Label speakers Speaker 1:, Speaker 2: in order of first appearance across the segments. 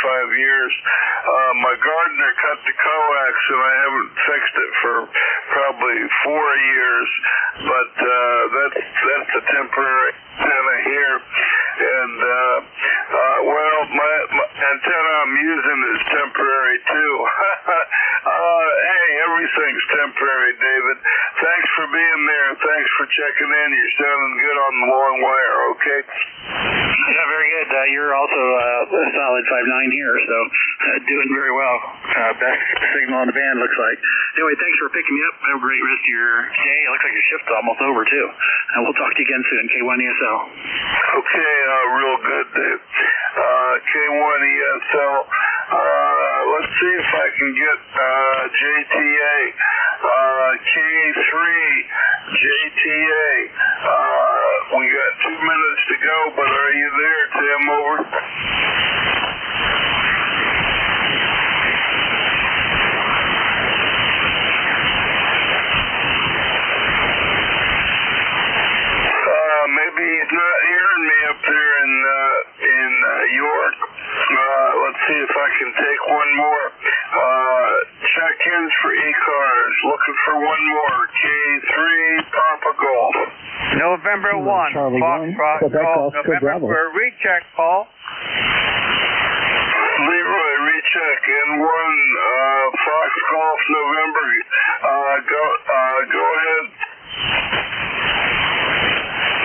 Speaker 1: years. My gardener cut the coax, and I haven't fixed it for probably 4 years, but that's a temporary antenna here. And, well, my antenna I'm using is temporary, too. Hey, everything's temporary, David. Thanks for being there. Thanks for checking in. You're sounding good on the long wire, okay?
Speaker 2: Yeah, very good. You're also a solid 5.9 here, so doing very well. Best signal on the band, looks like. Anyway, thanks for picking me up. Have a great rest of your day. It looks like your shift's almost over, too. And we'll talk to you again soon, K1ESL.
Speaker 1: Okay, real good, Dave. K1ESL. Let's see if I can get JTA. K3 JTA. We got 2 minutes to go, but are you there, Tim? Over. Maybe he's not hearing me up there in York. Let's see if I can take one more. Check-ins for ECARS. Looking for one more. K3 Papa Golf.
Speaker 3: November 1, Foxtrot Golf, November for a recheck, Paul.
Speaker 1: Leroy, recheck. N1, Fox Golf, November. Go ahead.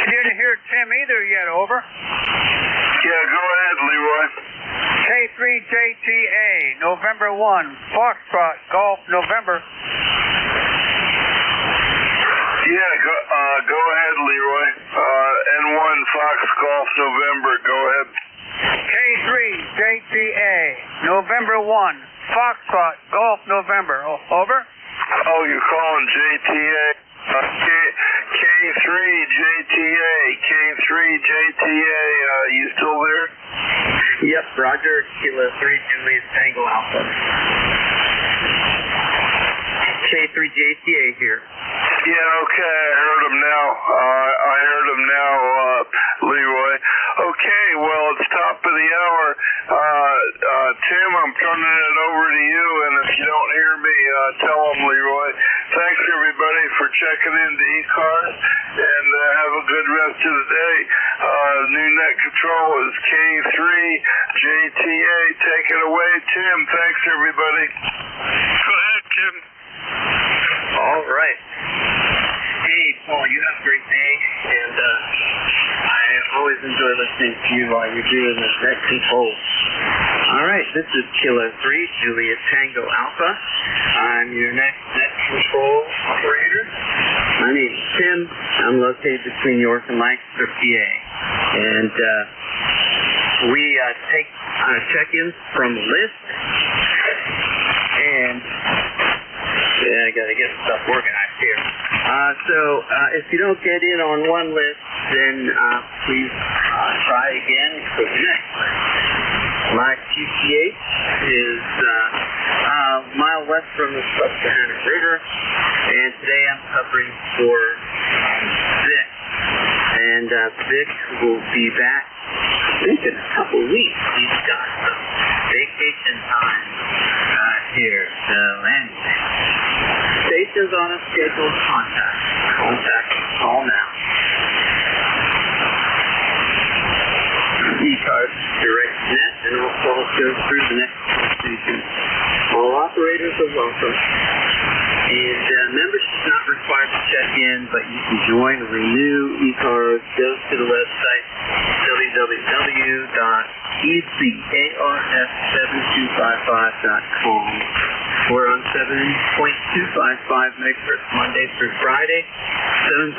Speaker 3: Didn't hear Tim either yet, over.
Speaker 1: Yeah, go ahead, Leroy.
Speaker 3: K3 JTA, November 1, Foxtrot Golf, November.
Speaker 1: Yeah, go ahead, Leroy. N1 Fox Golf, November. Go ahead.
Speaker 3: K3 JTA, November 1, Foxtrot Golf, November. Over.
Speaker 1: Oh, you're calling JTA. K3 JTA. K3 JTA. You still there?
Speaker 4: Yep, Roger. Kilo 3 Julius Tango Alpha. K3 JTA here.
Speaker 1: Yeah, okay, I heard him now. I heard him now, Leroy. Okay, well, it's top of the hour. Tim, I'm turning it over to you, and if you don't hear me, tell him, Leroy. Thanks, everybody, for checking in to ECARS, and have a good rest of the day. New net control is K3 JTA. Take it away, Tim. Thanks, everybody.
Speaker 2: Go ahead, Tim.
Speaker 4: All right. Hey, Paul, you have a great day, and I always enjoy listening to you while you're doing the net control. All right, this is Kilo 3, Julius Tango Alpha. I'm your next net control operator. My name is Tim. I'm located between York and Lancaster, PA. And we take check-ins from the list. And I got to get stuff organized here. So if you don't get in on one list, then please try again for the next list. My QTH is a mile west from the Susquehanna River, and today I'm covering for Vic. And Vic will be back, I think, in a couple weeks. He's got some vacation time here. So anyway, stations on a scheduled contact. Call now. ECARS direct net, and all calls go through the next station. All operators are welcome. And membership is not required to check in, but you can join or renew ECARS. Go to the website www.ecars7255.com. We're on 7.255 megahertz Monday through Friday,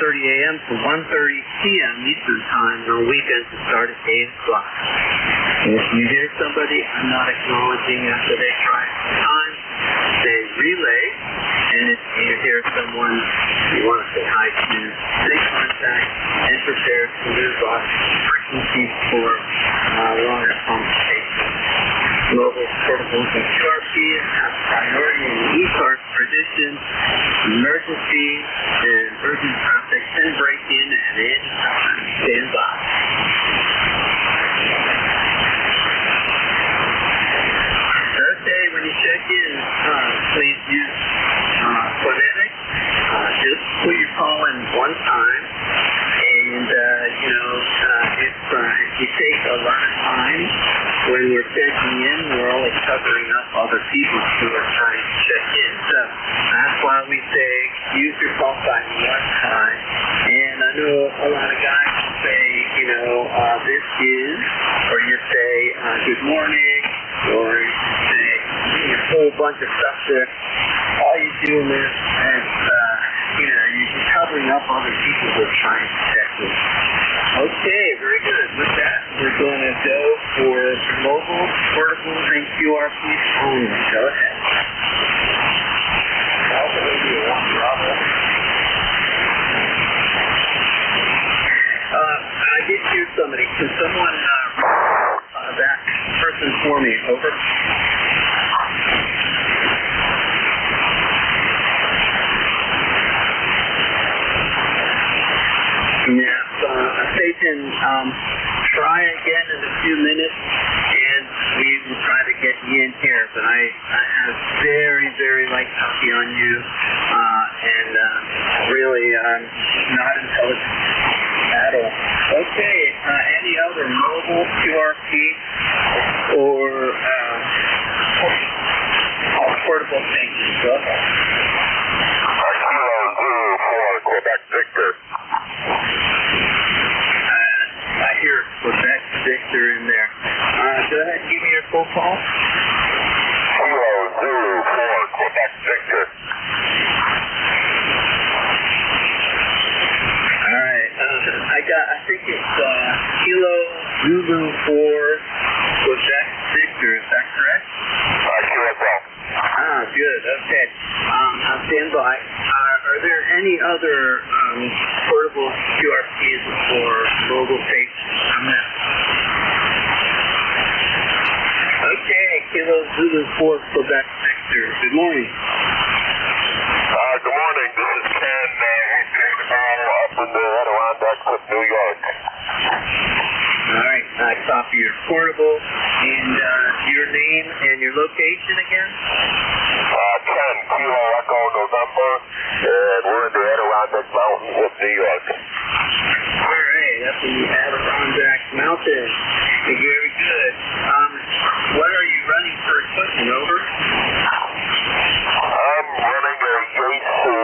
Speaker 4: 7:30 a.m. to 1:30 p.m. Eastern Time. On weekends it starts at 8 o'clock. If you hear somebody I'm not acknowledging after they try time, say relay. And if you hear someone you want to say hi to, stay contact and prepare to move off frequencies for longer conversations. Mobile, portables, and QRPs have priority in the ECARS tradition. Emergency and urgent traffic can break in at any time. Stand by. we're checking in, we're only covering up other people who are trying to check in. So that's why we say use your phone by one time. And I know a lot of guys say, you know, this is, or you say good morning, or you say a whole bunch of stuff there. All you're doing is, you know, you're covering up other people who are trying to check in. Okay, very good. With that, we're going to go for mobile, portables, and QRPs only. Go ahead. I did hear somebody. Can someone that person for me? Over. Yes, Satan, try again in a few minutes, and we will try to get you in here. But I have very, very light copy on you, and really not intelligent at all. Okay, any other mobile QRP or portable changes? Go ahead.
Speaker 1: Quebec Victor.
Speaker 4: I hear Quebec Victor in there. Go ahead and give me your full call.
Speaker 1: Kilo Zulu 4, Quebec Victor.
Speaker 4: Alright, I think it's Kilo Zulu 4, Quebec Victor, is that correct?
Speaker 1: QSL.
Speaker 4: Good, okay. Stand by. Are there any other portable QRPs or mobile tapes? Okay, Kilo Zulu 4, Quebec Victor. Good morning.
Speaker 1: Good morning. This is Ken. Up in the Adirondacks of New York.
Speaker 4: Alright, I copy your portable and your name and your location again?
Speaker 1: 10 Kilo Echo November, and we're in the Adirondack Mountains of New York.
Speaker 4: Alright, up in the Adirondack Mountains. Very good. What are you running for equipment, over?
Speaker 1: I'm running a Yaesu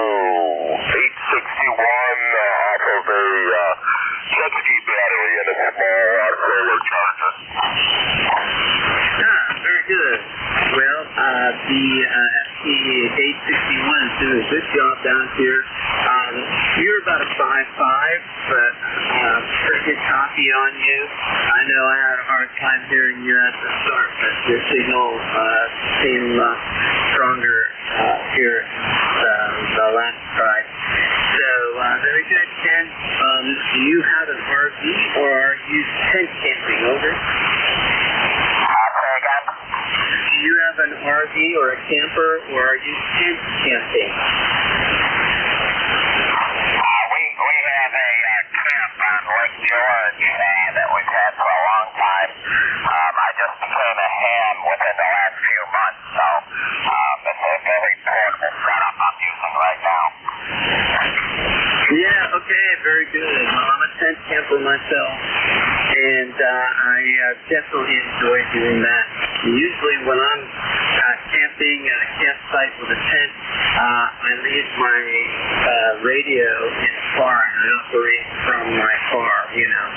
Speaker 1: 861 off of a jet ski battery and a small solar charger.
Speaker 4: Very good. Well, the FT861 is doing a good job down here. You're about a 5.5, but pretty good copy on you. I know I had a hard time hearing you at the start, but your signal seemed stronger here the last try. So, very good, Ken. Do you have an RV or are you tent camping? Over. Do you have an RV or a camper, or are you tent camping?
Speaker 1: We have a camp on Lake George that we've had for a long time. I just became a ham within the last few months, so it's a very portable setup I'm using right now.
Speaker 4: Yeah, okay, very good. Well, I'm a tent camper myself, and I definitely enjoy doing that. Usually when I'm camping at a campsite with a tent, I leave my radio in the car and I operate from my car, you know.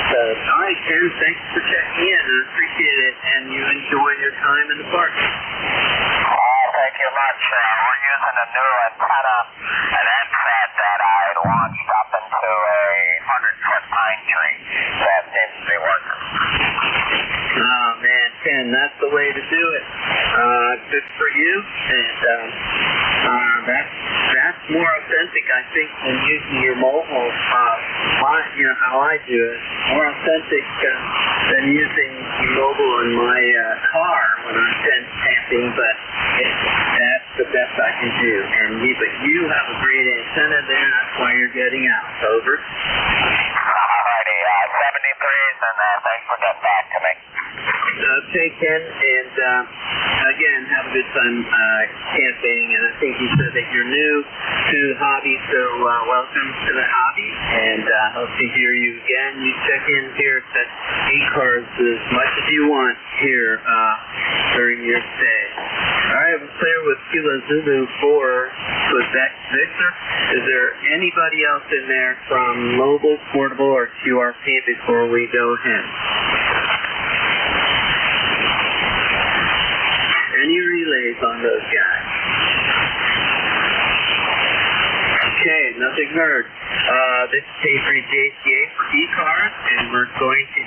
Speaker 4: So, all right, Ken, thanks for checking in. I appreciate it, and you enjoy your time in the park.
Speaker 1: Thank you much. We're using a new antenna, an NSAT that I launched up into a 100-foot pine tree. That seems to be working.
Speaker 4: Oh, man, Ken, that's the way to do it. Good for you, and that's more authentic, I think, than using your mobile. You know how I do it. More authentic than using your mobile in my car when I'm tent camping, but that's the best I can do. But you have a great antenna there. That's why you're getting out. Over.
Speaker 1: Alrighty, 73s, and thanks for getting back to me.
Speaker 4: Okay, Ken, and again, have a good time camping, and I think you said that you're new to the hobby, so welcome to the hobby, and hope to hear you again. You check in here at ECARS as much as you want here during your stay. All right, we're clear with Kilo Zulu for Quebec Victor. Is there anybody else in there from mobile, portable, or QRP before we go ahead? Any relays on those guys? Okay, nothing heard. This is K3JCA for ECARS, and we're going to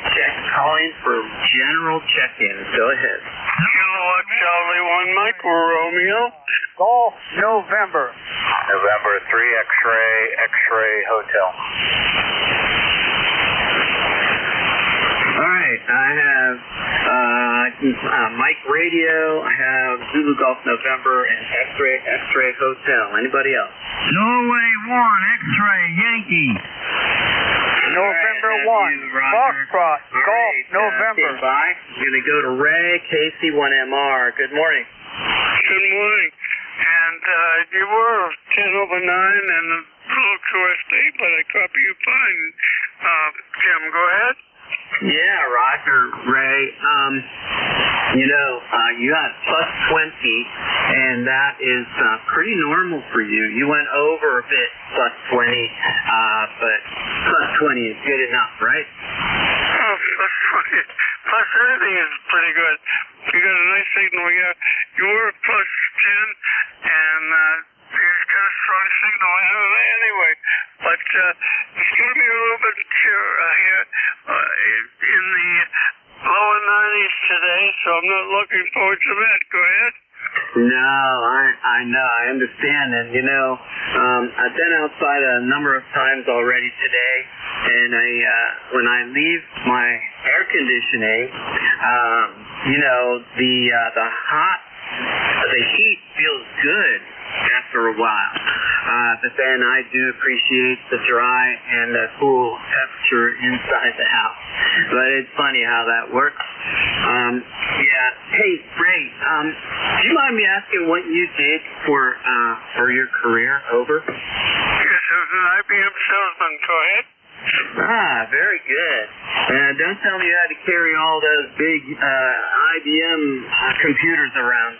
Speaker 4: calling for general check-in. Go ahead.
Speaker 1: Kilowatt Charlie 1 Mike, Romeo.
Speaker 3: Golf November.
Speaker 5: November 3 X-ray Hotel.
Speaker 4: All right, I have Mike Radio, I have Zulu Golf November, and X-ray Hotel. Anybody else?
Speaker 6: Norway 1 X-ray Yankee.
Speaker 3: November 1, Foxtrot, Golf November.
Speaker 4: I'm going to go to Ray, KC1MR. Good morning.
Speaker 1: Good morning. And you were 10 over 9 and a little QSD, but I copy you fine. Jim, go ahead.
Speaker 4: Yeah, Roger, Ray. You got plus 20, and that is pretty normal for you. You went over a bit, plus 20, but plus 20 is good enough, right?
Speaker 1: Oh, plus 20. Plus anything is pretty good. You got a nice signal. You were plus 10, and you got a strong signal anyway. But it's going to be a little bit here in the lower 90s today, so I'm not looking forward to that. Go ahead.
Speaker 4: No, I know, I understand, and I've been outside a number of times already today, and when I leave my air conditioning, the heat feels good after a while, but then I do appreciate the dry and the cool temperature inside the house. But it's funny how that works. Hey, Ray, do you mind me asking what you did for your career? Over.
Speaker 1: Yes, I was an IBM salesman. Go ahead.
Speaker 4: Very good. Don't tell me you had to carry all those big IBM computers around.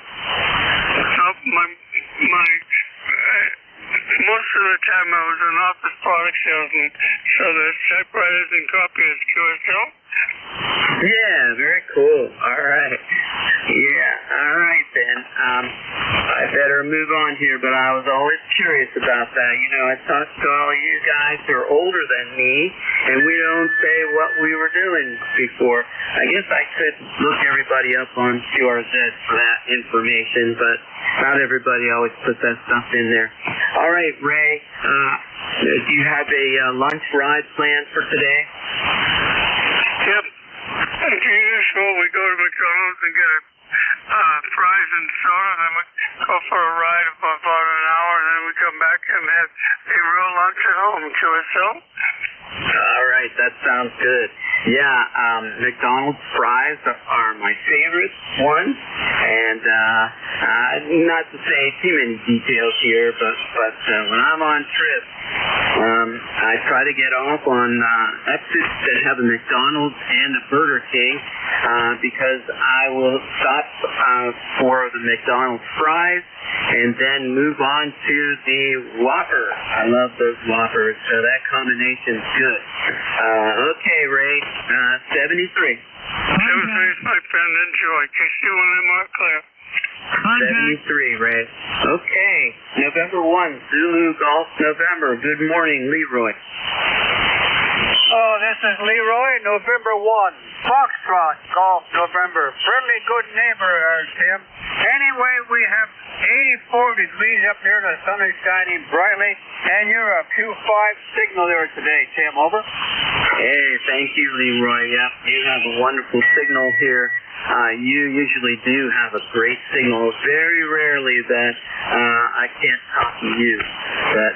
Speaker 1: Most of the time I was an office product salesman, so the typewriters and copiers, QSL.
Speaker 4: Yeah, very cool. All right. Yeah, all right then. I better move on here, but I was always curious about that. I talked to all of you guys who are older than me, and we don't say what we were doing before. I guess I could look everybody up on QRZ for that information, but not everybody always puts that stuff in there. All right, Ray, do you have a lunch ride planned for today?
Speaker 1: Yep. As usual, we go to McDonald's and get fries and soda, and then we go for a ride of about an hour, and then we come back and have a real lunch at home. QSL?
Speaker 4: All right, that sounds good. Yeah, McDonald's fries are my favorite one, and not to say too many details here, but when I'm on trips, I try to get off on exits that have a McDonald's and a Burger King, because I will stop for the McDonald's fries and then move on to the Whopper. I love those Whoppers, so that combination's good. Okay, Ray, 73.
Speaker 1: 73 is my friend. Enjoy. KC1MR clear.
Speaker 4: 73, Ray. Okay, November 1, Zulu Golf November. Good morning, Leroy.
Speaker 3: Oh, this is Leroy, November 1, Foxtrot, Golf November. Friendly good neighbor, Tim. Anyway, we have 84 degrees up here, the sun is shining brightly, and you're a Q5 signal there today, Tim. Over.
Speaker 4: Hey, thank you, Leroy. Yep, you have a wonderful signal here. You usually do have a great signal. Very rarely that I can't talk to you. But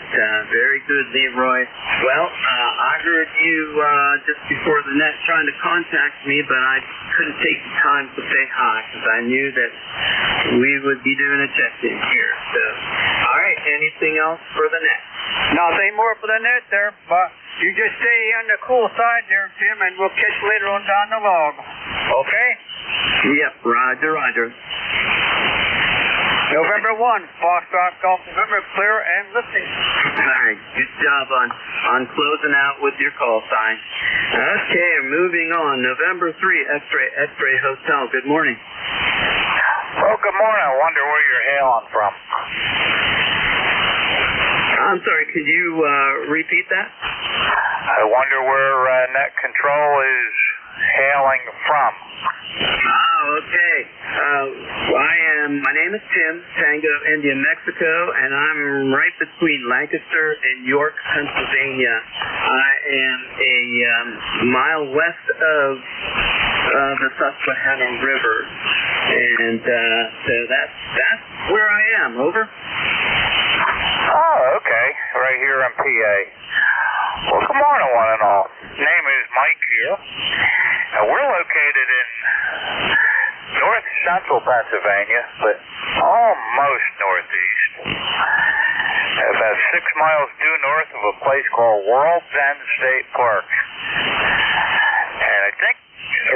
Speaker 4: very good, Leroy. Well, I heard you just before the net trying to contact me, but I couldn't take the time to say hi because I knew that we would be doing a check-in here. So, all right, anything else for the net?
Speaker 3: Nothing more for the net there, but you just stay on the cool side there, Tim, and we'll catch you later on down the log. Okay?
Speaker 4: Yep, roger, roger.
Speaker 3: November 1, Foxtrot Golf November, clear and listening.
Speaker 4: All right, good job on closing out with your call sign. Okay, moving on. November 3, X-Ray Hotel. Good morning.
Speaker 5: Well, good morning. I wonder where you're hailing from.
Speaker 4: I'm sorry, could you repeat that?
Speaker 5: I wonder where Net Control is hailing from.
Speaker 4: Oh, okay. My name is Tim, Tango, India, Mexico, and I'm right between Lancaster and York, Pennsylvania. I am a mile west of the Susquehanna River, and so that's where I am. Over.
Speaker 5: Oh, okay. Right here in PA. Well, good morning, one and all. Name is Mike here. And we're located in north central Pennsylvania, but almost northeast. About 6 miles due north of a place called World's End State Park. And I think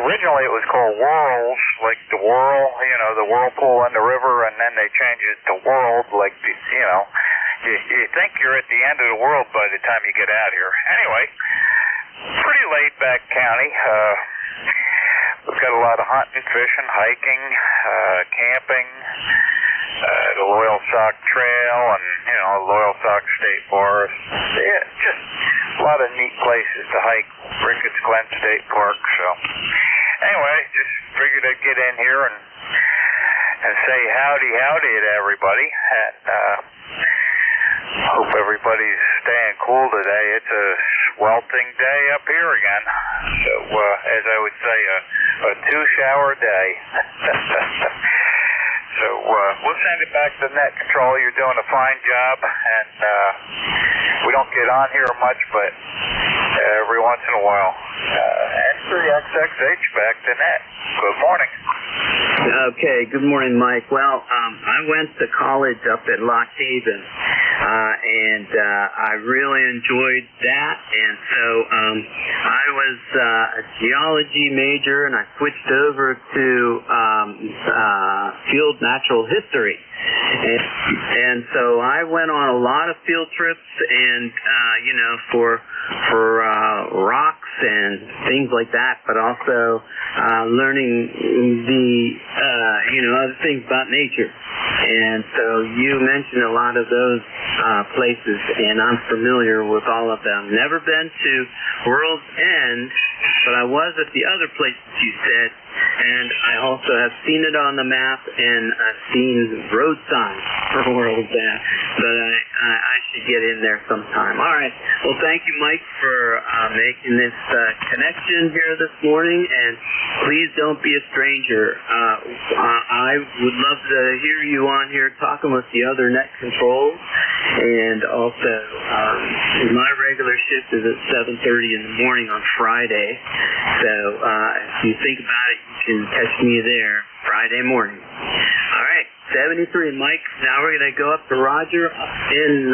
Speaker 5: originally it was called Whirls, like the whirl, the whirlpool in the river, and then they changed it to World, like the, you think you're at the end of the world by the time you get out here. Anyway, pretty laid-back county. We've got a lot of hunting, fishing, hiking, camping, the Loyal Sock Trail, and, Loyal Sock State Forest. Yeah, just a lot of neat places to hike. Ricketts Glen State Park. So, anyway, just figured I'd get in here and say howdy to everybody. And, hope everybody's staying cool today. It's a sweltering day up here again. So, as I would say, a 2-shower day. So, we'll send it back to Net Control. You're doing a fine job, and we don't get on here much, but every once in a while. N3XXH back to Net. Good morning.
Speaker 4: Okay, good morning, Mike. Well, I went to college up at Lock Haven, and I really enjoyed that, and so I was a geology major, and I switched over to field natural history. And so I went on a lot of field trips, and for rocks and things like that, but also learning the other things about nature. And so you mentioned a lot of those places, and I'm familiar with all of them. Never been to World's End, but I was at the other places you said, and I also have seen it on the map, and I've seen road signs for World's End, but I should get in there sometime. All right. Well, thank you, Mike, for making this connection here this morning, and please don't be a stranger. I would love to hear you on here talking with the other Net Controls, and also my regular shift is at 7:30 in the morning on Friday, so if you think about it, you can catch me there Friday morning. All right, 73, Mike. Now we're going to go up to Roger in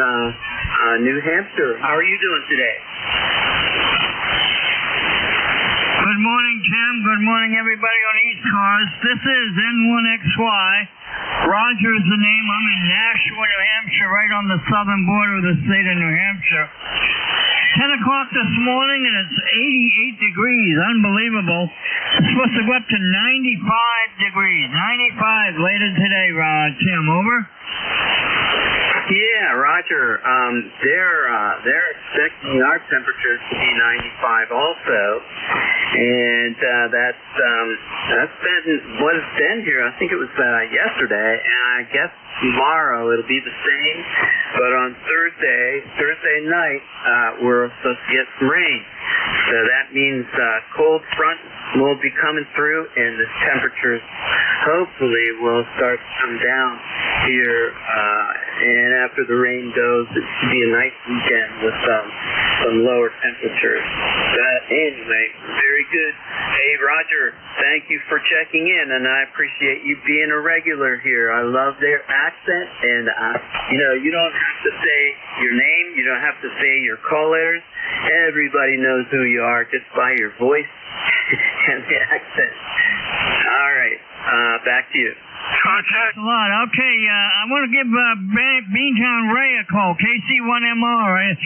Speaker 4: New Hampshire. How are you doing today?
Speaker 6: Good morning, Tim. Good morning, everybody on ECARS. This is N1XY. Roger is the name. I'm in Nashua, New Hampshire, right on the southern border of the state of New Hampshire. 10 o'clock this morning, and it's 88 degrees. Unbelievable. It's supposed to go up to 95 degrees. 95 later today, Tim. Over?
Speaker 4: Yeah, Roger. They're expecting our temperatures to be 95 also, and that's been what it's been here. I think it was yesterday, and I guess tomorrow it'll be the same. But on Thursday night, we're supposed to get some rain. So that means cold front will be coming through, and the temperatures hopefully will start to come down here. And after the rain goes, it should be a nice weekend with some lower temperatures. But anyway, very very good. Hey, Roger, thank you for checking in, and I appreciate you being a regular here. I love their accent, and, you don't have to say your name. You don't have to say your call letters. Everybody knows who you are just by your voice and the accent. All right, back to you.
Speaker 6: Contact a lot. Okay, I want to give Beantown Ray a call. KC1MR. Is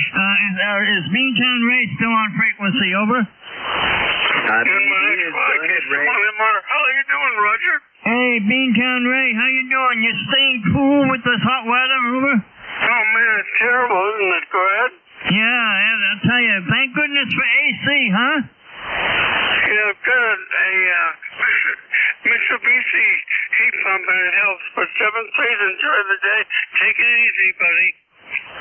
Speaker 6: Beantown Ray still on frequency? Over.
Speaker 4: I believe he is. Go ahead, Ray.
Speaker 1: How are you doing, Roger?
Speaker 6: Hey, Beantown Ray, how you doing? You staying cool with this hot weather? Over.
Speaker 1: Oh man, it's terrible, isn't it? Go ahead.
Speaker 6: Yeah, I'll tell you. Thank goodness for AC, huh?
Speaker 1: Yeah, good. Mitsubishi heat pump and it helps. But 7th, please enjoy the day. Take it easy, buddy.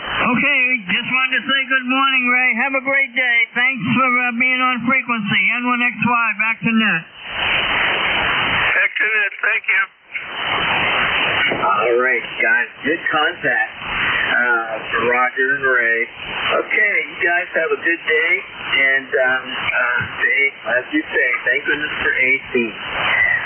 Speaker 6: Okay, just wanted to say good morning, Ray. Have a great day. Thanks for being on frequency. N1XY, back to net.
Speaker 1: Back to net, thank you.
Speaker 4: All right, guys, good contact for Roger and Ray. Okay, you guys have a good day, and as you say, thank goodness for AC.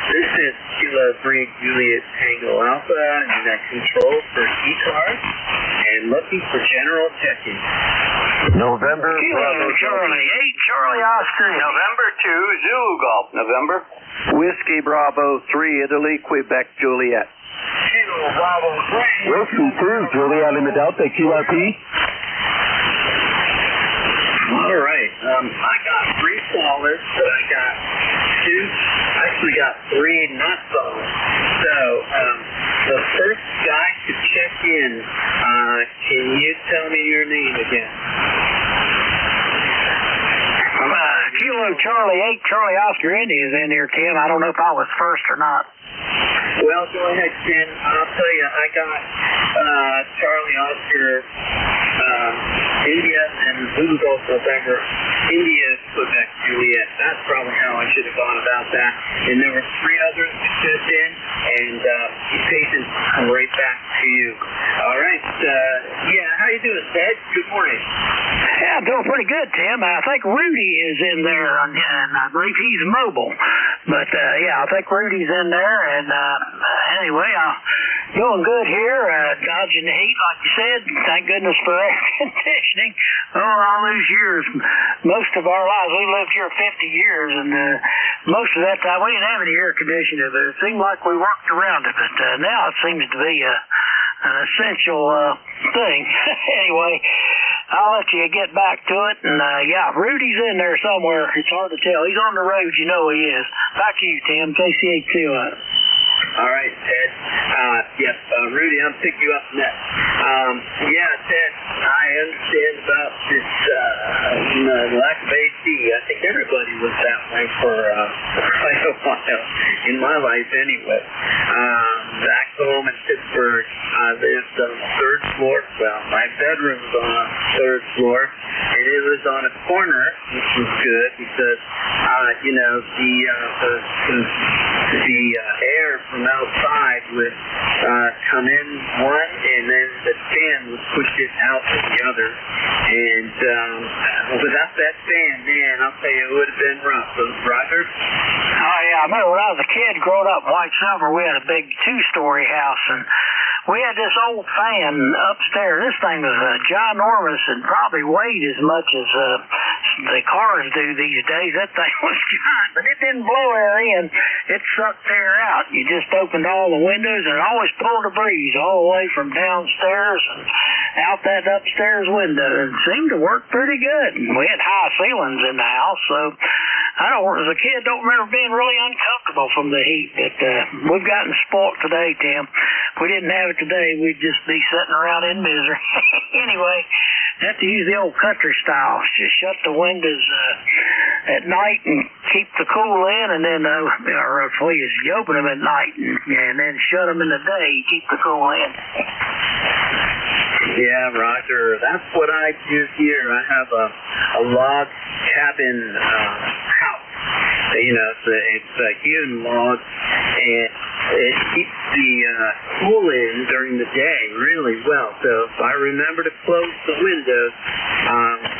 Speaker 4: This is Kilo 3 Juliet Tango Alpha, Unit Control for ECARS, and looking for general check-in.
Speaker 7: November
Speaker 2: Kilo Charlie 8 Charlie Oscar.
Speaker 7: November 2 Zulu Golf. November. Whiskey Bravo 3 Italy Quebec Juliet.
Speaker 3: Kilo Bravo 3.
Speaker 7: Whiskey 2 Juliet Lima Delta QRP.
Speaker 4: All right, I got 3 callers, but I got 3 not callers. So, the first guy to check in, can you tell me your name again?
Speaker 2: Kilo Charlie 8 Charlie Oscar Indy is in here, Tim. I don't know if I was first or not.
Speaker 4: Well, go ahead, Ken. I'll tell you, I got Charlie Oscar, India, and Zulu Golf November. India, Quebec, Juliet. That's probably how I should have gone about that. And there were 3 others that shipped in, and be patient. Come right back to you. All right. How you doing, Ted? Good morning.
Speaker 2: Yeah, I'm doing pretty good, Tim. I think Rudy is in there, and I believe he's mobile. But, I think Rudy's in there, and anyway, I'm doing good here, dodging the heat, like you said. Thank goodness for air conditioning. All those years, most of our lives, we lived here 50 years, and most of that time we didn't have any air conditioning, but it seemed like we worked around it. But now it seems to be an essential thing. Anyway, I'll let you get back to it. And, Rudy's in there somewhere. It's hard to tell. He's on the road. You know he is. Back to you, Tim. KC82.
Speaker 4: All right, Ted. Rudy, I'm picking you up next. Ted, I understand about this lack of AC. I think everybody was that way for quite a while, in my life anyway. Back home in Pittsburgh, I lived on the 3rd floor. Well, my bedroom's on the 3rd floor, and it was on a corner, which was good because, the air from outside would come in one, and then the fan would push it out to the other. And without that fan, man, I'll tell you, it would have been rough. Roger?
Speaker 2: Oh, yeah. I remember when I was a kid growing up in White Silver, we had a big 2-story house, and we had this old fan upstairs. This thing was ginormous and probably weighed as much as the cars do these days. That thing was giant, but it didn't blow air in. It sucked air out. You just opened all the windows, and it always pulled a breeze all the way from downstairs and out that upstairs window. And it seemed to work pretty good. And we had high ceilings in the house, so as a kid, don't remember being really uncomfortable from the heat. But we've gotten spoiled today, Tim. If we didn't have it today, we'd just be sitting around in misery. Anyway, have to use the old country style. Just shut the windows at night and keep the cool in, and then, you open them at night and then shut them in the day, keep the cool in.
Speaker 4: Yeah, Roger. That's what I do here. I have a log cabin house. It's a hewn log, and it keeps the cool in during the day really well. So if I remember to close the windows,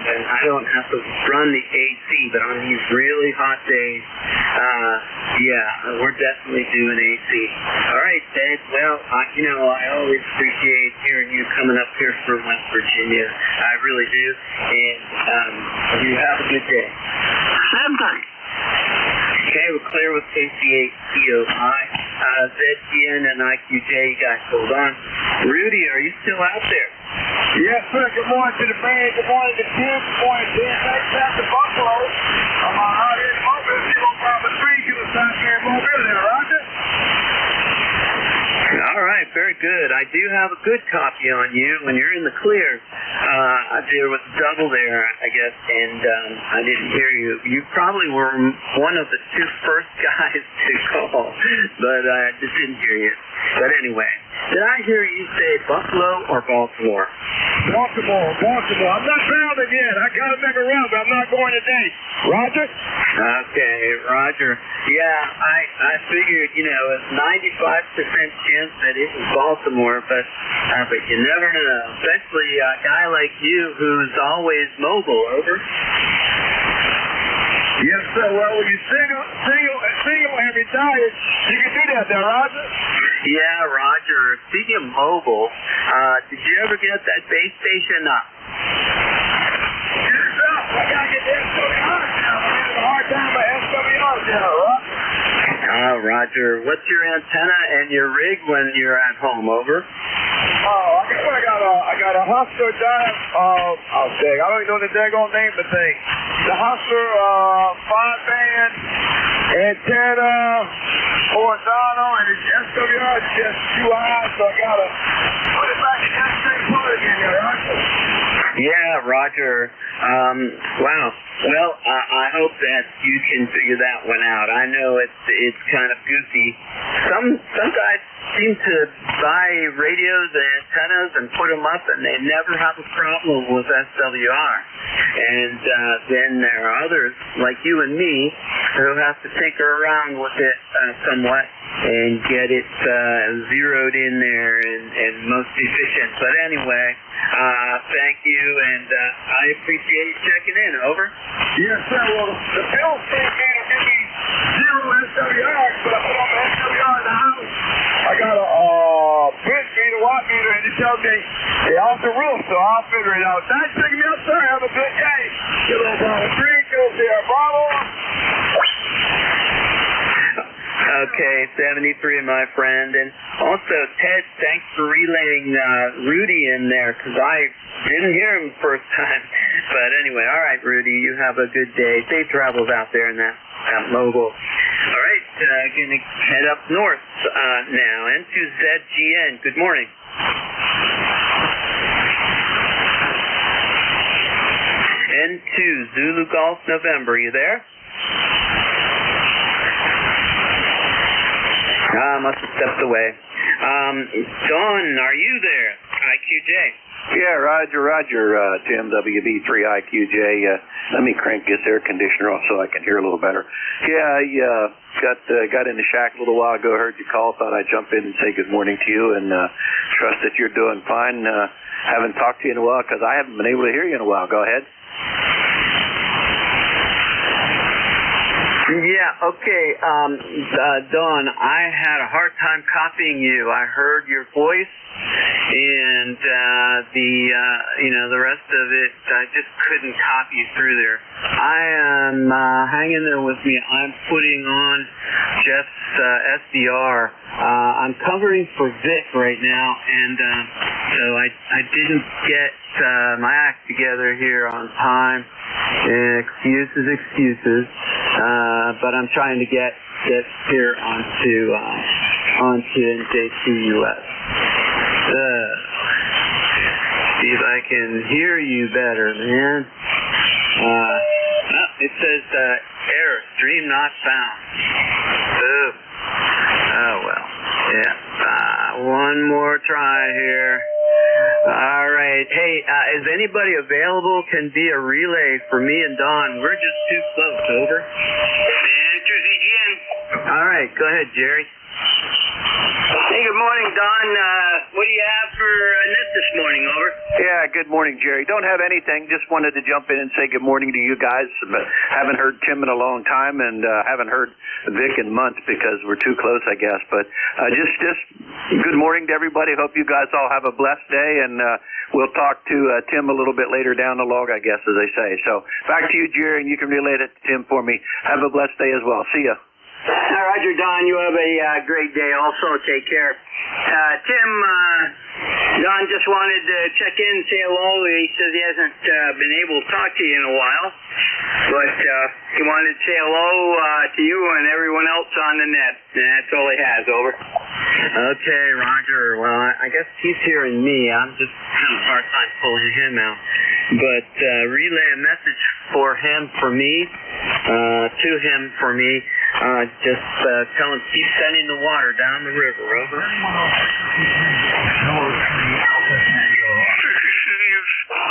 Speaker 4: then I don't have to run the AC. But on these really hot days, we're definitely doing AC. All right, Ted. Well, I always appreciate hearing you coming up here from West Virginia. I really do. And you have a good day.
Speaker 6: Same thing.
Speaker 4: Okay, we're clear with KC8COI. ZGN and IQJ, you guys hold on. Rudy, are you still out there?
Speaker 3: Yes, sir. Good morning to the band. Good morning to Tim. Good morning to Thanks to Buffalo. I'm out here in Mobile. You're going to grab a tree. Give us out here in Mobile there, Roger.
Speaker 4: All right, very good. I do have a good copy on you when you're in the clear. There was double there, I guess, and I didn't hear you. You probably were one of the two first guys to call, but I just didn't hear you. But anyway, did I hear you say Buffalo or Baltimore?
Speaker 3: Baltimore. I'm not traveling yet. I got to make a run, but I'm not going today. Roger?
Speaker 4: Okay, Roger. Yeah, I figured, it's 95% chance that it was Baltimore, but you never know. Especially a guy like you who's always mobile, over.
Speaker 3: Yes, sir. Well, when you single and retired, you can do that there, Roger?
Speaker 4: Yeah, Roger. Speaking of mobile, did you ever get that base station up?
Speaker 3: Yes, sir. I got to get the SWR now. I'm having a hard time with SWR now, right?
Speaker 4: Roger. What's your antenna and your rig when you're at home, over?
Speaker 3: I got a Hustler dive. I don't even know the daggone name of the thing. The Hustler 5-band antenna, horizontal, and it's SWR is just too high, so I gotta put it back in that same part again there, Roger.
Speaker 4: Yeah, Roger. Wow. Well, I hope that you can figure that one out. I know it's kind of goofy. Some guys seem to buy radios and antennas and put them up, and they never have a problem with SWR. And then there are others, like you and me, who have to tinker around with it somewhat and get it zeroed in there and most efficient. But anyway, thank you, and I appreciate you checking in. Over.
Speaker 3: Yes, sir. Well, the bill saying give me 0 SWR, but I put on the SWR in the house. I got a bit meter, watt meter, and it tells me they're off the roof, so I'll figure it out. Thanks for picking me up, sir. Have a good day. Good old Bravo 3, go there, Bravo.
Speaker 4: Okay, 73, my friend. And also, Ted, thanks for relaying Rudy in there, because I didn't hear him the first time. But anyway, all right, Rudy, you have a good day. Safe travels out there in that mobile. All right, going to head up north now. N2ZGN, good morning. N2 Zulu Golf November, you there? Must have stepped away. Dawn, are you there? IQJ.
Speaker 7: Yeah, Roger, Tim, WB3IQJ. Let me crank this air conditioner off so I can hear a little better. Yeah, I got in the shack a little while ago, heard you call, thought I'd jump in and say good morning to you, and trust that you're doing fine. Haven't talked to you in a while because I haven't been able to hear you in a while. Go ahead.
Speaker 4: Yeah, okay, Dawn, I had a hard time copying you. I heard your voice, and the rest of it, I just couldn't copy through there. I am hanging there with me. I'm putting on Jeff's SDR. I'm covering for Vic right now, and so I didn't get my act together here on time. Excuses. But I'm trying to get here onto NJCUS. See if I can hear you better, man. It says error, stream not found. Oh well. Yeah. One more try here. All right. Hey, is anybody available? Can be a relay for me and Don. We're just too close. Over.
Speaker 2: And 2ZGN.
Speaker 4: All right. Go ahead, Jerry.
Speaker 3: morning, Don. What do you have for net this morning? Over.
Speaker 7: Yeah, good morning, Jerry. Don't have anything. Just wanted to jump in and say good morning to you guys. But haven't heard Tim in a long time, and haven't heard Vic in months because we're too close, I guess. But just good morning to everybody. Hope you guys all have a blessed day, and we'll talk to Tim a little bit later down the log, I guess, as they say. So back to you, Jerry, and you can relay it to Tim for me. Have a blessed day as well. See ya.
Speaker 3: Roger, Don. You have a great day also. Take care. Tim, Don just wanted to check in and say hello. He says he hasn't been able to talk to you in a while, but he wanted to say hello to you and everyone else on the net. And that's all he has. Over.
Speaker 4: Okay, Roger. Well, I guess he's hearing me. I'm just having a hard time pulling him out. But relay a message for him, for me, to him, for me. Just tell him keep sending the water down the river. Over.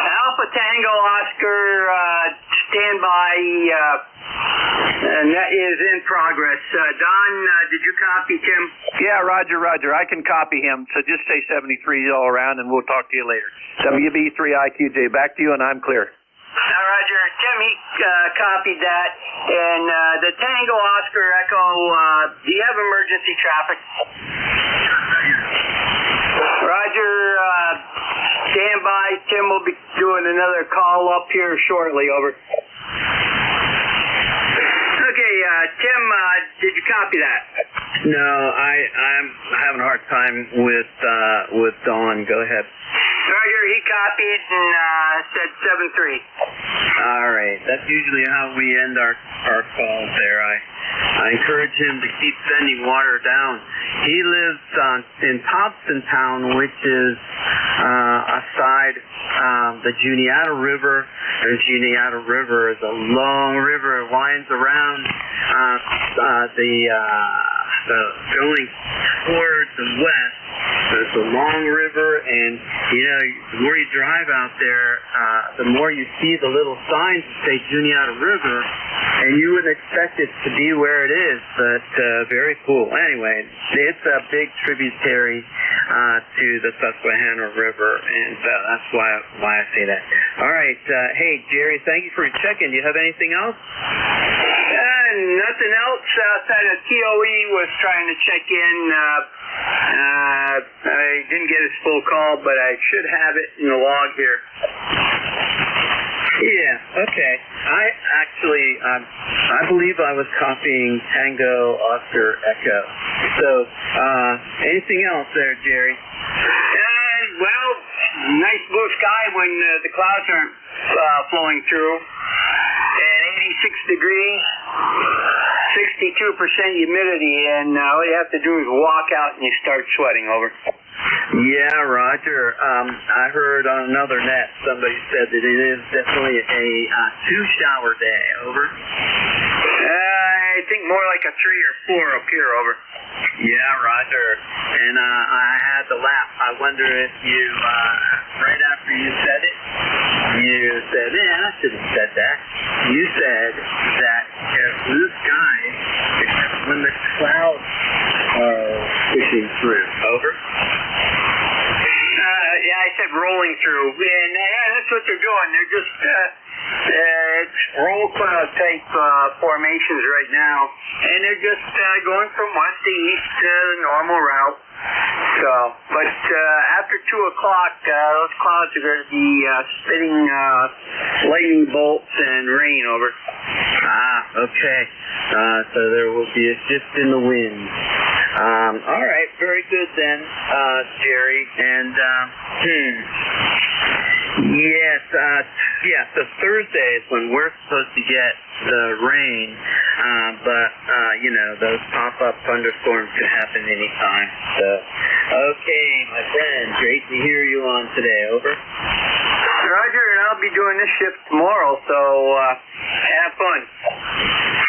Speaker 3: Alpha Tango Oscar, stand by. Net is in progress. Don, did you copy Tim?
Speaker 7: Yeah, Roger. I can copy him. So just say 73 all around, and we'll talk to you later. WB3IQJ, back to you, and I'm clear.
Speaker 3: Roger. Tim, he copied that. And the Tango Oscar Echo, do you have emergency traffic? Roger. Stand by. Tim will be doing another call up here shortly. Over. Okay, Tim, did you copy that?
Speaker 4: No, I'm having a hard time with Dawn. Go ahead.
Speaker 3: Roger, he copied and said 7-3.
Speaker 4: All right. That's usually how we end our calls there. I encourage him to keep sending water down. He lives in Thompsontown, which is aside the Juniata River. The Juniata River is a long river. It winds around going towards the west. It's a long river, and the more you drive out there, the more you see the little signs that say Juniata River, and you wouldn't expect it to be where it is, but very cool. Anyway, it's a big tributary to the Susquehanna River, and that's why I say that. All right, hey Jerry, thank you for your check-in. Do you have anything else?
Speaker 3: Nothing else outside of TOE was trying to check in. I didn't get his full call, but I should have it in the log here.
Speaker 4: Yeah, okay. I believe I was copying Tango Oscar Echo. So, anything else there, Jerry?
Speaker 3: Well, nice blue sky when the clouds aren't flowing through. And 86 degrees, 62% humidity, and all you have to do is walk out and you start sweating. Over.
Speaker 4: Yeah, Roger. I heard on another net somebody said that it is definitely a 2-shower day. Over.
Speaker 3: I think more like a 3 or 4 up here. Over.
Speaker 4: Yeah, Roger. And I had to laugh. I wonder if you, right after you said it, you said, man, I should have said that. You said that blue sky, except when the clouds are pushing through. Over.
Speaker 3: Yeah, I said rolling through. And that's what they're doing. They're just, it's roll cloud type formations right now. And they're just going from west to east to the normal route. So, but after 2 o'clock, those clouds are going to be spitting lightning bolts and rain. Over.
Speaker 4: Okay. So there will be a shift in the wind. All right, very good then, Jerry. And yes, so Thursday is when we're supposed to get the rain, but those pop-up thunderstorms could happen anytime. So, okay, my friend, great to hear you on today. Over.
Speaker 3: Roger, and I'll be doing this shift tomorrow, so have fun.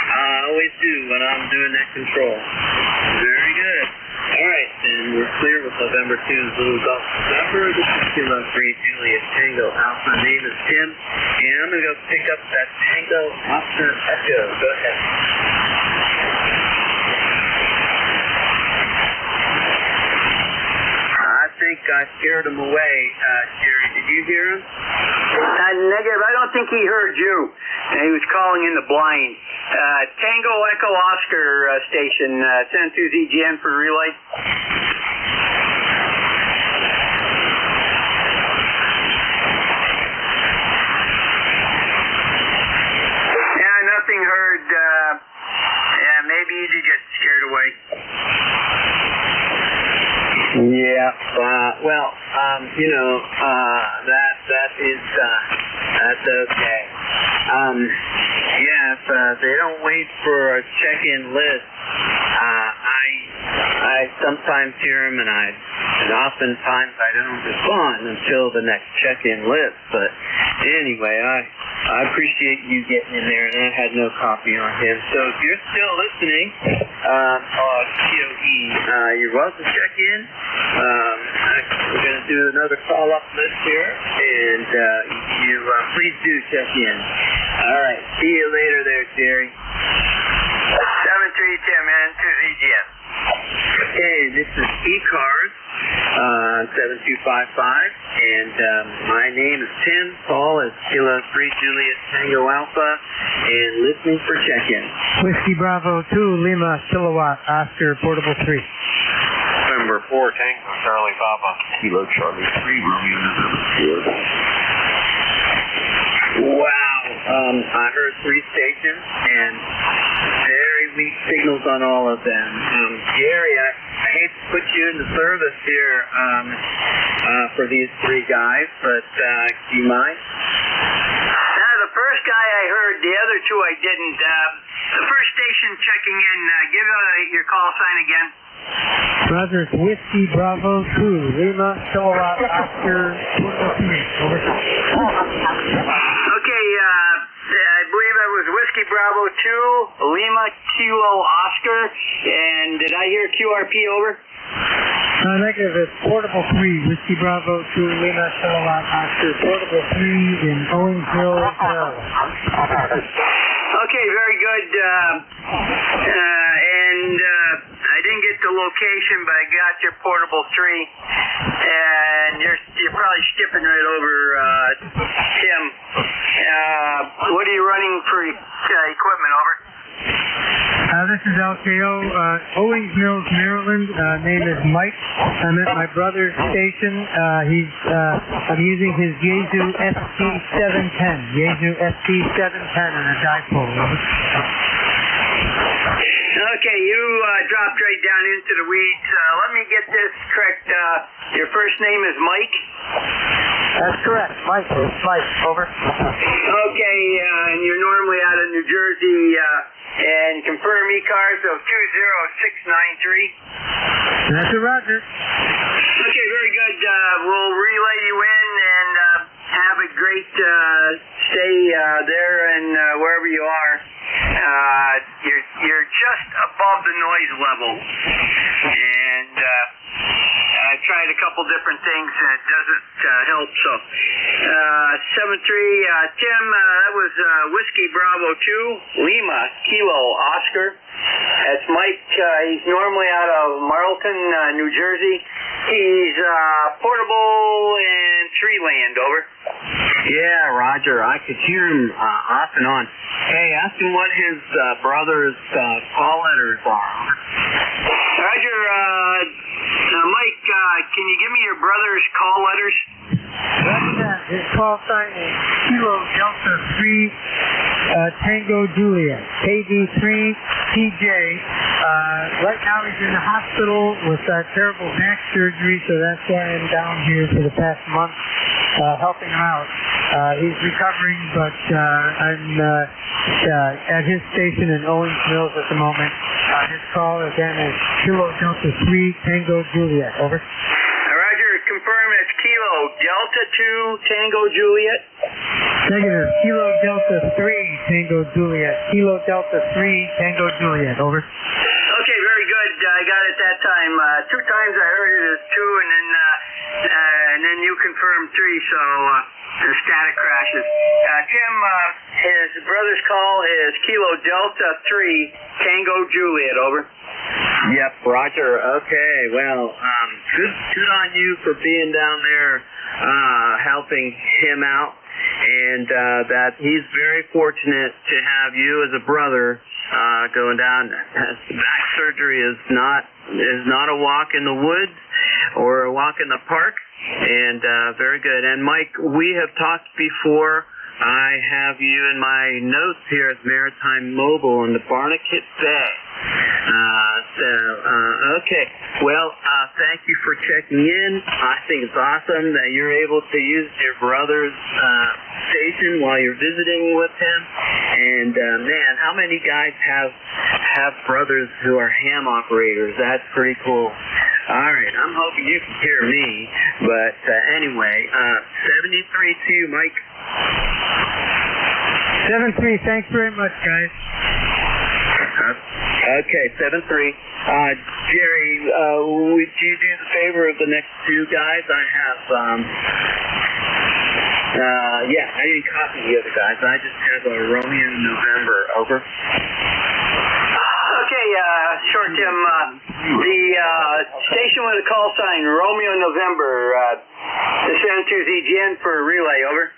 Speaker 4: I always do when I'm doing that control. Very good. All right, then we're clear with November 2's Little Golf November. This is Kilo 3 Juliet Tango Alpha. My name is Tim, and I'm going to go pick up that Tango Oscar Echo. Go ahead. guy scared him away. Jerry, did you hear him?
Speaker 3: Negative. I don't think he heard you. He was calling in the blind. Tango Echo Oscar station. Send to ZGN for relay. Yeah, nothing heard. Yeah, maybe he did get scared away.
Speaker 4: Yeah, well, that's okay. Yeah, if they don't wait for a check-in list, I sometimes hear them, and oftentimes I don't respond until the next check-in list. But anyway, I appreciate you getting in there, and I had no copy on him. So if you're still listening, COE, you're welcome to check in. We're going to do another call-up list here, and you please do check in. All right, see you later there, Jerry.
Speaker 3: 7-3 Tim in to ZGN.
Speaker 4: Okay, this is ECARS 7255, and my name is Tim. Paul is Kilo 3 Juliet Tango Alpha, and listening for check-in.
Speaker 8: Whiskey Bravo 2 Lima Kilowatt Oscar Portable 3.
Speaker 5: November 4 Tango Charlie Papa. Kilo Charlie 3 Romeo November 4.
Speaker 4: Wow, I heard 3 stations, and very weak signals on all of them. Gary, I hate to put you into service here for these 3 guys, but do you mind?
Speaker 3: The first guy I heard, the other 2 I didn't. The first station checking in, give your call sign again.
Speaker 8: Roger, it's Whiskey Bravo 2 Lima Kilowatt Oscar Portable 3. Over.
Speaker 3: Okay, I believe it was Whiskey Bravo 2 Lima Kilo Oscar, and did I hear QRP over?
Speaker 8: Negative, it's Portable 3 Whiskey Bravo 2 Lima Kilowatt Oscar Portable 3 in Owensville, Maryland.
Speaker 3: Okay, very good. And I didn't get the location, but I got your Portable 3, and you're probably skipping right over Tim. What are you running for equipment, over?
Speaker 8: This is LKO, Owings Mills, Maryland. Name is Mike. I'm at my brother's station. I'm using his Yaesu ST710. Yaesu ST710 in a dipole.
Speaker 3: Okay, you dropped right down into the weeds. Let me get this correct. Your first name is Mike?
Speaker 8: That's correct. Mike. Over.
Speaker 3: Okay, and you're normally out of New Jersey, and confirm ECARS of 20693.
Speaker 8: That's a Roger.
Speaker 3: Okay, very good. We'll relay you in, and have a great stay there and wherever you are. You're just above the noise level, and I tried a couple different things and it doesn't help. So 7-3 Tim, that was Whiskey Bravo 2 Lima Kilo Oscar. That's Mike. He's normally out of Marlton, New Jersey. He's portable and 3 land, over.
Speaker 4: Yeah, Roger. I could hear him off and on. Hey, ask him what his brother's call letters are.
Speaker 3: Roger, Mike, can you give me your brother's call letters?
Speaker 8: Roger that. His call sign is Kilo Delta 3 Tango Juliet, KD3 TJ. Right now he's in the hospital with terrible back surgery, so that's why I'm down here for the past month helping him out. He's recovering, but I'm at his station in Owings Mills at the moment. His call again is Kilo Delta 3 Tango Juliet. Over.
Speaker 3: Roger, confirm it's Kilo Delta 2 Tango Juliet.
Speaker 8: Negative. Kilo Delta 3 Tango Juliet. Kilo Delta 3 Tango Juliet. Over.
Speaker 3: Okay, very good. I got it that time. 2 times I heard it as 2, and then you confirmed 3, so the static crashes. Tim, his brother's call is Kilo Delta 3 Tango Juliet. Over.
Speaker 4: Yep, Roger. Okay, well, good on you for being down there helping him out, and that he's very fortunate to have you as a brother going down. Back surgery is not a walk in the woods or a walk in the park, and very good. And Mike, we have talked before. I have you in my notes here as Maritime Mobile in the Barnegat Bay. Okay. Well, thank you for checking in. I think it's awesome that you're able to use your brother's station while you're visiting with him. And man, how many guys have brothers who are ham operators? That's pretty cool. All right, I'm hoping you can hear me. But anyway, 73 to you, Mike.
Speaker 8: 7-3, thanks very much, guys.
Speaker 4: Okay, 7-3. Jerry, would you do the favor of the next two guys? I have, I didn't copy the other guys. I just have a Romeo November. Over.
Speaker 9: Okay, short Tim. The station with a call sign Romeo November. The 72ZGN for relay. Over.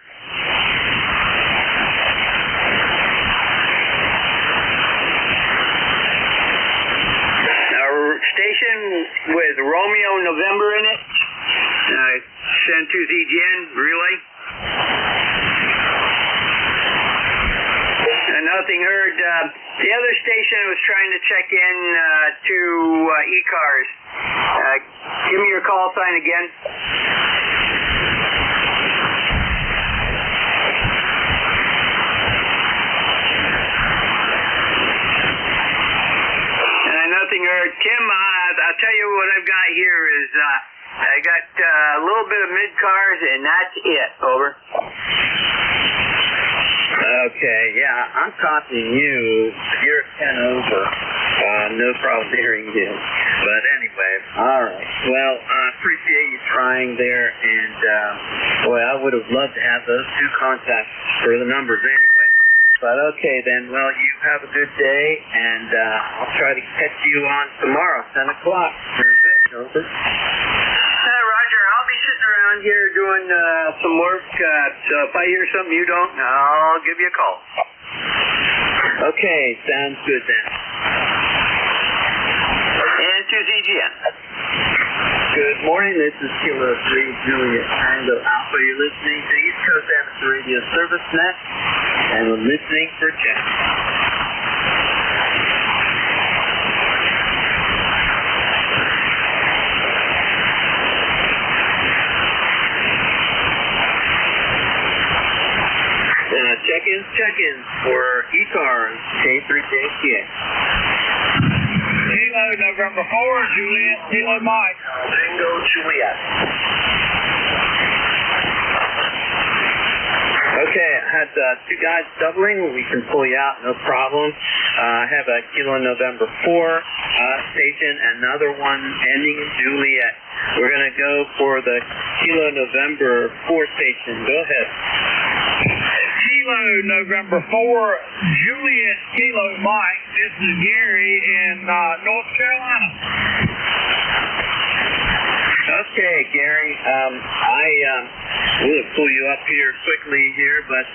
Speaker 9: Station with Romeo November in it. Send to ZGN relay. Nothing heard. The other station was trying to check in to ECARS. Give me your call sign again. Nothing heard. Tim, I'll tell you what I've got here is I got a little bit of mid-cars, and that's it. Over.
Speaker 4: Okay, yeah, I'm copying you. You're 10 over. No problem hearing you. But anyway, all right. Well, I appreciate you trying there, and boy, I would have loved to have those two contacts for the numbers anyway. But okay then, well, you have a good day, and I'll try to catch you on tomorrow, 10 o'clock. Over.
Speaker 9: Roger, I'll be sitting around here doing some work, so if I hear something you don't, I'll give you a call.
Speaker 4: Okay, sounds good then.
Speaker 9: And to ZGN.
Speaker 4: Good morning, this is Kilo 3 Juliet Tango Alpha. You're listening to East Coast Amateur Radio Service Net, and we're listening for Jack. Check-ins for ECARS K3JTA.
Speaker 6: Kilo November 4, Juliet, Kilo Mike.
Speaker 4: Tango Juliet. Okay, I had two guys doubling. We can pull you out, no problem. I have a Kilo November 4 station, another one ending in Juliet. We're going to go for the Kilo November 4 station. Go ahead.
Speaker 6: Kilo November 4, Juliet, Kilo Mike. This is Gary in North Carolina.
Speaker 4: Okay, Gary. We'll pull you up here quickly here, but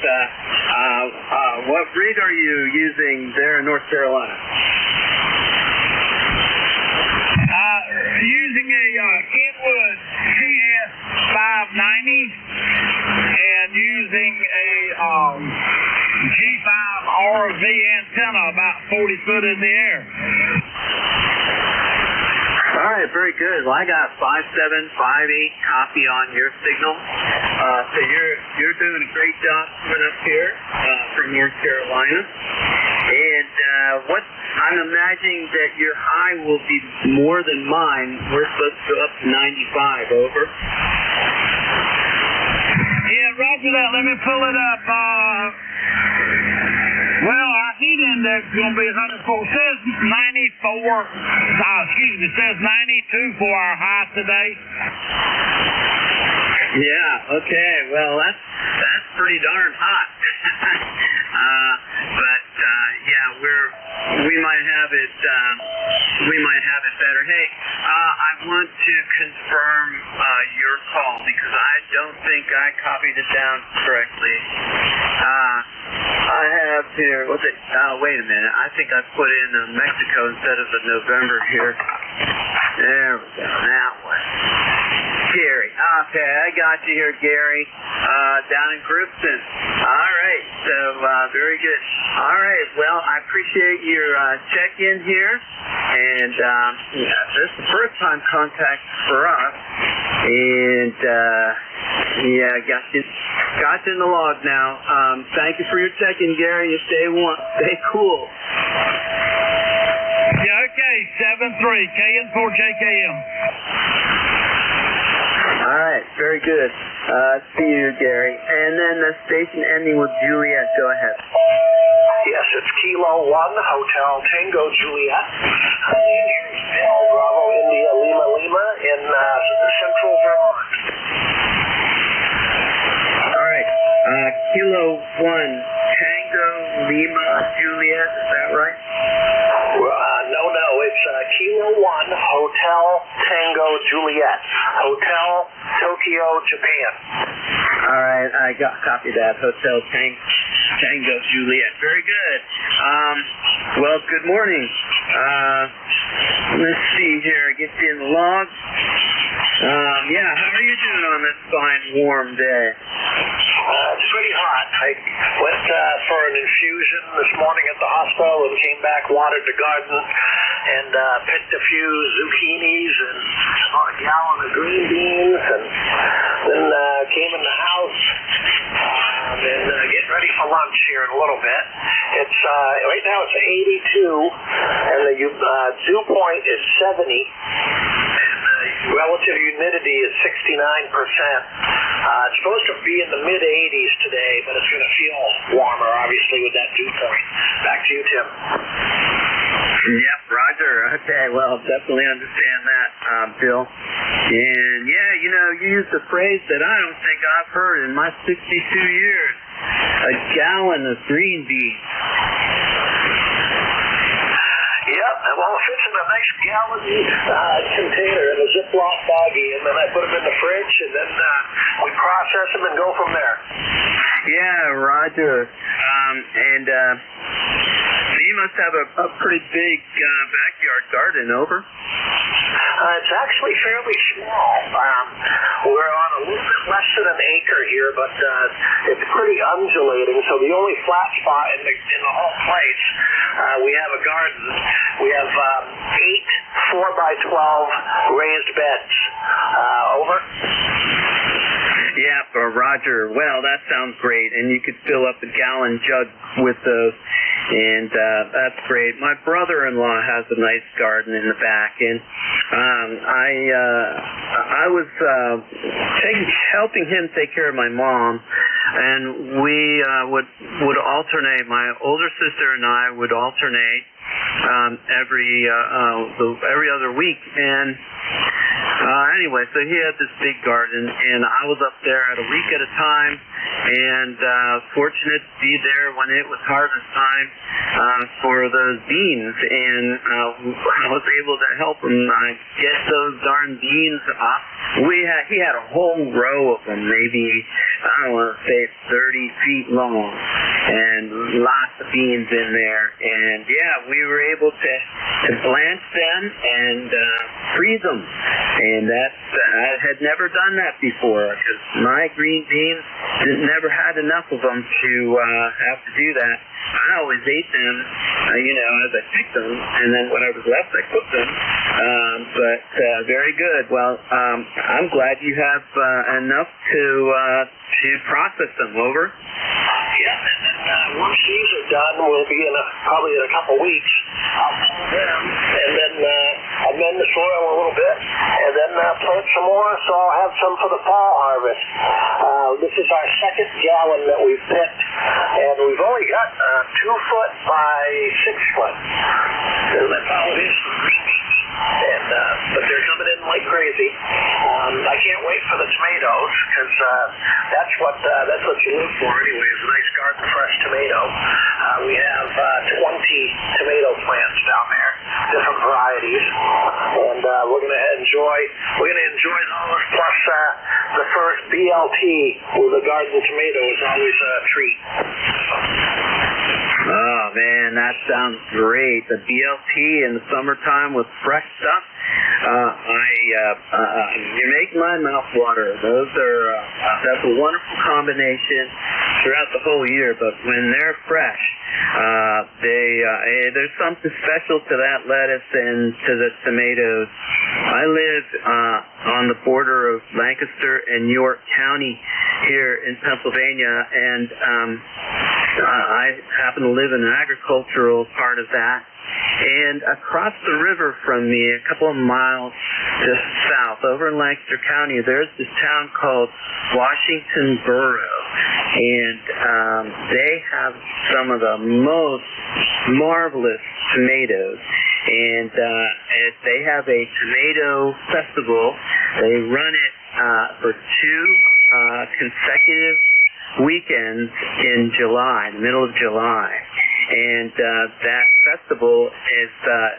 Speaker 4: what rig are you using there in North Carolina?
Speaker 6: Using a Kenwood CS 590 and using a G5 RV antenna about 40 foot in the air.
Speaker 4: All right, very good. Well, I got 5758 copy on your signal. So you're doing a great job coming up here from North Carolina. And what I'm imagining that your high will be more than mine. We're supposed to go up to 95. Over.
Speaker 6: Yeah, roger that. Let me pull it up. Well, our heat index is going to be 104. It says 94. It says 92 for our high today.
Speaker 4: Yeah, okay. Well, that's pretty darn hot. But yeah, we might have it better. Hey, I want to confirm your call because I don't think I copied it down correctly. I have here, what's it? Wait a minute. I think I put in Mexico instead of the November here. There we go. Now what? Gary. Okay, I got you here, Gary. Down in Groupton. All right. So, very good. All right. Well, I appreciate your check-in here. And this is the first time contact for us. And, yeah, got you in the log now. Thank you for your check-in, Gary. You stay cool.
Speaker 6: Yeah, okay. 7-3, KN4JKM.
Speaker 4: All right, very good. See you, Gary. And then the station ending with Juliet. Go ahead.
Speaker 10: Yes, it's Kilo 1, Hotel Tango Juliet. Bill Bravo India Lima Lima in central Vermont.
Speaker 4: All right, Kilo 1, Tango Lima Juliet. Is that right?
Speaker 10: No, it's Kilo 1, Hotel Tango Juliet. Hotel Tokyo, Japan.
Speaker 4: All right, I copy that. Hotel Tango Juliet. Very good. Well, good morning. Let's see here. Get you in the log. Yeah, how are you doing on this fine, warm day?
Speaker 10: It's pretty hot. I went for an infusion this morning at the hospital and came back, watered the garden, and picked a few zucchinis and about a gallon of green beans, and then came in the house and getting ready for lunch here in a little bit. It's right now it's 82, and the dew point is 70. Relative humidity is 69%. It's supposed to be in the mid-80s today, but it's going to feel warmer, obviously, with that dew point. Back to you, Tim.
Speaker 4: Yep, Roger. Okay, well, definitely understand that, Bill. And, yeah, you used a phrase that I don't think I've heard in my 62 years. A gallon of green beans.
Speaker 10: Yep, well, it fits in a nice gallon container in a Ziploc baggie, and then I put them in the fridge, and then we process them and go from there.
Speaker 4: Yeah, Roger. And so you must have a pretty big backyard garden, over?
Speaker 10: It's actually fairly small. We're on a little bit less than an acre here, but it's pretty undulating, so the only flat spot in the whole place, we have a garden. We have 8 4x12 raised beds. Over?
Speaker 4: Yeah, Roger. Well, that sounds great, and you could fill up a gallon jug with those, and that's great. My brother-in-law has a nice garden in the back, and I was helping him take care of my mom, and we would alternate. My older sister and I would alternate every other week, and anyway, so he had this big garden, and I was up there at a week at a time, and fortunate to be there when it was harvest time for those beans, and I was able to help him get those darn beans up. He had a whole row of them, maybe, I don't want to say 30 feet long, and lots of beans in there, and yeah, we were able to blanch them and freeze them, and I had never done that before, because my green beans never had enough of them to have to do that. I always ate them, as I picked them, and then when I was left, I cooked them. But very good. Well, I'm glad you have enough to process them. Over.
Speaker 10: Yeah, and once these are done, we'll be probably in a couple weeks. I'll pull them, and then amend the soil a little bit, and then plant some more, so I'll have some for the fall harvest. This is our second gallon that we've picked, and we've only got 2 foot by 6 foot. And that's all it is for green beans. But they're coming in like crazy. I can't can't wait for the tomatoes because that's what you look for anyway, is a nice garden fresh tomato. We have 20 tomato plants down there, different varieties, and we're going to enjoy those. Plus, the first BLT with a garden tomato is always a treat.
Speaker 4: Oh man, that sounds great. The BLT in the summertime with fresh stuff. You make my mouth water. That's a wonderful combination throughout the whole year, but when they're fresh, there's something special to that lettuce and to the tomatoes. I live on the border of Lancaster and York County here in Pennsylvania, and I happen to live in an agricultural part of that. And across the river from me, a couple of miles just south, over in Lancaster County, there's this town called Washington Borough. And they have some of the most marvelous tomatoes. And they have a tomato festival. They run it for 2 consecutive weekends in July, the middle of July. And that festival is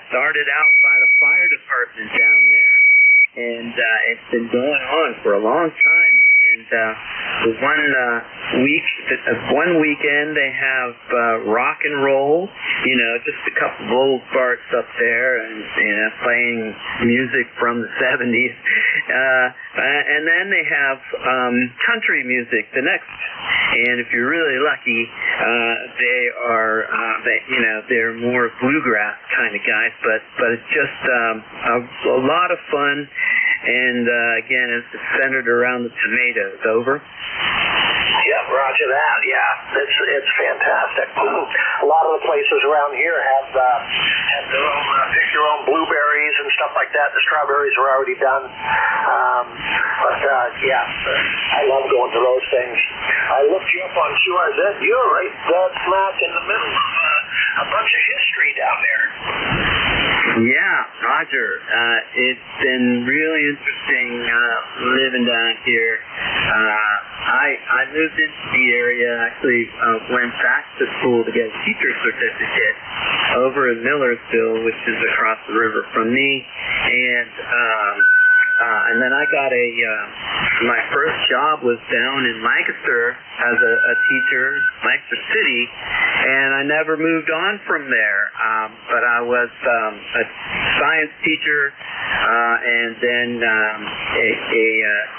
Speaker 4: started out by the fire department down there, and it's been going on for a long time. And one weekend they have rock and roll, just a couple of old farts up there, and playing music from the 70s. And then they have country music the next. And if you're really lucky, they're more bluegrass kind of guys. But it's just a lot of fun. And again, it's centered around the tomatoes. Over.
Speaker 10: Yep, roger that. Yeah, it's fantastic. A lot of the places around here have their own pick your own blueberries and stuff like that. The strawberries are already done. I love going to those things. I looked you up on QRZ. You're right smack in the middle of a bunch of history down there.
Speaker 4: Yeah, Roger. It's been really interesting living down here. I moved into the area, actually went back to school to get a teacher's certificate over in Millersville, which is across the river from me. And then I got my first job was down in Lancaster as a teacher, Lancaster City, and I never moved on from there. But I was a science teacher and then a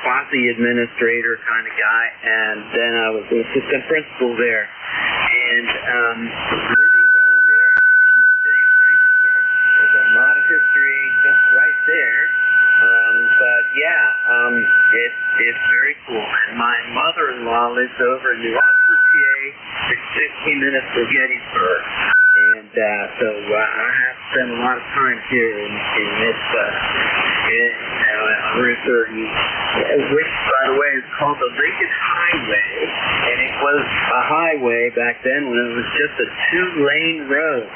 Speaker 4: quasi-administrator kind of guy, and then I was an assistant principal there. And living down there in the city of Lancaster, there's a lot of history just right there. It's very cool. And my mother-in-law lives over in New Oxford, PA. It's 15 minutes from Gettysburg. And so I have spent a lot of time here in this Route 30, which, by the way, is called the Lincoln Highway. And it was a highway back then when it was just a 2-lane road.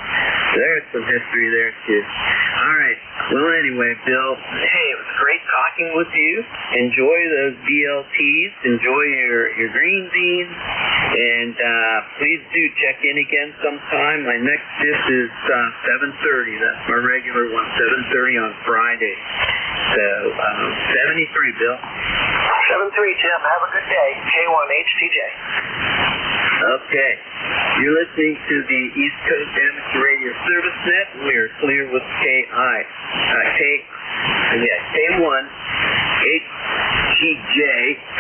Speaker 4: There's some history there, too. All right. Well, anyway, Bill, hey, it was great talking with you. Enjoy those BLTs. Enjoy your green beans. And please do check in again sometime. My next shift is 7:30. That's my regular one, 7:30 on Friday. So, 73, Bill.
Speaker 10: 7-3, Tim. Have a good day. K1HTJ.
Speaker 4: Okay. You're listening to the East Coast Amateur Radio Service Net. We are clear with K1 HTJ.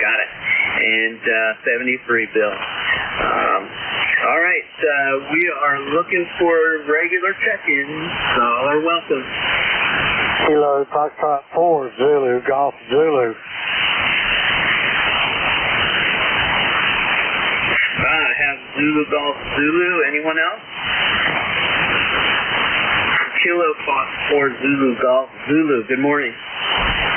Speaker 4: Got it. And 73, Bill. All right. We are looking for regular check-ins. All are welcome.
Speaker 3: Kilo Foxtrot 4, Zulu, Golf Zulu.
Speaker 4: I have Zulu, Golf Zulu. Anyone else? Kilo Fox 4, Zulu, Golf Zulu. Good morning.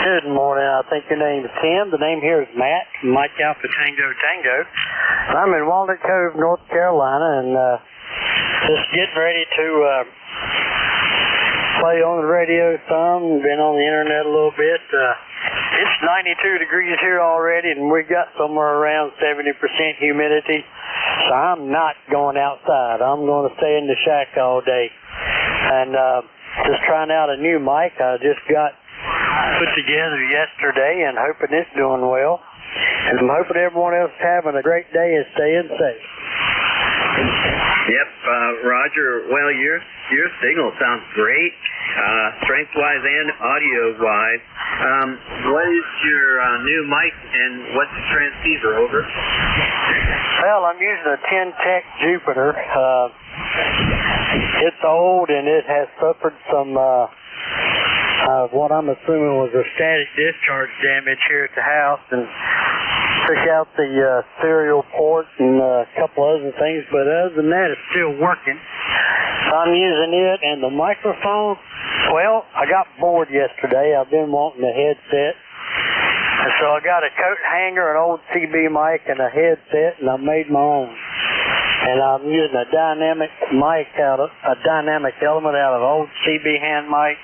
Speaker 3: Good morning. I think your name is Tim. The name here is Matt, Mike Alpha Tango Tango. I'm in Walnut Cove, North Carolina, and just getting ready to play on the radio some, been on the internet a little bit.
Speaker 11: It's 92 degrees here already, and we got somewhere around 70% humidity. So I'm not going outside. I'm going to stay in the shack all day. And just trying out a new mic I just got put together yesterday, and hoping it's doing well. And I'm hoping everyone else is having a great day and staying safe.
Speaker 4: Yep, Roger. Well, your signal sounds great, strength-wise and audio-wise. What is your new mic and what's the transceiver? Over.
Speaker 11: Well, I'm using a 10-tech Jupiter. It's old and it has suffered some what I'm assuming was a static discharge damage here at the house, and took out the serial port and a couple other things, but other than that, it's still working. I'm using it, and the microphone, well, I got bored yesterday. I've been wanting a headset, and so I got a coat hanger, an old CB mic, and a headset, and I made my own. And I'm using a dynamic mic a dynamic element out of an old CB hand mic,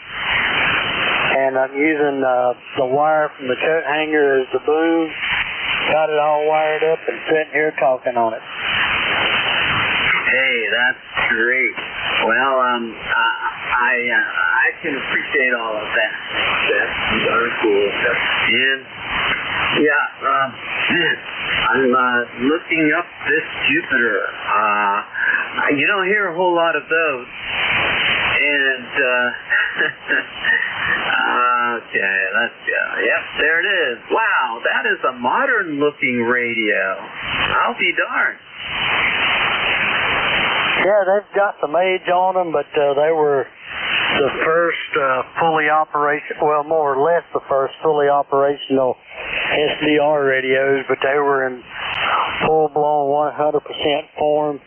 Speaker 11: and I'm using the wire from the coat hanger as the boom. Got it all wired up and sitting here talking on it.
Speaker 4: Hey, that's great. Well, I can appreciate all of that. That's darn cool. And I'm looking up this Jupiter. You don't hear a whole lot of those. And okay, let's go. Yep, there it is. Wow, that is a modern-looking radio. I'll be darned.
Speaker 11: Yeah, they've got some age on them, but they were the first fully operational, well, more or less the first fully operational SDR radios, but they were in full-blown 100% form.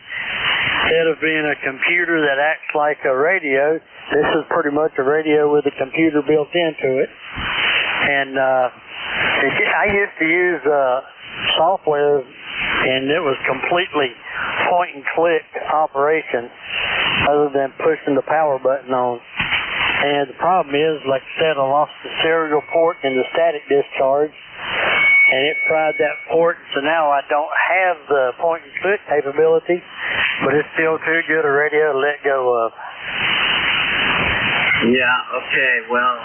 Speaker 11: Instead of being a computer that acts like a radio, this is pretty much a radio with a computer built into it. And I used to use software, and it was completely point-and-click operation other than pushing the power button on. And the problem is, like I said, I lost the serial port in the static discharge, and it fried that port, so now I don't have the point-and-click capability, but it's still too good a radio to let go of.
Speaker 4: Yeah, okay, well,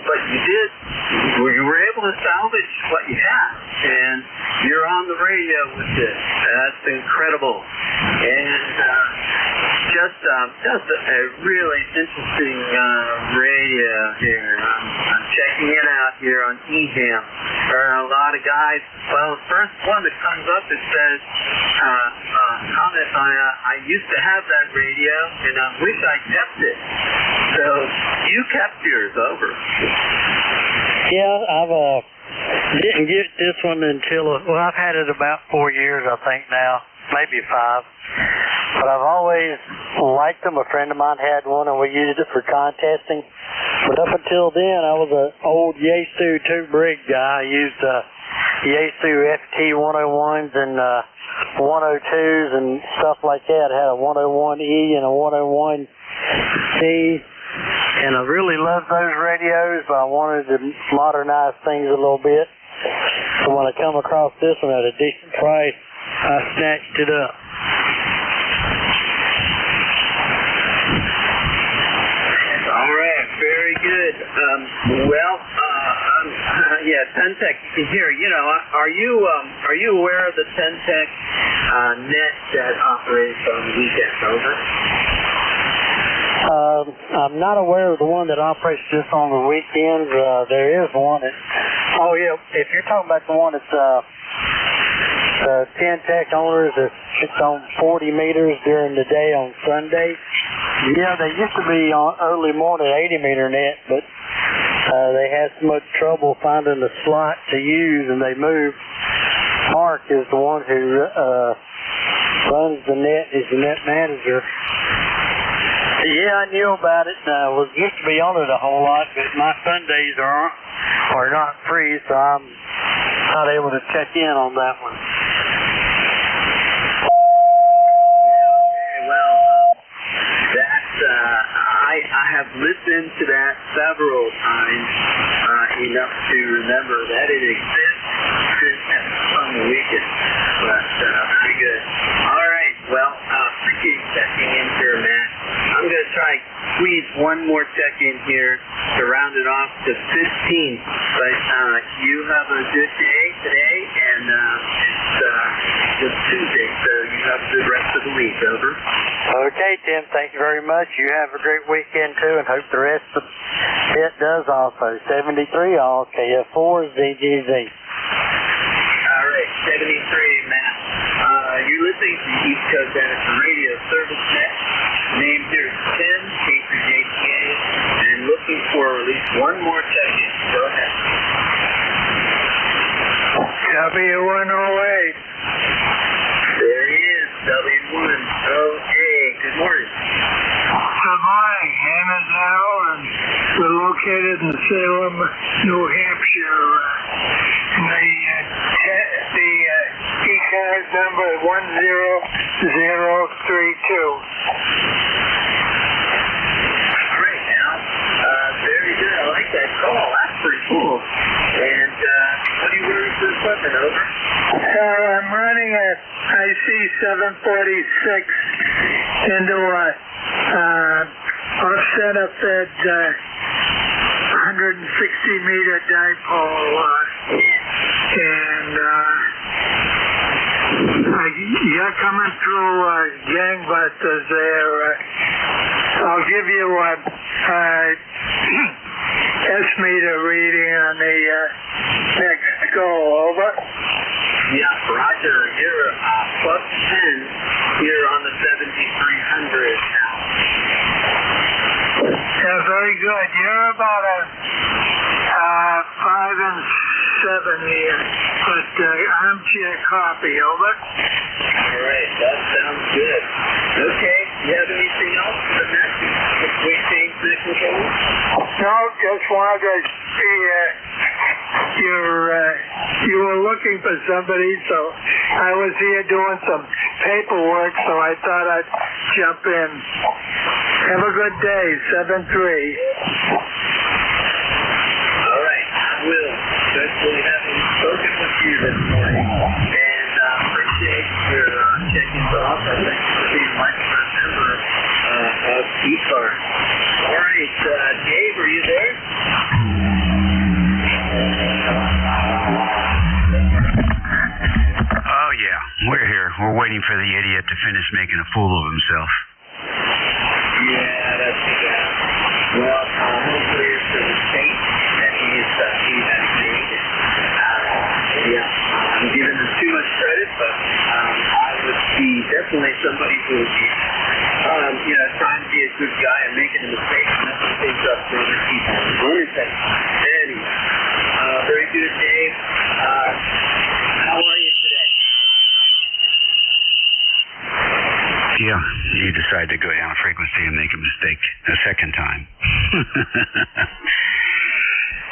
Speaker 4: but you were able to salvage what you had, and you're on the radio with this. That's incredible. And just a really interesting radio here. I'm checking it out here on eHam. There are a lot of guys. Well, the first one that comes up, it says, comment, I used to have that radio, and I wish I kept it. So you kept yours. Over.
Speaker 11: Yeah, I've didn't get this one until, I've had it about 4 years, I think now, maybe 5. But I've always liked them. A friend of mine had one, and we used it for contesting. But up until then, I was an old Yaesu 2-brig guy. I used Yaesu FT101s and 102s and stuff like that. I had a 101E and a 101C. And I really loved those radios, but I wanted to modernize things a little bit. So when I come across this one at a decent price, I snatched it up.
Speaker 4: All right, very good. Tentec, you can hear. You know, are you aware of the Tentec net that operates on the weekends? Over.
Speaker 11: I'm not aware of the one that operates just on the weekends. There is one. If you're talking about the one that's the 10-tech owners, it's on 40 meters during the day on Sunday. Yeah, they used to be on early morning 80-meter net, but they had so much trouble finding the slot to use, and they moved. Mark is the one who runs the net, is the net manager. Yeah, I knew about it. Used to be on it a whole lot, but my Sundays are not free, so I'm not able to check in on that one.
Speaker 4: Okay, well, I have listened to that several times, enough to remember that it exists on the weekend. But pretty good. All right. Well, appreciate you checking in here, Matt. I'm going to try and squeeze one more check-in here to round it off to 15. But you have a good day today, and it's Tuesday, so you have a good rest of the week. Over.
Speaker 11: Okay, Tim. Thank you very much. You have a great weekend, too, and hope the rest of it does also. 73 all, KF4 ZGZ.
Speaker 4: All right, 73, Matt. You're listening to East Coast Edison Radio Service Net. Name here is Tim, K3JTA, and looking for at least one more check-in. Go ahead.
Speaker 3: W108.
Speaker 4: There he is, W108. Good morning.
Speaker 3: Good morning. Name is Al, and we're located in Salem, New Hampshire. The ECARS number is 10032.
Speaker 4: Great, Al. Very good. I like that call. That's pretty cool. And what are you wearing for equipment, over?
Speaker 3: I'm running a IC 746 into a offset up fed 160 meter dipole, and you're coming through gangbusters there. I'll give you a S-meter reading on the next go, over.
Speaker 4: Yeah, Roger, you're plus 10 here on the 7300 now.
Speaker 3: Yeah, very good. You're about a 5 and 7 here, but armchair copy, over.
Speaker 4: All right, that sounds good. Okay, you have anything else for the message before we change the control?
Speaker 3: No, just wanted to see you were looking for somebody, so I was here doing some paperwork, so I thought I'd jump in. Have a good day, 7-3.
Speaker 4: All right, I will. Especially having spoken with you this morning, and appreciate your checking off. Thanks for being my first member of ECARS. All right, Dave, are you there?
Speaker 12: Oh, yeah, we're here. We're waiting for the idiot to finish making a fool of himself.
Speaker 4: Yeah, that's too bad. Well, hopefully it's a mistake that he has made. Yeah, I'm giving him too much credit, but I would be definitely somebody who would be, trying to be a good guy and making a mistake and messing things up for other people. Anyway, very good, Dave. How are you today?
Speaker 12: Yeah, he decided to go down frequency and make a mistake a second time.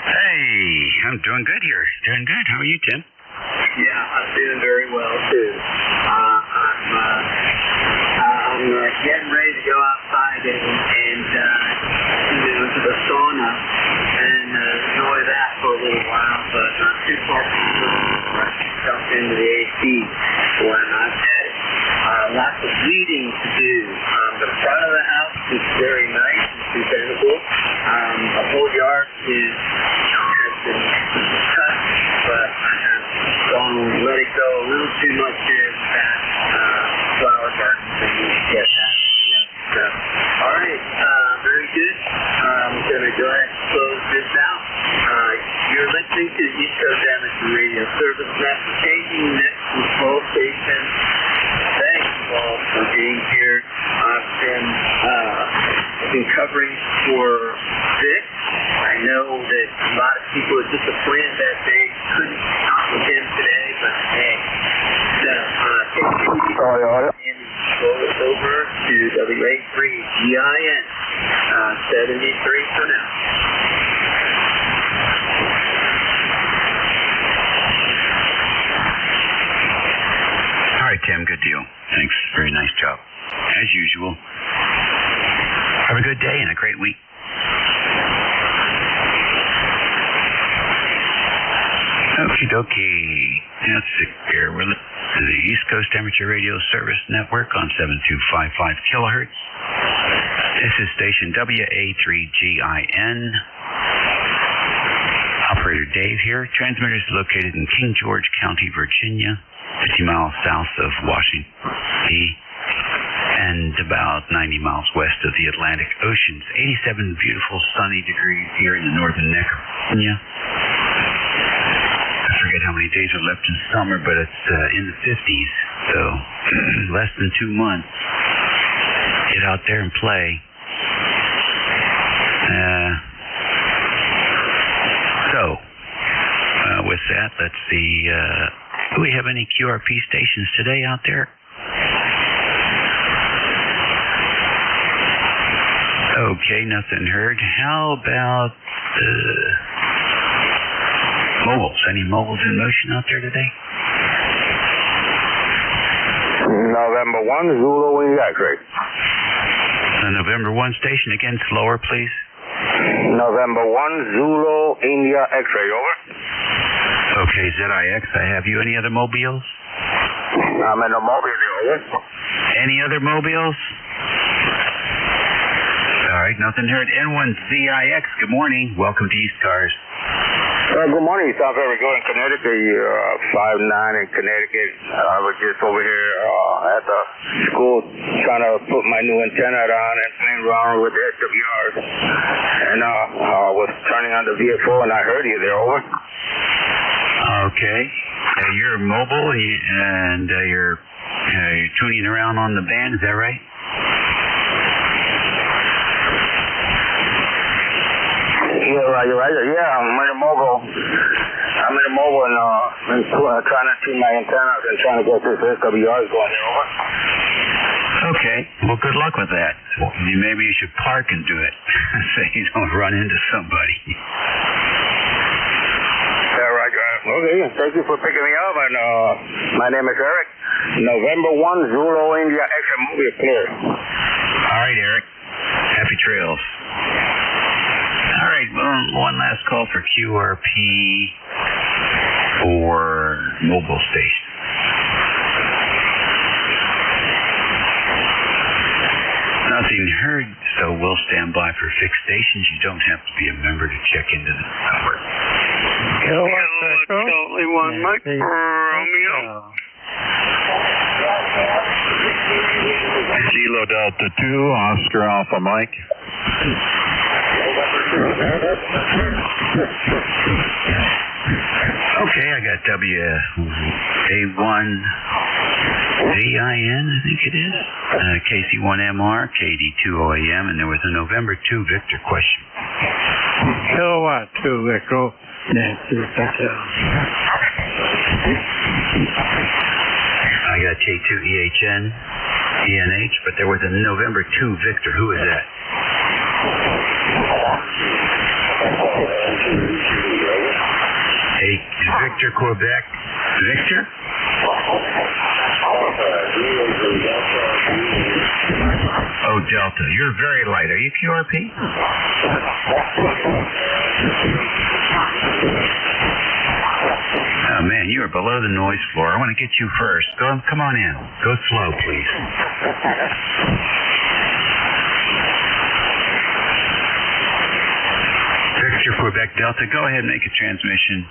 Speaker 12: Hey, I'm doing good here. Doing good. How are you, Tim?
Speaker 4: Yeah, I'm doing very well, too. I'm getting ready to go outside and to the sauna and enjoy that for a little while, but not too far from the jump into the AC when I'm at it. Lots of weeding to do. The front of the house is very nice and presentable. The whole yard has been cut, but I have let it go a little too much here in the past flower garden thing to get that. So, all right, very good. I'm going to go ahead and close this out. You're listening to the East Coast Amateur Radio Service Application next control station. Thank you all for being here. I've been covering for Vic. I know that a lot of people are disappointed that they couldn't talk with him today, but hey, and roll it over to WA3GIN 73 for now.
Speaker 12: All right, Tim, good deal. Thanks. Very nice job. As usual. Have a good day and a great week. Okie dokie. That's here. We're to the East Coast Amateur Radio Service Network on 7255 kilohertz. This is station WA3GIN. Operator Dave here. Transmitter is located in King George County, Virginia, 50 miles south of Washington, D.C., and about 90 miles west of the Atlantic Ocean. 87 beautiful sunny degrees here in the northern neck of Virginia. I forget how many days are left in summer, but it's in the 50s, so less than 2 months. Get out there and play. With that, let's see. Do we have any QRP stations today out there? Okay, nothing heard. How about mobiles? Any mobiles in motion out there today?
Speaker 5: November 1, Zulu India X-ray.
Speaker 12: November 1 station, again, slower, please.
Speaker 5: November 1, Zulu India X-ray, over.
Speaker 12: Okay, ZIX, I have you. Any other mobiles?
Speaker 5: I'm in the mobile, over.
Speaker 12: Any other mobiles? All right, nothing heard. N1ZIX, good morning. Welcome to ECARS.
Speaker 5: Good morning. You sound very good in Connecticut. You're 5'9" in Connecticut. I was just over here at the school trying to put my new antenna on and playing around with the SWRs. And I was turning on the VFO and I heard you there, over.
Speaker 12: Okay. You're mobile and you're tuning around on the band, is that right?
Speaker 5: You're right. Yeah, I'm in a mobile. And trying to tune my antennas and trying to get this SWRs going there, over.
Speaker 12: Okay. Well, good luck with that. Maybe you should park and do it so you don't run into somebody.
Speaker 5: Okay, thank you for picking me up, and my name is Eric. November 1, Zulu India X-ray mobile clear.
Speaker 12: All right, Eric. Happy trails. All right, one last call for QRP or mobile station. Nothing heard, so we'll stand by for fixed stations. You don't have to be a member to check into the network.
Speaker 3: Only one Mike Romeo.
Speaker 13: Kilo Delta 2, Oscar Alpha Mike.
Speaker 12: Okay, I got WA1DIN, I think it is. KC1MR, KD2OAM, and there was a November 2 Victor question.
Speaker 8: Kilowatt 2 Victor.
Speaker 12: I got K2EHN, ENH, but there was a November 2 Victor. Who is that? A Victor Quebec Victor? Oh, Delta. You're very light. Are you QRP? Oh, man, you are below the noise floor. I want to get you first. Come on in. Go slow, please. Victor Quebec Delta, go ahead and make a transmission.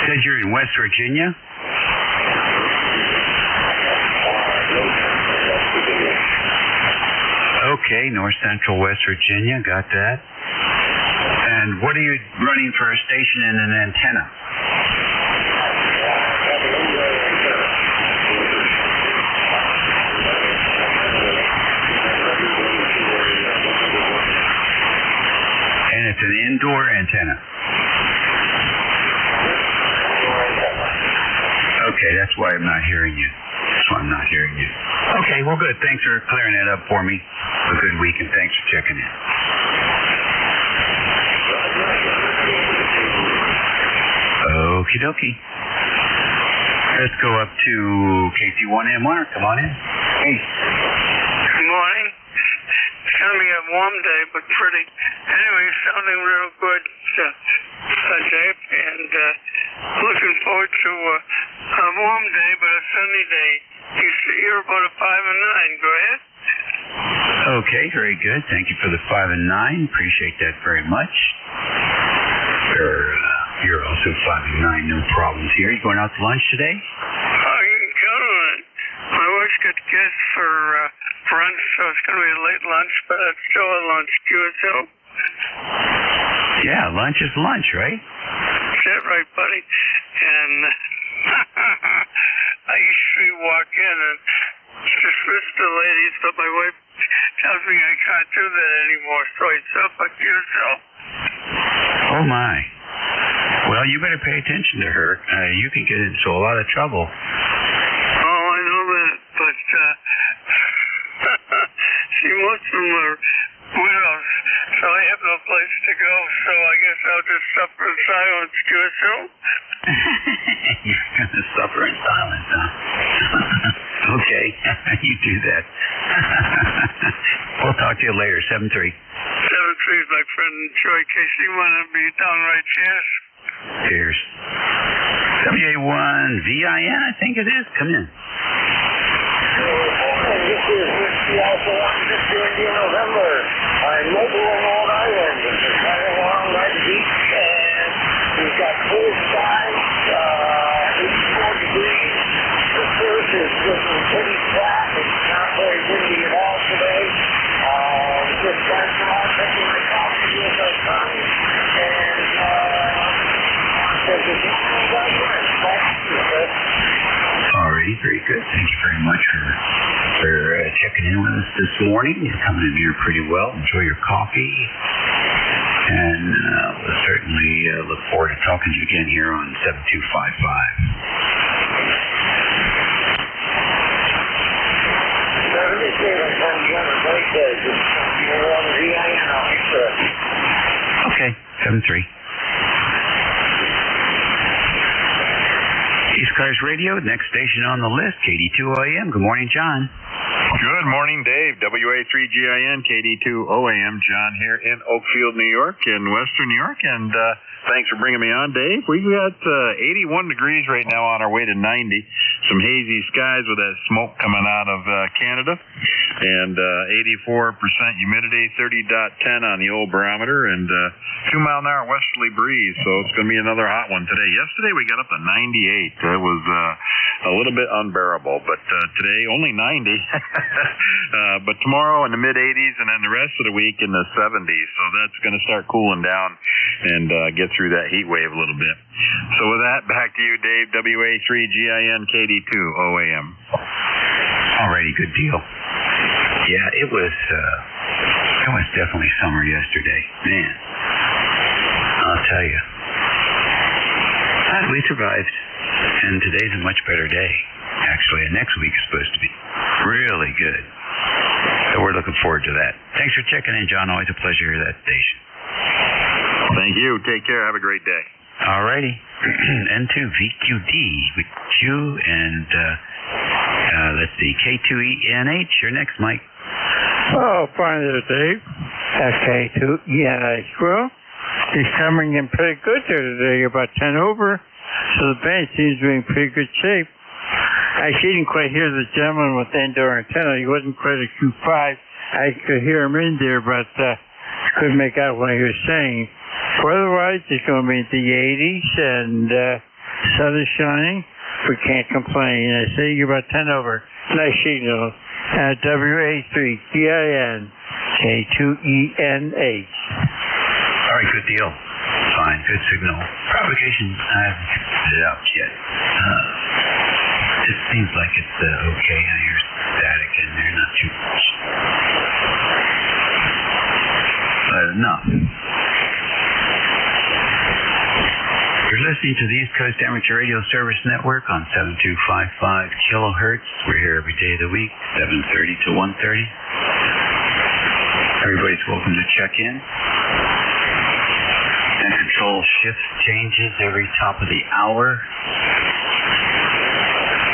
Speaker 12: Said you're in West Virginia? Okay, North Central West Virginia, got that. And what are you running for a station and an antenna? And it's an indoor antenna. Okay, that's why I'm not hearing you. That's why I'm not not hearing you. Okay, well, good. Thanks for clearing that up for me. A good week, and thanks for checking in. Okie dokie. Let's go up to KT1M. Mark, come on in. Hey.
Speaker 14: Good morning. It's going to be a warm day, but pretty. Anyway, sounding real good, Dave, and looking forward to a warm day, but a sunny day. You're about a 5 and 9. Go ahead.
Speaker 12: Okay, very good. Thank you for the 5 and 9. Appreciate that very much. You're also 5 and 9. No problems here. You going out to lunch today?
Speaker 14: Oh, you can count on it. My wife's got guests for brunch, so it's going to be a late lunch, but it's still a lunch. QSL?
Speaker 12: Yeah, lunch is lunch, right?
Speaker 14: That's it, right, buddy? And I usually walk in and dismiss the ladies, but my wife tells me I can't do that anymore, so I stop at QSL.
Speaker 12: Oh, my. Well, you better pay attention to her. You can get into a lot of trouble.
Speaker 14: Oh, I know that, but see, most of them are widows, so I have no place to go, so I guess I'll just suffer in silence, QSL.
Speaker 12: You're going to suffer in silence, huh? Okay, you do that. We'll talk to you later, 7-3. 7-3
Speaker 14: is my friend Troy Casey. Want to be downright cheers?
Speaker 12: Cheers. WA1VIN, I think it is. Come in.
Speaker 15: This is Whiskey Alpha 150 India November. I'm mobile in Rhode Island. This is right along right beach, and we've got full skies, 84 degrees. The surf is looking pretty flat. It's not very windy at all today. Just dancing on, taking my coffee with our son, and
Speaker 12: Alrighty, very good. Thank you very much for checking in with us this morning. You're coming in here pretty well. Enjoy your coffee. And we'll certainly look forward to talking to you again here on 7255. Okay, 7-3. ECARS Radio, next station on the list, KD2OAM. Good morning, John.
Speaker 13: Good morning, Dave. WA3GIN, KD2OAM. John here in Oakfield, New York, in Western New York, and thanks for bringing me on, Dave. We've got 81 degrees right now on our way to 90. Some hazy skies with that smoke coming out of Canada, and 84% humidity, 30.10 on the old barometer, and 2-mile-an-hour westerly breeze, so it's going to be another hot one today. Yesterday we got up to 98. It was a little bit unbearable, but today only 90. But tomorrow in the mid-80s, and then the rest of the week in the 70s, so that's going to start cooling down and get through that heat wave a little bit. So with that, back to you, Dave. WA3GIN, KD2OAM.
Speaker 12: Alrighty, good deal. Yeah, it was definitely summer yesterday. Man, I'll tell you. We survived, and today's a much better day. Actually, and next week is supposed to be really good. So we're looking forward to that. Thanks for checking in, John. Always a pleasure to hear that station.
Speaker 13: Thank you. Take care. Have a great day.
Speaker 12: Alrighty. N2VQD with you, and let's see, K2ENH. You're next, Mike.
Speaker 8: Oh, fine there, Dave. K2ENH. Well, he's coming in pretty good there today, about 10 over. So the band seems to be in pretty good shape. I didn't quite hear the gentleman with the indoor antenna. He wasn't quite a Q5. I could hear him in there, but couldn't make out what he was saying. Weather-wise, it's going to be in the 80s, and sun is shining. We can't complain. I say you're about 10 over. Nice signal. WA3GIN, K2ENH.
Speaker 12: All right, good deal. Fine, good signal. Propagation, I haven't figured it out yet. It seems like it's okay. I hear static in there, not too much. But enough. You're listening to the East Coast Amateur Radio Service Network on 7255 kilohertz. We're here every day of the week, 7:30 to 1:30. Everybody's welcome to check in. And control shift changes every top of the hour.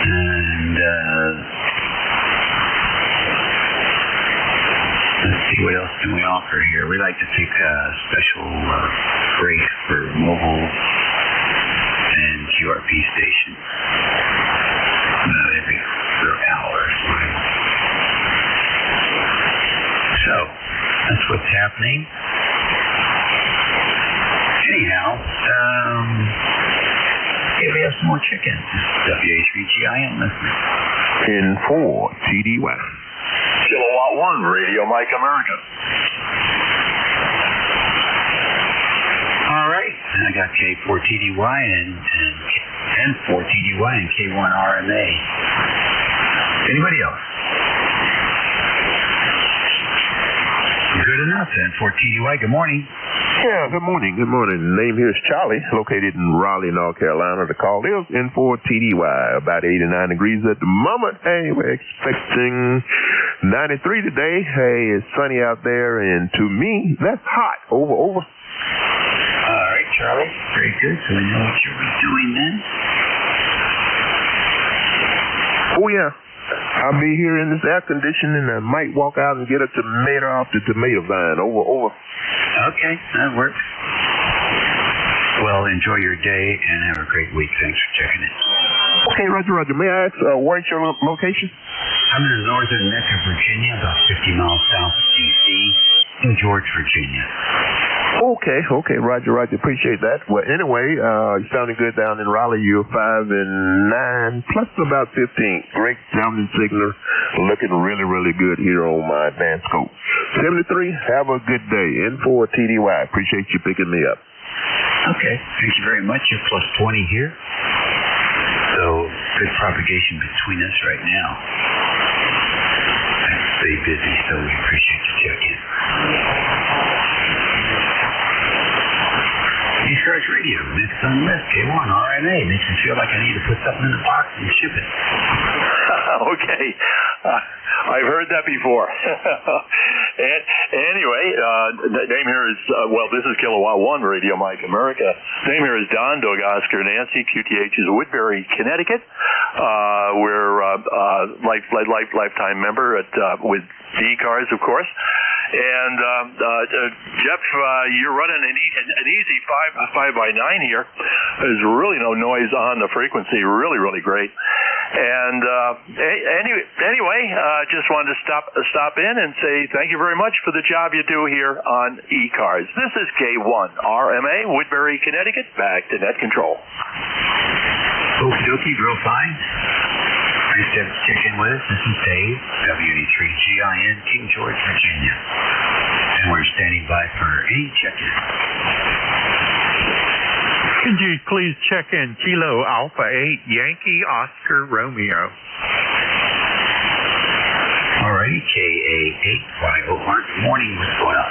Speaker 12: And let's see, what else can we offer here? We like to take a special break for mobile and QRP stations. About every hour. So, that's what's happening. Anyhow, here we have some more chickens. WA3GIN listeners.
Speaker 16: In 4 TDY. Kilowatt 1 Radio Mike America.
Speaker 12: All right. And I got K4TDY and 4TDY and K1RMA. Anybody else? Good enough then. 4TDY, good morning.
Speaker 16: Yeah, good morning. Good morning. The name here is Charlie, located in Raleigh, North Carolina. The call is N4TDY, about 89 degrees at the moment. Hey, we're expecting 93 today. Hey, it's sunny out there, and to me, that's hot. Over.
Speaker 12: All right, Charlie. Very good. So we know what you're doing then.
Speaker 16: Oh, yeah. I'll be here in this air conditioning, and I might walk out and get a tomato off the tomato vine. Over.
Speaker 12: Okay, that works. Well, enjoy your day and have a great week. Thanks for checking in.
Speaker 16: Okay, Roger. May I ask, where's your location?
Speaker 12: I'm in the northern neck of Virginia, about 50 miles south of D.C., in George, Virginia.
Speaker 16: Okay, Roger. Appreciate that. Well, anyway, you sounding good down in Raleigh. You're 5 and 9, plus about 15. Great sounding signal. Looking really, really good here on my advanced scope. 73, have a good day. N4TDY. Appreciate you picking me up.
Speaker 12: Okay, thank you very much. You're plus 20 here. So, good propagation between us right now. I stay busy, so we appreciate you checking in. ECARS Radio, next on the list, K1 RNA. Makes me feel like I need to put something in the box and ship it.
Speaker 16: Okay. I've heard that before. Anyway, the name here is, this is Kilowatt 1 Radio Mike America. Name here is Don Doug Oscar Nancy. QTH is Woodbury, Connecticut. We're lifetime member with ECARS, of course. And Jeff, you're running an easy 5x9 here. There's really no noise on the frequency. Really, really great. And anyway, just wanted to stop in and say thank you very much for the job you do here on ECARS. This is K1 RMA, Woodbury, Connecticut. Back to net control.
Speaker 12: Okie dokie, real fine. Nice to check in with us. This is Dave, WA3GIN, King George, Virginia. And we're standing by for any check-in.
Speaker 17: Could you please check in Kilo Alpha 8 Yankee Oscar Romeo?
Speaker 12: Alrighty, KA8YOR. Good morning. What's going on?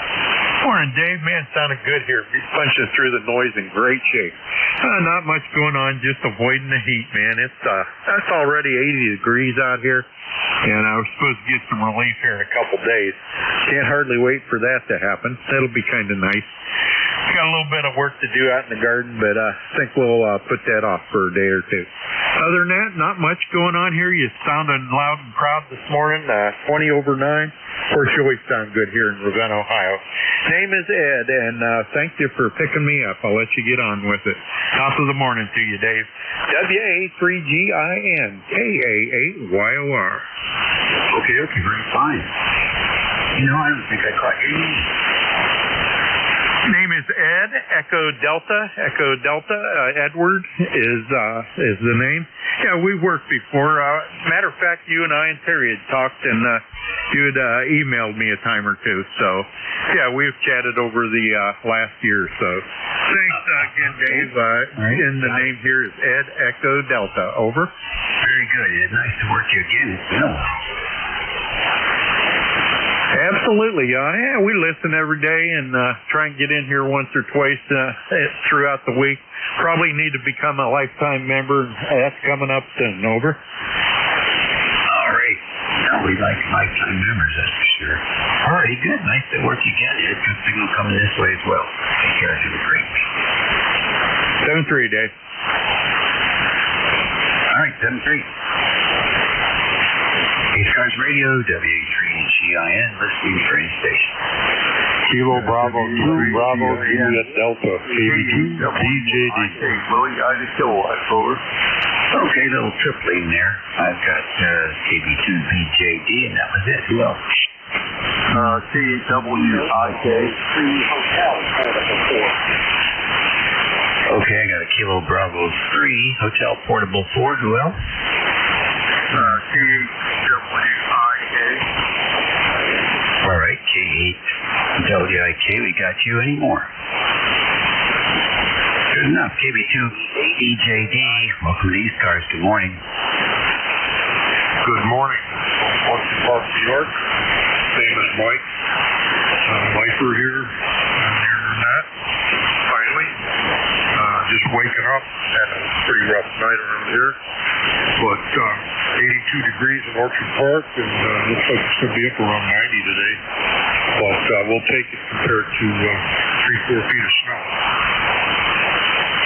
Speaker 17: Morning, Dave. Man, sounded good here. Punching through the noise in great shape. Not much going on, just avoiding the heat, man. It's already 80 degrees out here, and I was supposed to get some relief here in a couple days. Can't hardly wait for that to happen. That'll be kind of nice. Got a little bit of work to do out in the garden, but I think we'll put that off for a day or two. Other than that, not much going on here. You sounded loud and proud this morning, 20 over 9. Of course, you always sound good here in Ravenna, Ohio. Name is Ed, and thank you for picking me up. I'll let you get on with it. Top of the morning to you, Dave. WA3GIN, KA8YOR.
Speaker 12: Okay, very fine. I don't think I caught your name.
Speaker 17: Name is Ed, Echo Delta. Edward is the name. Yeah, we've worked before. Matter of fact, you and I and Terry had talked, and you had emailed me a time or two. So, yeah, we've chatted over the last year or so. Thanks again, Dave. And the name here is Ed, Echo Delta. Over.
Speaker 12: Very good, Ed. Nice to work you again. It's been a while.
Speaker 17: Absolutely. Yeah, we listen every day and try and get in here once or twice throughout the week. Probably need to become a lifetime member. That's coming up soon. Over.
Speaker 12: All right. Now we like lifetime members, that's for sure. All righty, good. Nice to work again. Ed. Good signal coming this way as well. Take care. Have a great week.
Speaker 17: 7-3, Dave.
Speaker 12: All right, 7-3. ECARS Radio, WA3GIN, listening for any station.
Speaker 17: Kilo Bravo 2, Bravo Juliet Delta, KB2, DJD.
Speaker 15: Willie, I just kilowatt over.
Speaker 12: Okay, little tripling there. I've got KB2 BJD, and that was it. Who else?
Speaker 15: CWIK, 3 Hotel, Portable 4.
Speaker 12: Okay, I got a Kilo Bravo 3, Hotel Portable 4. Who else?
Speaker 15: CWIK.
Speaker 12: All right, K8 WIK, we got you. Any more? Good enough. KB2 EJD, welcome to ECARS. Good morning.
Speaker 17: Good morning. Washington Park, New York. Name is Mike. Lifer here. I'm here than that. Finally. Just waking up. Had a pretty rough night around here. But 82 degrees in Orchard Park, and looks like it's going to be up around 90 today. But we'll take it compared to 3-4 feet of snow.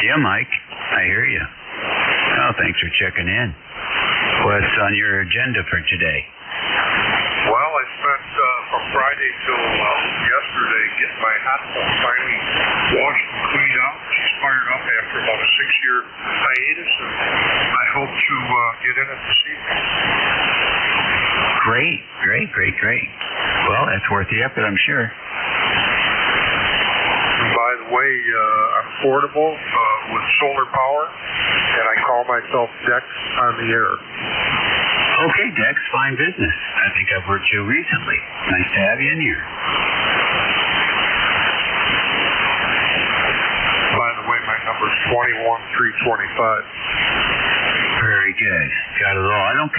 Speaker 12: Yeah, Mike, I hear you. Oh, thanks for checking in. What's on your agenda for today?
Speaker 17: Well, I spent from Friday till yesterday getting my hot tub finally washed and cleaned out. She's fired up after about a 6-year hiatus, and I hope to get in it this evening.
Speaker 12: Great. Well, that's worth the effort, I'm sure.
Speaker 17: And by the way, I'm portable with solar power, and I call myself Dex on the air.
Speaker 12: Okay, Dex, fine business. I think I've worked you recently. Nice to have you in here.
Speaker 17: By the way, my number's 21325.
Speaker 12: Very good. Got it all. I don't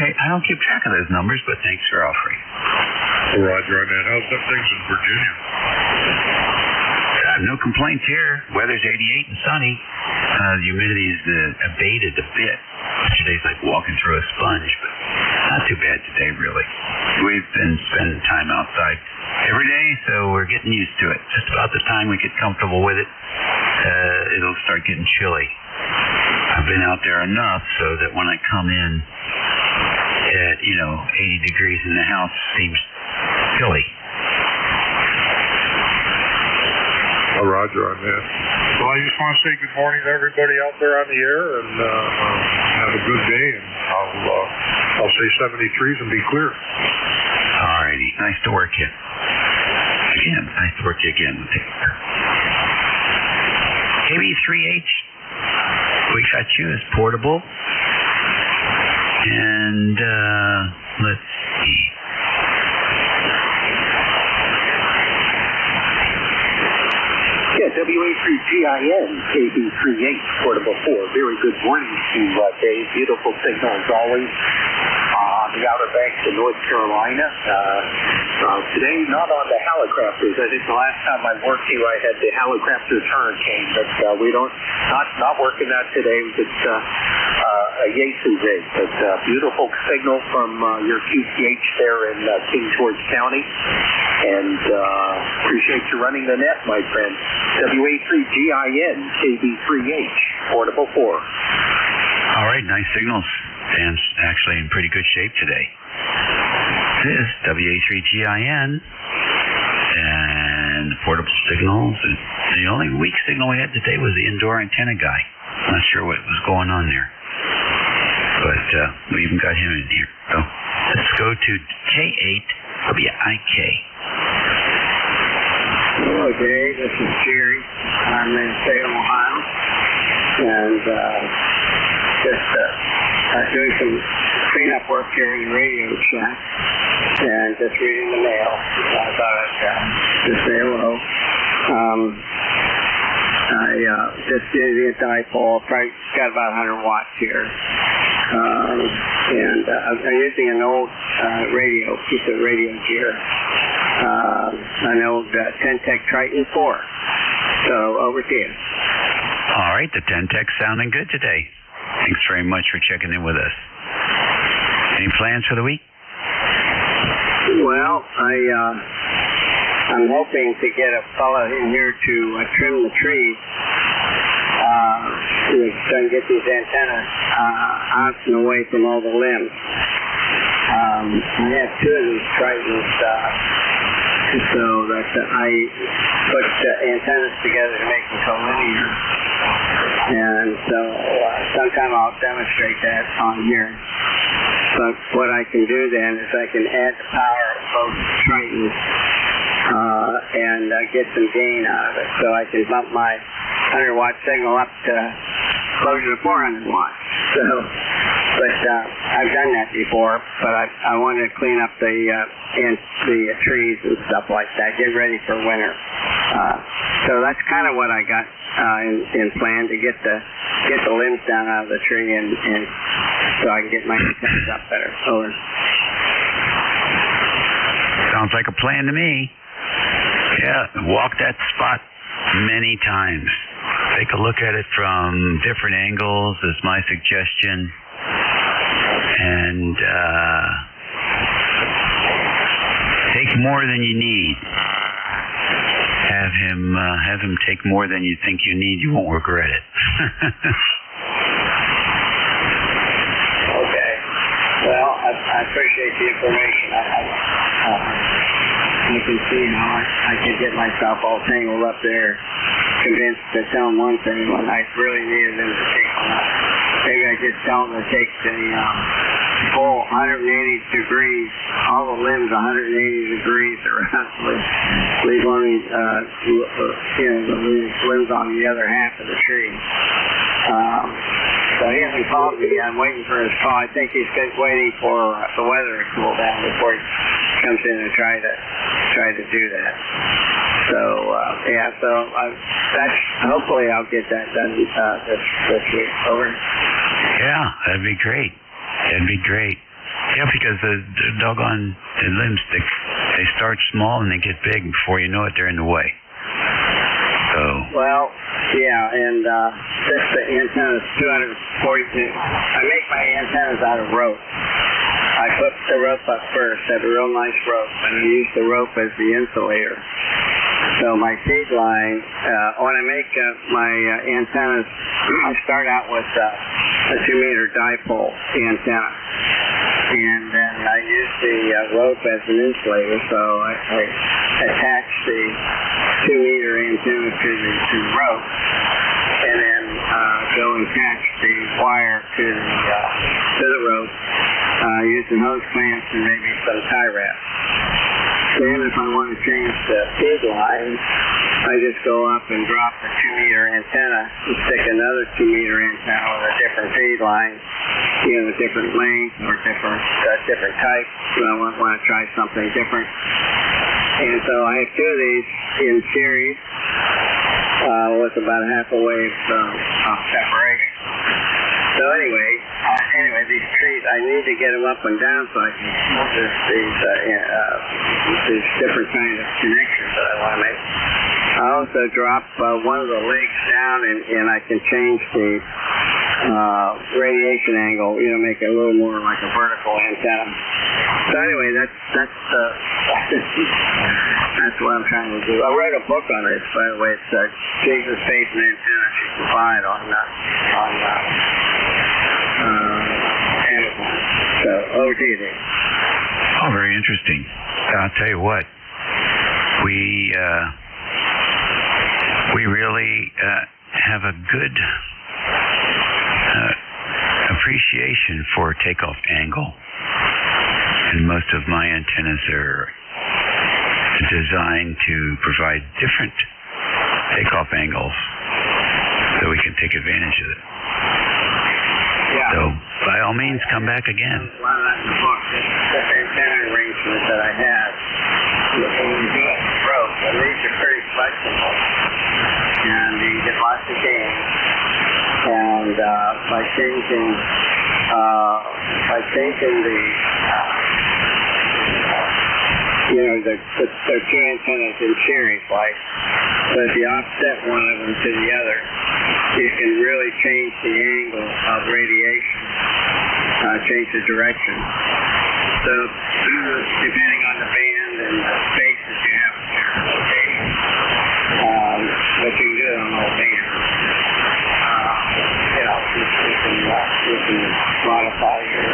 Speaker 12: keep track of those numbers, but thanks for offering.
Speaker 17: Roger on that. How's up things in Virginia?
Speaker 12: I have no complaints here. Weather's 88 and sunny. The humidity's abated a bit. Today's like walking through a sponge, but not too bad today, really. We've been spending time outside every day, so we're getting used to it. Just about the time we get comfortable with it, it'll start getting chilly. I've been out there enough so that when I come in at, 80 degrees in the house seems silly.
Speaker 17: Roger on that. Well, I just want to say good morning to everybody out there on the air, and have a good day, and I'll say 73s and be clear.
Speaker 12: All righty. Nice to work you. Nice to work you again. KB3H, we got you as portable. And let's see.
Speaker 18: Yeah, WA3GIN, KB38, Portable 4. Very good morning to you, Dave. Beautiful signal as always. On the Outer Banks of North Carolina. Today, not on the helicopters. I think the last time I worked here, I had the helicopters hurricane, but we don't, not working that today. It's a Yasu day. But beautiful signal from your QTH there in King George County. And appreciate you running the net, my friend. WA3GIN, KB3H, Portable 4.
Speaker 12: All right, nice signals. Dan's actually in pretty good shape today. This is WA3GIN and portable signals. And the only weak signal we had today was the indoor antenna guy. Not sure what was going on there. But we even got him in here. So let's go to K8WIK.
Speaker 19: Hello, Dave. This is Jerry. I'm in Salem, Ohio. And just doing some cleanup work here in the radio shack. And just reading the mail. I thought I'd just say hello. I just did the dipole. Probably got about 100 watts here. And I'm using an old radio, piece of radio gear. an old Ten-Tech Triton 4. So over to you.
Speaker 12: All right, the Ten-Tech sounding good today. Thanks very much for checking in with us. Any plans for the week?
Speaker 19: Well, I'm hoping to get a fella in here to trim the trees. So I can get these antennas out and away from all the limbs. I have two of these Tritons, so that I put antennas together to make them collinear. And so sometime I'll demonstrate that on here. But what I can do then is I can add the power of both Tritons and get some gain out of it. So I can bump my 100-watt signal up to closer to 400 watts. So, but I've done that before, but I want to clean up the trees and stuff like that, get ready for winter. So that's kind of what I got in plan, to get the limbs down out of the tree and so I can get my antennas up better. Over.
Speaker 12: Sounds like a plan to me. Yeah, walk that spot many times. Take a look at it from different angles is my suggestion. And take more than you need. Have him take more than you think you need. You won't regret it.
Speaker 19: Okay. Well, I appreciate the information. I can see how I could get myself all tangled up there, convinced to tell them one thing when I really needed them to take one up. Maybe I just tell them to take the full 180 degrees, all the limbs 180 degrees around, leave only the limbs on the other half of the tree. So he hasn't called me. I'm waiting for his call. I think he's been waiting for the weather to cool down before he comes in and try to do that. So that's hopefully I'll get that done this week. Over.
Speaker 12: Yeah, that'd be great. Yeah, because the doggone limbs, they start small and they get big. Before you know it, they're in the way. So.
Speaker 19: Well, yeah, and the antenna's 240. I make my antennas out of rope. I put the rope up first, have a real nice rope, and I use the rope as the insulator. So my feed line, when I make my antennas, I start out with a 2-meter dipole antenna. And then I use the rope as an insulator, so I attach the 2-meter antenna to the rope, and then go and attach the wire to the rope, using hose clamps and maybe some tie wraps. Then if I want to change the feed line, I just go up and drop the 2-meter antenna and stick another 2-meter antenna with a different feed line, with different length or different type. So I want to try something different. And so I have two of these in series with about a half a wave of separation. So anyway, these trees, I need to get them up and down so I can these different kinds of connections that I want to make. I also drop one of the legs down and I can change the radiation angle, make it a little more like a vertical antenna. So anyway, that's what I'm trying to do. I wrote a book on this, by the way. It's Jesus Face and Antennas. You can buy it on Amazon. So over to you, Dave.
Speaker 12: Oh, very interesting. I'll tell you what, we really have a good appreciation for takeoff angle, and most of my antennas are designed to provide different takeoff angles so we can take advantage of it.
Speaker 19: Yeah.
Speaker 12: So by all means, come back again.
Speaker 19: A lot of that in the book. The antenna arrangement that I have, when you do it with rope, and these are pretty flexible, and you get lots of gain. And by changing the they're two antennas in series like, but if you offset one of them to the other, you can really change the angle of radiation, change the direction. So depending on the band and the spaces you have in your location, but you can do it on all bands. You can modify your.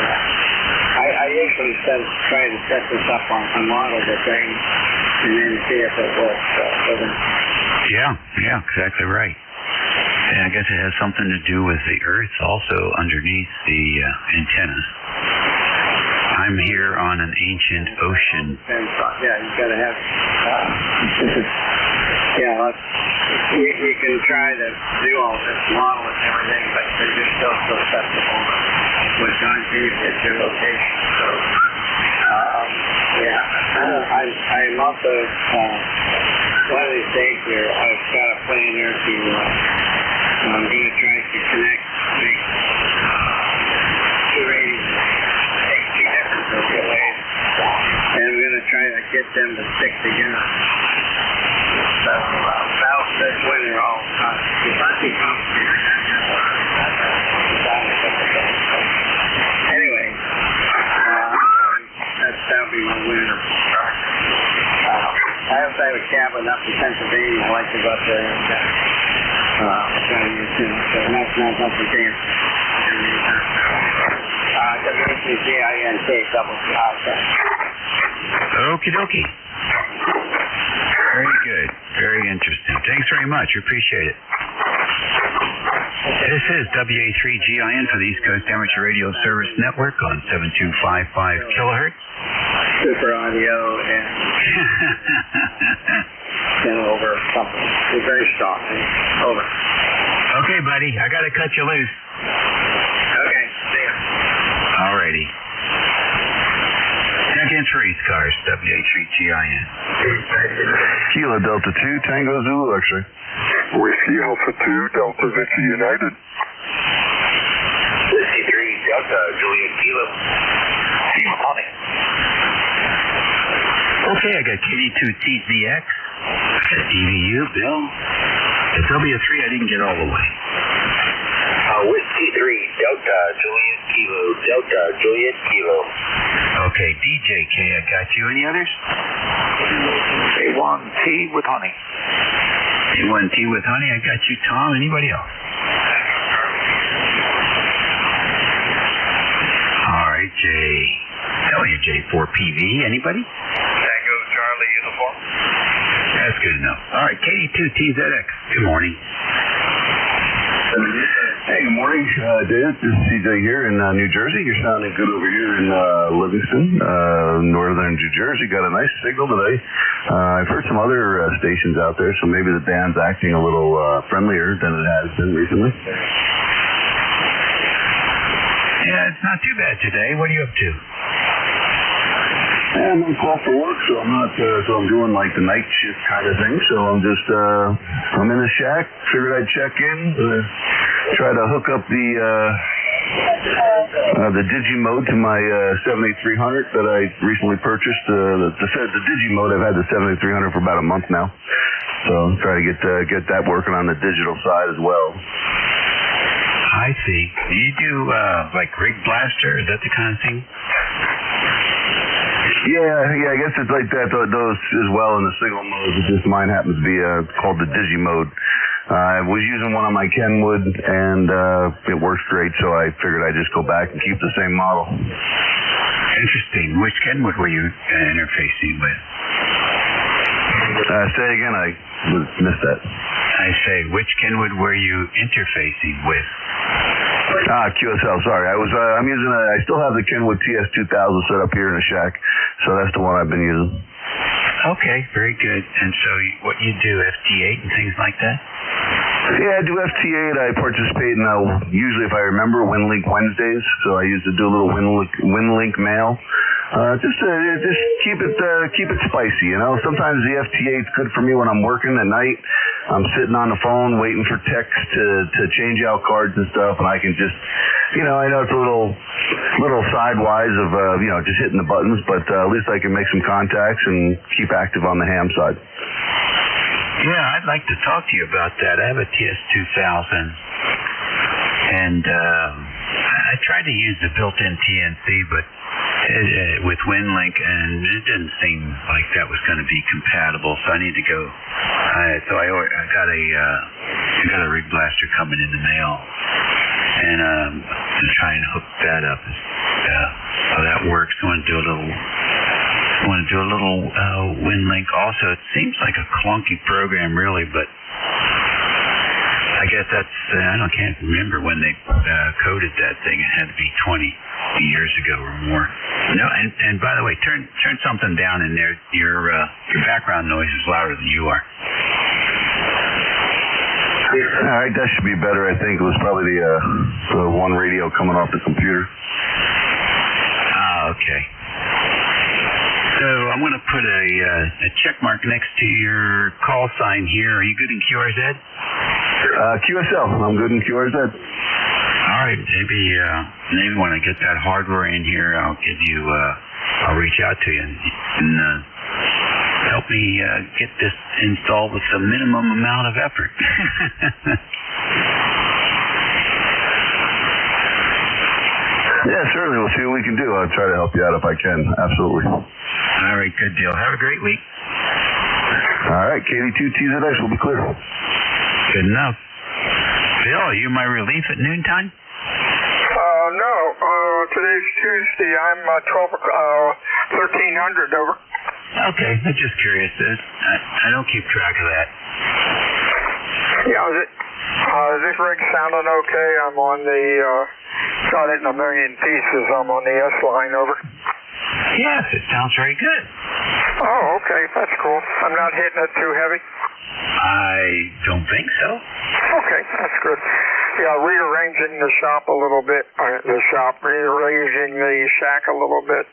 Speaker 19: I usually try to set this up on a model the thing and then see if it works for them.
Speaker 12: Yeah, exactly right. And I guess it has something to do with the Earth also underneath the antennas. I'm here on an ancient ocean.
Speaker 19: Yeah, you got to have. You can try to do all this model and everything, but they're just still susceptible to what's on deep at your location. So, I'm also one of these days here. I've got a plan here to. I'm going to try to connect two radios, take two different relays, and I'm going to try to get them to stick together. So, this winter, if I can come here, anyway, that'll be my winter project. I have to have a cabin up in Pennsylvania. I like to go up there and try to use it. So that's not much of a dance. WCGINK double outside.
Speaker 12: Okie dokie. Very good. Very interesting. Thanks very much. Appreciate it. This is WA3GIN for the East Coast Amateur Radio Service Network on 7255 kilohertz.
Speaker 19: Super audio and over something. It's very strong. Over.
Speaker 12: Okay, buddy. I got to cut you loose.
Speaker 19: Okay. See ya.
Speaker 12: Alrighty. Check in for ECARS, WA3GIN.
Speaker 20: Kilo Delta 2, Tango Zulu X-ray. Whiskey Alpha 2, Delta Victor United.
Speaker 5: Whiskey 3, Delta Juliet Kilo. Team Honey.
Speaker 12: Okay, I got KD2TZX. I got DVU, Bill. The W3 I didn't get all the way.
Speaker 5: Whiskey 3, Delta Juliet Kilo. Delta Juliet Kilo.
Speaker 12: Okay, DJK, I got you. Any others?
Speaker 5: A1T with honey.
Speaker 12: A1T with honey, I got you, Tom. Anybody else? All right, WJ4PV. Anybody?
Speaker 5: Tango Charlie Uniform.
Speaker 12: That's good enough. All right, KD2TZX. Good morning.
Speaker 20: Hey, good morning, Dave. This is CJ here in New Jersey. You're sounding good over here in Livingston, northern New Jersey. Got a nice signal today. I've heard some other stations out there, so maybe the band's acting a little friendlier than it has been recently.
Speaker 12: Yeah, it's not too bad today. What are you up to?
Speaker 20: I'm on call for work, so I'm not. So I'm doing like the night shift kind of thing. So I'm just. I'm in the shack. Figured I'd check in. Try to hook up the Digimode to my 7300 that I recently purchased. The Digimode, I've had the 7300 for about a month now. So I'm trying to get that working on the digital side as well.
Speaker 12: I see. Do you do like Rig Blaster? Is that the kind of thing?
Speaker 20: Yeah, I guess it's like that. Those as well in the single mode. It's just mine happens to be called the Digimode. I was using one on my Kenwood, and it works great, so I figured I'd just go back and keep the same model.
Speaker 12: Interesting. Which Kenwood were you interfacing with?
Speaker 20: Say again, I missed that.
Speaker 12: I say, which Kenwood were you interfacing with?
Speaker 20: QSL, sorry. I'm using I still have the Kenwood TS2000 set up here in the shack, so that's the one I've been using.
Speaker 12: Okay, very good. And so what you do, FT8 and things like that?
Speaker 20: Yeah, I do FT8. I participate in, usually if I remember, WinLink Wednesdays, so I used to do a little WinLink mail. Just keep it spicy, you know. Sometimes the FT8's good for me when I'm working at night. I'm sitting on the phone waiting for techs to change out cards and stuff, and I can just I know it's a little sidewise of, just hitting the buttons, but at least I can make some contacts and keep active on the ham side.
Speaker 12: Yeah, I'd like to talk to you about that. I have a TS2000, and I tried to use the built-in TNC, but with WinLink, and it didn't seem like that was going to be compatible. So I need to go. I got a rig blaster coming in the mail, and I'm trying to hook that up. How that works. I want to do a little WinLink. Also, it seems like a clunky program, really, but I guess that's I can't remember when they coded that thing. It had to be 20 years ago or more. No, and by the way, turn something down in there. Your background noise is louder than you are.
Speaker 20: All right, that should be better. I think it was probably the one radio coming off the computer.
Speaker 12: Okay. So I'm going to put a check mark next to your call sign here. Are you good in QRZ?
Speaker 20: QSL. I'm good in QRZ.
Speaker 12: All right. Maybe when I get that hardware in here, I'll reach out to you and help me get this installed with the minimum amount of effort.
Speaker 20: Yeah, certainly. We'll see what we can do. I'll try to help you out if I can. Absolutely.
Speaker 12: All right, good deal. Have a great week.
Speaker 20: All right, KD2TZX will be clear.
Speaker 12: Good enough. Bill, are you my relief at noontime?
Speaker 3: No. Today's Tuesday. I'm 1300 over.
Speaker 12: Okay, I'm just curious. I don't keep track of that.
Speaker 3: Yeah, is this rig sounding okay? I'm on the, got it in a million pieces. I'm on the S line, over.
Speaker 12: Yes, it sounds very good.
Speaker 3: Oh, okay, that's cool. I'm not hitting it too heavy?
Speaker 12: I don't think so.
Speaker 3: Okay, that's good. Yeah, rearranging the shop a little bit, rearranging the shack a little bit,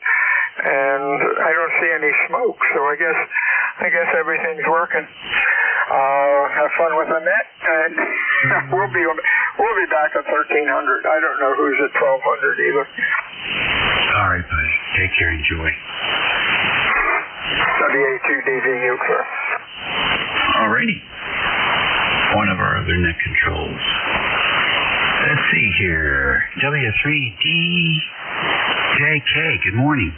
Speaker 3: and I don't see any smoke, so I guess everything's working. Have fun with the net, and we'll be back at 1300. I don't know who's at 1200 either.
Speaker 12: All right, buddy. Take care. Enjoy.
Speaker 3: WA2DVU, sir.
Speaker 12: Alrighty. One of our other net controls. Let's see here. W3DJK. Good morning.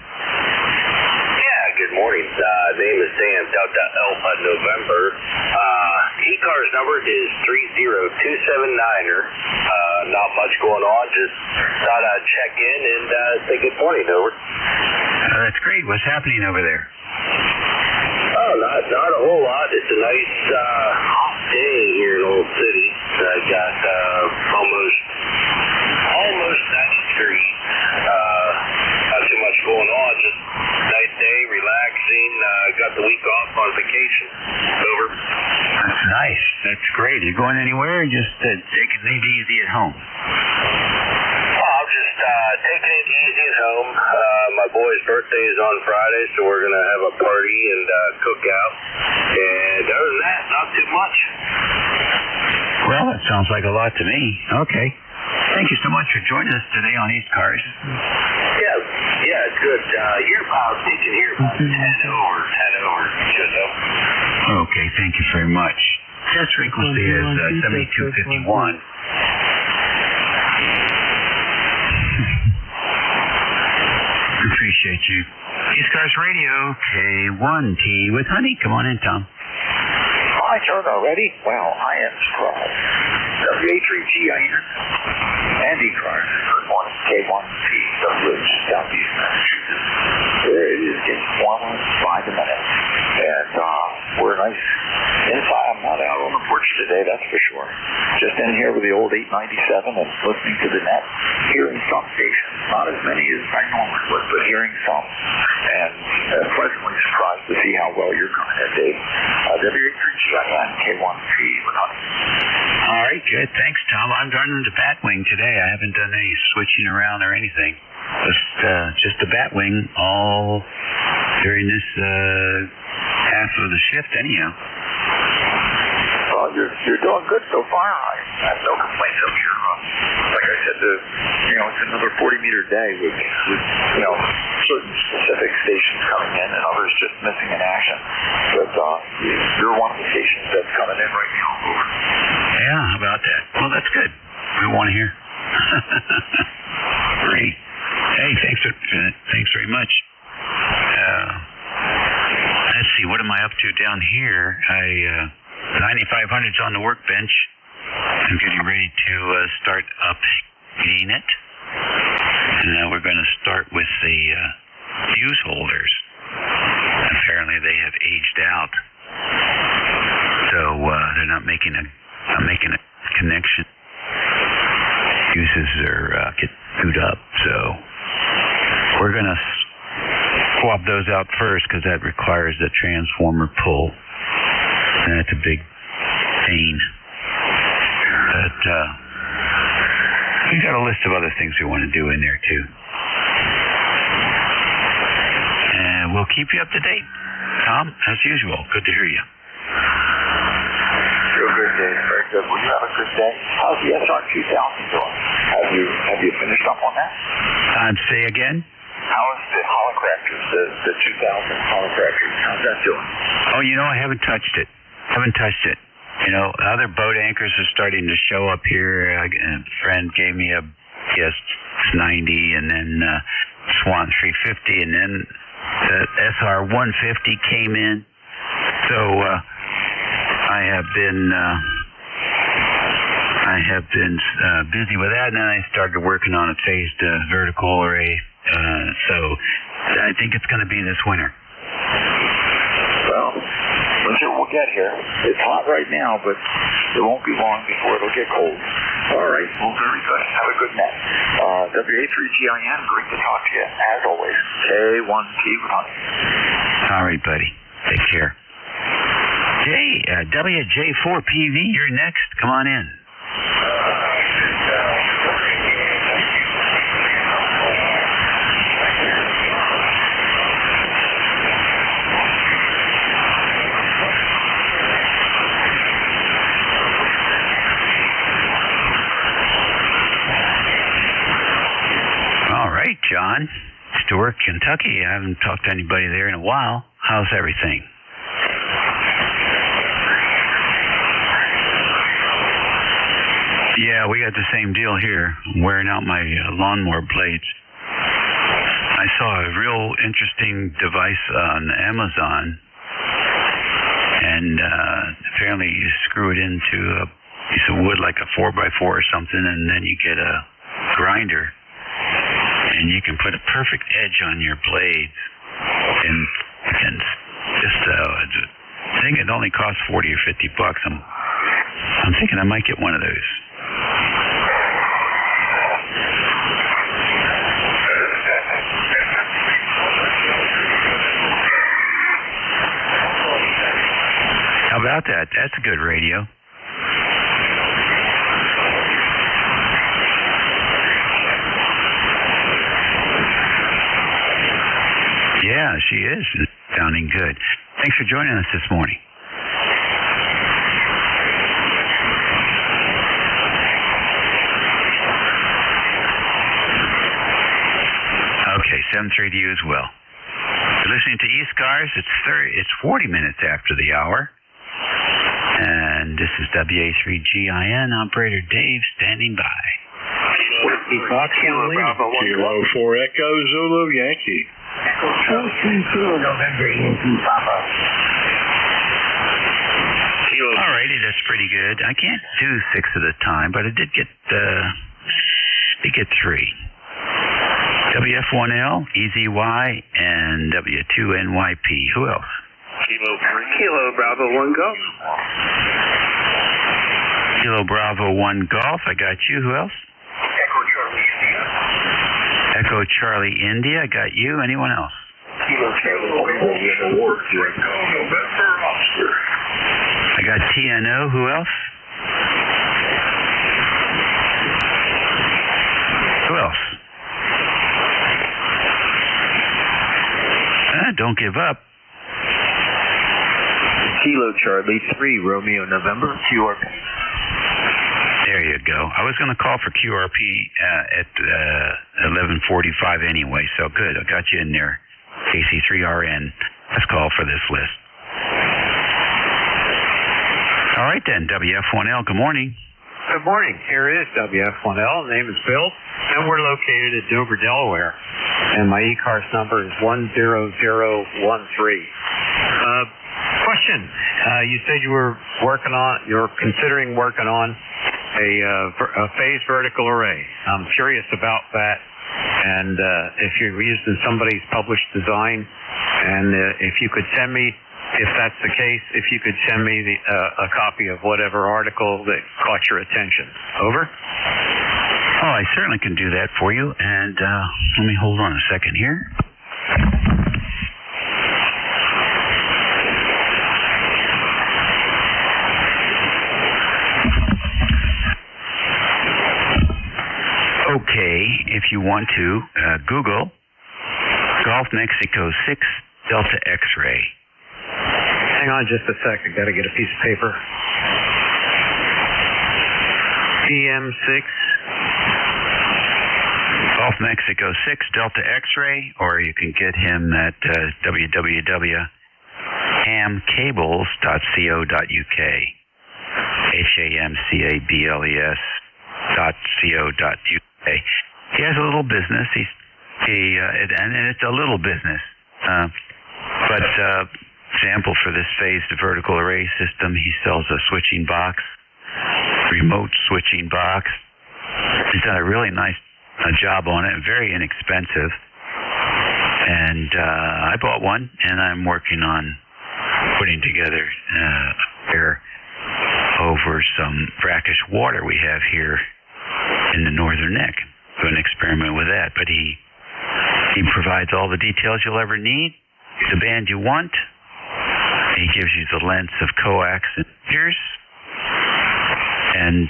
Speaker 21: Good morning. Name is Sam, Delta Alpha November. ECARS number is 30279er. Not much going on. Just thought I'd check in and say good morning, over.
Speaker 12: That's great. What's happening over there?
Speaker 21: Oh, not a whole lot. It's a nice hot day here in Old City. I got almost 90 degrees. Not too much going on. Just nice day, relaxing. Got the week off on vacation. Over.
Speaker 12: That's nice. That's great. Are you going anywhere or just taking it easy at home?
Speaker 21: I'm just taking it easy at home. My boy's birthday is on Friday, so we're going to have a party and cook out. And other than that, not too much.
Speaker 12: Well, that sounds like a lot to me. Okay. Thank you so much for joining us today on ECARS.
Speaker 21: Yeah, it's good. You're about thinking here about 10 over, just so.
Speaker 12: Okay, thank you very much. Test frequency is 7251. Appreciate you. ECARS Radio, K1T with Honey. Come on in, Tom.
Speaker 22: Hi, turn already? Well, I am surprised. WA3GIN and ECARS. Good morning, K1T, the Ridge, Southeast Massachusetts. It is getting warmer by the minute. And we're nice inside. I'm not out on the porch today, that's for sure. Just in here with the old 897 and listening to the net, hearing some stations. Not as many as I normally would, but hearing some. And pleasantly surprised to see how well you're coming in, Dave. WA3GIN, K1T with Honey.
Speaker 12: All right, good. Thanks, Tom. I'm running the Batwing today. I haven't done any switching around or anything. Just the Batwing all during this half of the shift anyhow.
Speaker 22: Well, you're doing good so far. I have no complaints up here. Like I said, said it's another 40-meter day with certain specific stations coming in and others just missing in action. But you're one of the stations that's coming in right now.
Speaker 12: Yeah, how about that? Well, that's good. We want to hear. Great. Hey, thanks very much. Let's see, what am I up to down here? 9500's on the workbench. I'm getting ready to start updating it. And we're going to start with the fuse holders. Apparently they have aged out. So they're not making a connection. Fuses are get screwed up. So we're going to swap those out first because that requires the transformer pull. And that's a big pain. But we got a list of other things we want to do in there too. And we'll keep you up to date. Tom, as usual, good to hear you.
Speaker 22: Real good, Dave. Very good. Well, you have a good day. How's the SR2000 doing? Have you finished up on that?
Speaker 12: Say again?
Speaker 22: How is the holocrafters, the 2000 holocrafters? How's that doing?
Speaker 12: Oh, I haven't touched it. Other boat anchors are starting to show up here. A friend gave me a GS90 and then Swan 350 and then the SR 150 came in. So I have been busy with that, and then I started working on a phased vertical array. So I think it's going to be this winter.
Speaker 22: Well, we'll get here. It's hot right now, but it won't be long before it'll get cold. All right. Well, very good. Have a good night. WA3GIN, great to talk to you, as always. K1T with honey.
Speaker 12: All right, buddy. Take care. WJ4PV, you're next. Come on in. John, Stewart, Kentucky. I haven't talked to anybody there in a while. How's everything? Yeah, we got the same deal here. I'm wearing out my lawnmower blades. I saw a real interesting device on Amazon, and apparently you screw it into a piece of wood like a 4x4 or something, and then you get a grinder. And you can put a perfect edge on your blades, and just I think it only costs $40 or $50. I'm thinking I might get one of those. How about that? That's a good radio. Yeah, she is sounding good. Thanks for joining us this morning. Okay, 7:30 to you as well. You're listening to ECARS. It's 40 minutes after the hour. And this is WA3GIN operator Dave standing by.
Speaker 21: Kilo 4 Echo Zulu Yankee.
Speaker 15: November Yankee Papa.
Speaker 12: Alrighty, that's pretty good. I can't do 6 at a time, but I did get 3. WF1L, EZY, and W2NYP. Who else?
Speaker 21: Kilo 3.
Speaker 1: Kilo Bravo 1 Golf.
Speaker 12: Kilo Bravo 1 Golf. I got you. Who else? Echo Charlie India. I got you. Anyone else?
Speaker 21: Kilo Charlie November Oscar.
Speaker 12: I got TNO. Who else? Who else? Don't give up.
Speaker 2: Kilo Charlie 3 Romeo November.
Speaker 12: There There you go. I was going to call for QRP at 11:45 anyway, so good. I got you in there. KC3RN. Let's call for this list. All right then, WF1L, good morning.
Speaker 1: Good morning. Here is WF1L. The name is Bill, and we're located at Dover, Delaware. And my ECARS number is 10013. Question. You said you're considering working on a phased vertical array. I'm curious about that, and if you're using somebody's published design, and if you could send me, if that's the case, if you could send me a copy of whatever article that caught your attention. Over.
Speaker 12: Oh, I certainly can do that for you, and let me hold on a second here. Okay, if you want to, Google Gulf Mexico 6 Delta X-ray.
Speaker 1: Hang on just a second. Got to get a piece of paper. PM6.
Speaker 12: Gulf Mexico 6 Delta X-ray, or you can get him at www.hamcables.co.uk. HAMCABLES.co.uk. He has a little business. And it's a little business. But example for this phased vertical array system, he sells a switching box, remote switching box. He's done a really nice job on it, very inexpensive. And I bought one, and I'm working on putting together air over some brackish water we have here in the northern neck. Do an experiment with that. But he provides all the details you'll ever need, the band you want. He gives you the lengths of coax and meters, and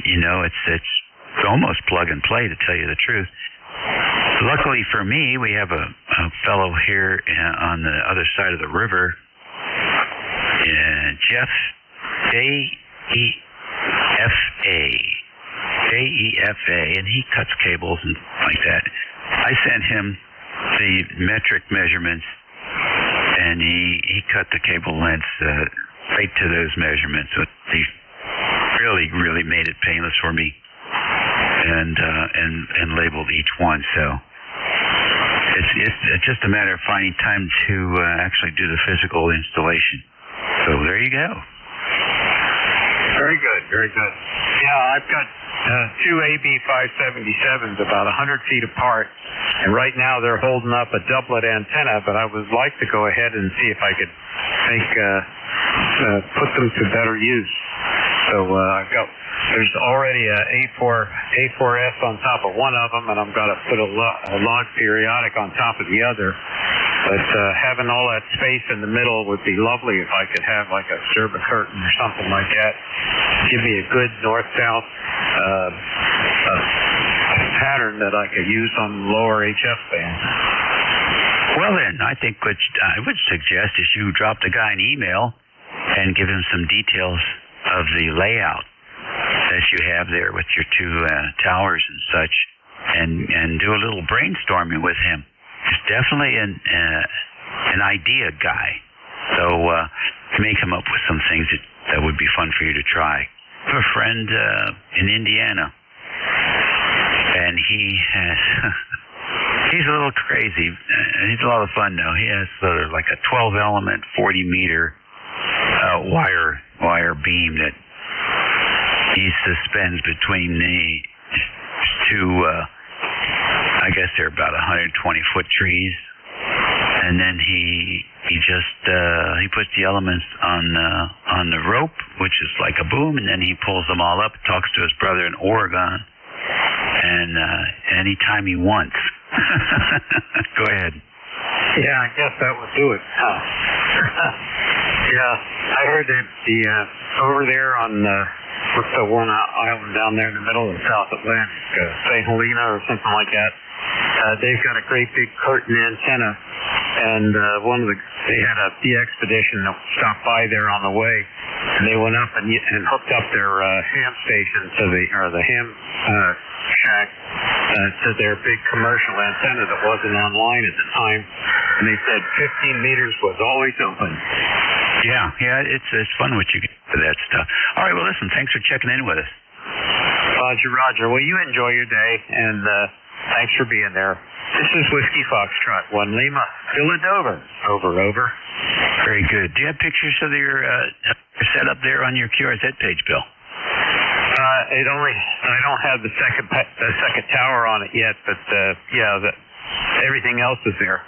Speaker 12: you know it's almost plug and play, to tell you the truth. Luckily for me, we have a fellow here on the other side of the river, Jeff J-E-F-A, and he cuts cables and like that. I sent him the metric measurements, and he cut the cable lengths right to those measurements. So he really made it painless for me, and labeled each one. So it's just a matter of finding time to actually do the physical installation. So there you go.
Speaker 1: Very good, very good. Yeah, I've got two AB577s about 100 feet apart, and right now they're holding up a doublet antenna, but I would like to go ahead and see if I could put them to better use. So there's already a A4S on top of one of them, and I'm going to put a log periodic on top of the other. But having all that space in the middle would be lovely if I could have like a Sturba curtain or something like that. Give me a good north-south pattern that I could use on lower HF bands.
Speaker 12: Well then, I think what I would suggest is you drop the guy an email and give him some details of the layout that you have there with your two towers and such, and do a little brainstorming with him. He's definitely an idea guy, so he may come up with some things that would be fun for you to try. I have a friend in Indiana, and he's a little crazy. He's a lot of fun though. He has sort of like a 12-element, 40-meter wire beam that he suspends between the two. I guess they're about 120-foot trees, and then he puts the elements on the rope, which is like a boom, and then he pulls them all up, talks to his brother in Oregon, and anytime he wants. Go ahead.
Speaker 1: Yeah, I guess that would do it. Yeah, I heard that over there on what's the one island down there in the middle of the South Atlantic, St. Helena or something like that. They've got a great big curtain antenna, and they had a expedition that stopped by there on the way, And they went up and hooked up their ham station to the ham shack to their big commercial antenna that wasn't online at the time. And they said 15 meters was always open.
Speaker 12: Yeah, it's fun what you get for that stuff. All right, well, listen, thanks for checking in with us.
Speaker 1: Roger. Well, you enjoy your day, and thanks for being there. This is Whiskey Foxtrot, 1 Lima, Philadelphia. Over.
Speaker 12: Very good. Do you have pictures of your setup there on your QRZ page, Bill?
Speaker 1: I don't have the second tower on it yet, but everything else is there.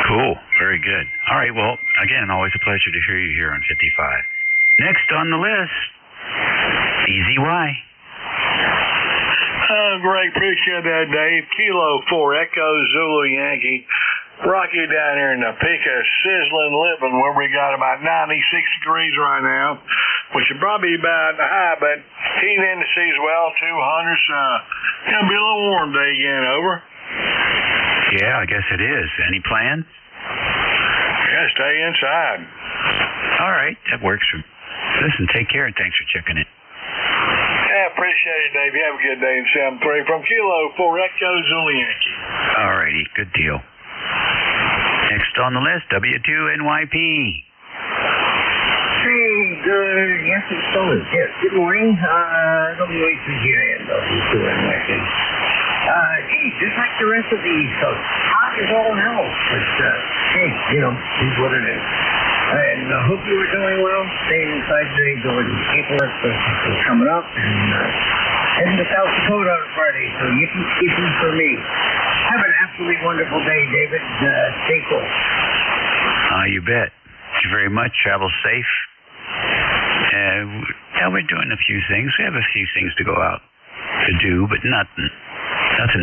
Speaker 12: Cool. Very good. All right. Well, again, always a pleasure to hear you here on 55. Next on the list, EZY.
Speaker 2: Great. Appreciate that, Dave. Kilo 4 Echo Zulu Yankee. Rocky down here in Topeka, sizzling living, where we got about 96 degrees right now, which is probably about the high, but heat indices, well, 200, so it's going to be a little warm day again. Over.
Speaker 12: Yeah, I guess it is. Any plans?
Speaker 2: Yeah, stay inside.
Speaker 12: All right, that works. Listen, take care and thanks for checking in.
Speaker 2: Yeah, appreciate it, Dave. You have a good day in 7-3 from Kilo 4 Echo Zulu Yankee.
Speaker 12: All righty, good deal. Next on the list, W2NYP.
Speaker 7: Hey, good morning. W3GIN, W2NYP. Gee, just like the rest of the East Coast, hot as all hell. But, hey, is what it is. And I hope you were doing well, staying inside today, doing paperwork for coming up, and heading to South Dakota on Friday, so you can keep them for me. Have an absolutely wonderful day, David. Stay cool.
Speaker 12: You bet. Thank you very much. Travel safe. We're doing a few things. We have a few things to go out to do, but nothing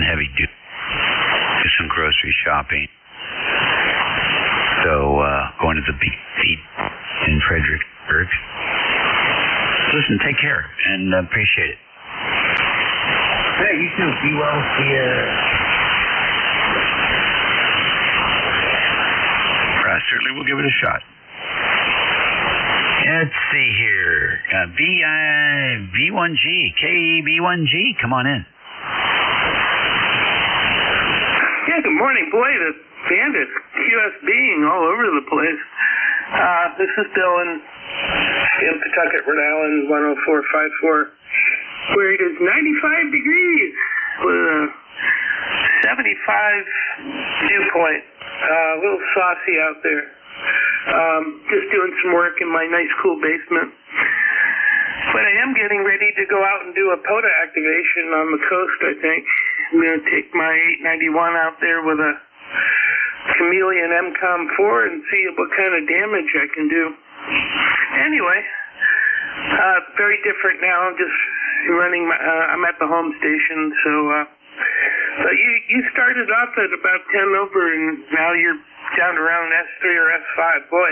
Speaker 12: heavy duty. Just some grocery shopping. So, going to the Big Feet in Fredericksburg. Listen, take care, and appreciate it.
Speaker 7: Hey, you too. Be well. See ya.
Speaker 12: Certainly we'll give it a shot. Let's see here. B1G, KB1G, come on in.
Speaker 14: Yeah, good morning. Boy, the band is QSBing all over the place. This is Bill in Pawtucket, Rhode Island, 10454, where it is 95 degrees with a 75 dew point. A little saucy out there. Just doing some work in my nice, cool basement. But I am getting ready to go out and do a POTA activation on the coast, I think. I'm going to take my 891 out there with a Chameleon MCOM-4 and see what kind of damage I can do. Anyway, very different now. I'm just running I'm at the home station, so... But you started off at about 10 over, and now you're down around S3 or S5. Boy,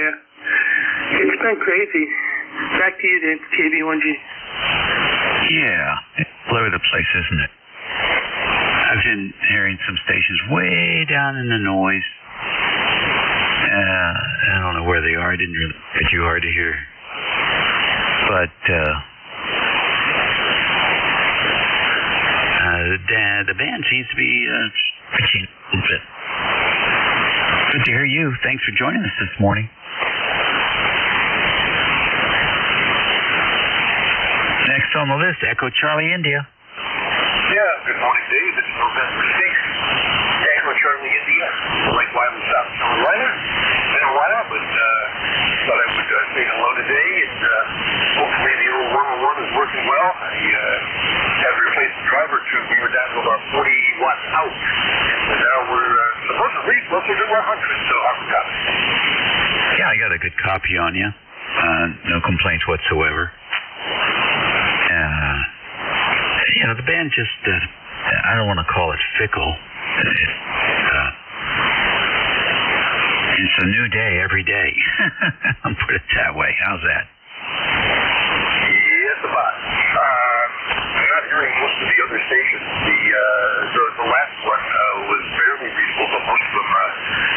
Speaker 14: it's been crazy. Back to you, Dave, KB1G.
Speaker 12: Yeah, it's all over the place, isn't it? I've been hearing some stations way down in the noise. I don't know where they are. I didn't really get too hard to hear. But, the band seems to be pitching a little bit. Good to hear you. Thanks for joining us this morning. Next on the list, Echo Charlie India.
Speaker 21: Yeah, good morning, Dave. It's November 6th. Echo Charlie India. Like Wyoming, South Carolina. Been a while, but thought I would say hello today. And hopefully the old 101 is working well. I had to replace the driver too. We were down to about 40 watts out. And now we're supposedly closer to 100. So how's the copy?
Speaker 12: Yeah, I got a good copy on you. No complaints whatsoever. The band just, I don't want to call it fickle. It's a new day every day. I'll put it that way. How's that?
Speaker 21: Yes, about. I'm not hearing most of the other stations. The last one was barely reasonable, but most of them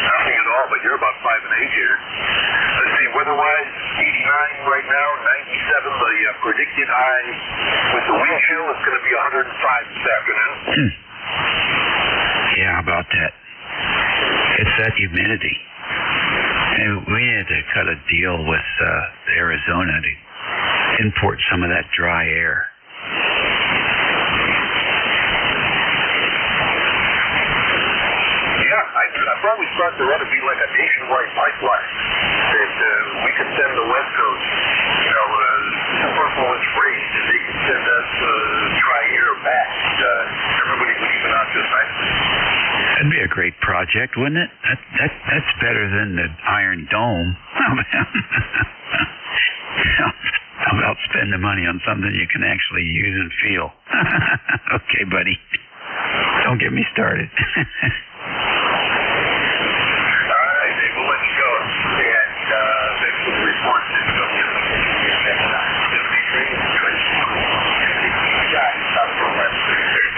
Speaker 21: nothing at all. But you're about 5 and 8 here. Let's see, weather-wise, 89 right now, 97 the predicted high. With the wind chill, it's going to be 105 this afternoon.
Speaker 12: Yeah, how about that? It's that humidity. And we had to cut a deal with Arizona to import some of that dry air.
Speaker 21: I probably thought there ought to be like a nationwide pipeline that we could send the West Coast, first of all, it's raised, and they can send us dry air back. Everybody would even out just nicely.
Speaker 12: That'd be a great project, wouldn't it? That's better than the Iron Dome. How about spending money on something you can actually use and feel? Okay, buddy. Don't get me started.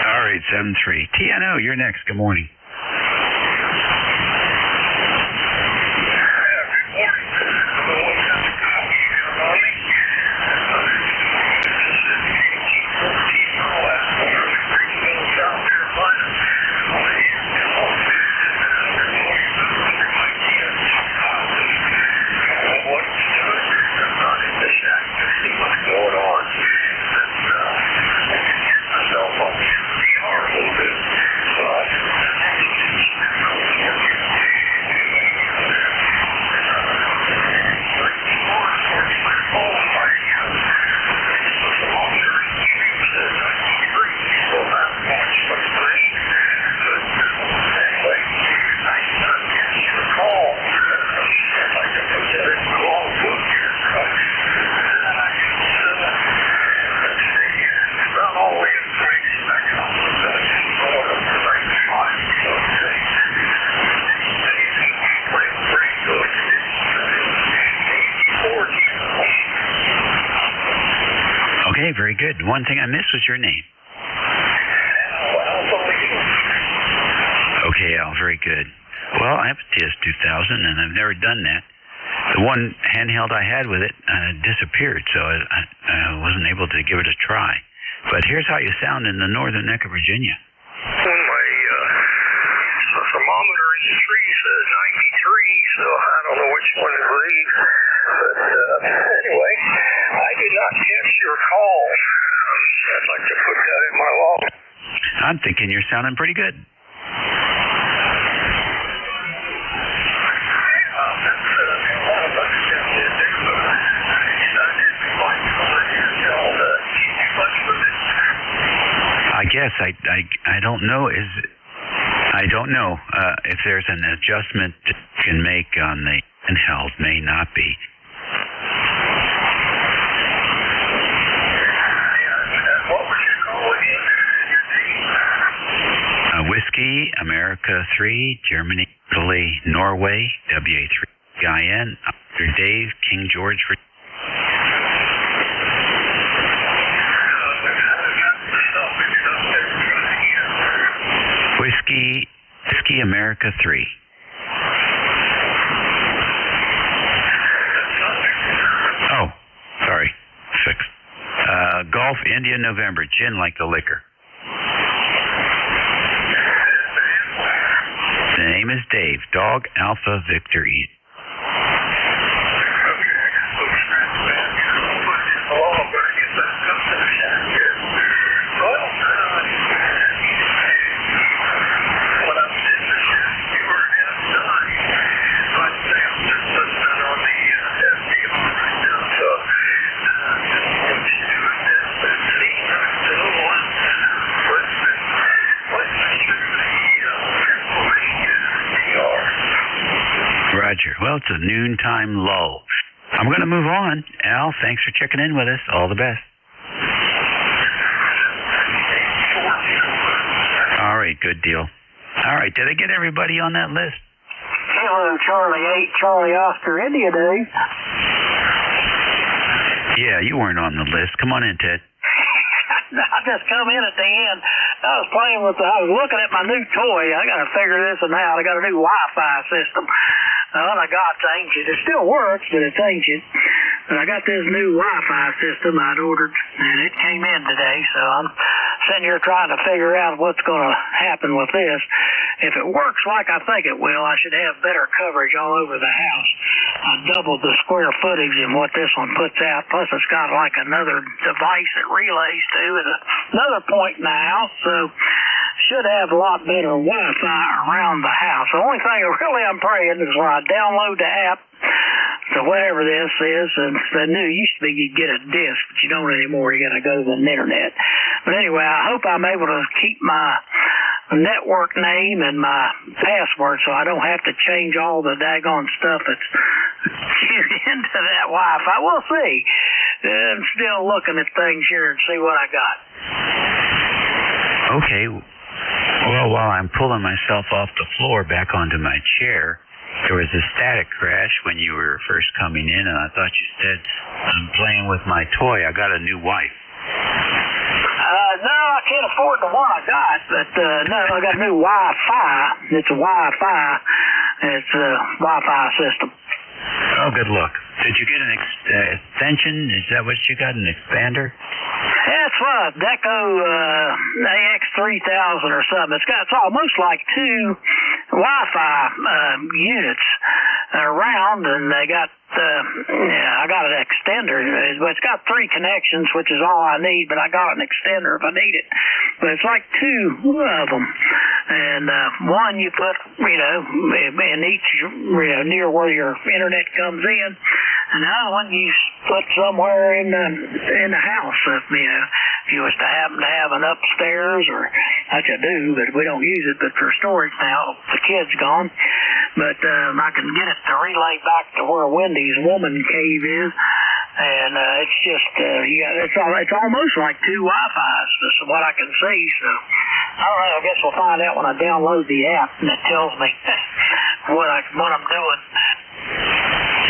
Speaker 12: All right, 7-3. TNO, you're next. Good morning. Okay, very good. One thing I missed was your name. Okay, Al, very good. Well, I have a TS-2000, and I've never done that. The one handheld I had with it disappeared, so I wasn't able to give it a try. But here's how you sound in the northern neck of Virginia.
Speaker 21: My thermometer in the tree says 93, so I don't know which one to read. But anyway, I did not catch your call. I'd like to put that in my log.
Speaker 12: I'm thinking you're sounding pretty good. I guess I don't know if there's an adjustment you can make on the handheld. May not be. Whiskey, America 3, Germany, Italy, Norway, WA3, Dr. Dave, King George, Whiskey, America 3. Oh, sorry. 6. Golf, India, November. Gin like the liquor. The name is Dave. Dog, Alpha, Victor, E. Roger. Well, it's a noontime lull. I'm going to move on. Al, thanks for checking in with us. All the best. All right, good deal. All right, did I get everybody on that list?
Speaker 21: Kilo Charlie 8, Charlie Oscar, India, Dave.
Speaker 12: Yeah, you weren't on the list. Come on in, Ted.
Speaker 21: I just come in at the end. I was looking at my new toy. I got to figure this one out. I got a new Wi-Fi system.
Speaker 6: Well, I got it's ancient. It still works, but it's ancient. But I got this new Wi-Fi system I'd ordered, and it came in today, so I'm sitting here trying to figure out what's going to happen with this. If it works like I think it will, I should have better coverage all over the house. I doubled the square footage in what this one puts out, plus it's got like another device it relays to at another point in the house, so should have a lot better Wi-Fi around the house. The only thing really I'm praying is when I download the app to whatever this is, and the new used to be you'd get a disc, but you don't anymore. You got to go to the internet. But anyway, I hope I'm able to keep my network name and my password so I don't have to change all the daggone stuff that's into that Wi-Fi. We'll see. I'm still looking at things here and see what I got.
Speaker 12: Okay. Well, while I'm pulling myself off the floor back onto my chair, there was a static crash when you were first coming in, and I thought you said, I'm playing with my toy. I got a new wife.
Speaker 6: No, I can't afford the one I got, but no, I got new Wi-Fi. It's a Wi-Fi. It's a Wi-Fi system.
Speaker 12: Oh, good luck. Did you get an extension? Is that what you got, an expander?
Speaker 6: That's right, Deco AX3000 or something. It's almost like two Wi-Fi units around, and they got I got an extender. It's got 3 connections, which is all I need, but I got an extender if I need it. But it's like 2 of them, and one you put, in each, near where your internet comes in, and the other one you put somewhere in the house. If you was to happen to have an upstairs, or which I do, but we don't use it, but for storage now, the kid's gone. But I can get it to relay back to where Wendy's woman cave is, and it's just it's almost like 2 Wi-Fis. That's what I can see. So I don't know. I guess we'll find out when I download the app, and it tells me what I'm doing.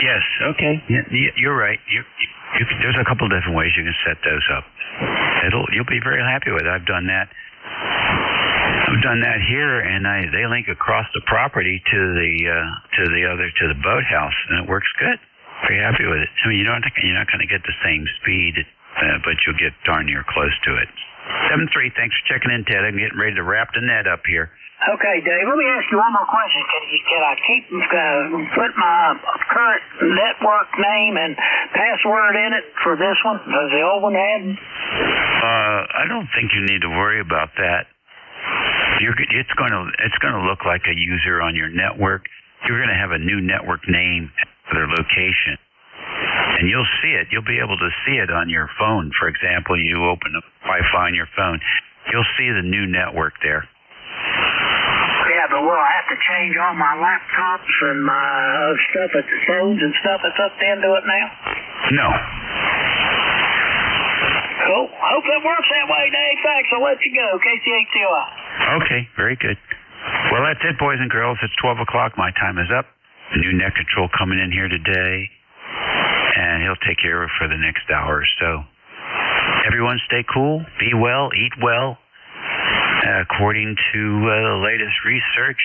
Speaker 12: Yes. Okay. You're right. There's a couple different ways you can set those up. You'll be very happy with it. I've done that. I've done that here, and they link across the property to the boathouse, and it works good. Very happy with it. I mean, you're not going to get the same speed, but you'll get darn near close to it. 7-3. Thanks for checking in, Ted. I'm getting ready to wrap the net up here.
Speaker 6: Okay, Dave, let me ask you one more question. Can I keep put my current network name and password in it for this one? Does the old one have?
Speaker 12: I don't think you need to worry about that. It's going to look like a user on your network. You're going to have a new network name for their location, and you'll see it. You'll be able to see it on your phone. For example, you open up Wi-Fi on your phone. You'll see the new network there.
Speaker 6: Yeah, but will I have to change all my laptops and my stuff at the phones and stuff that's hooked into it now?
Speaker 12: No.
Speaker 6: Cool. Hope it works that way, Dave. Thanks. I'll let you go. KCHCOI.
Speaker 12: Okay, very good. Well, that's it, boys and girls. It's 12 o'clock. My time is up. New net control coming in here today, and he'll take care of it for the next hour or so. Everyone stay cool, be well, eat well. According to the latest research,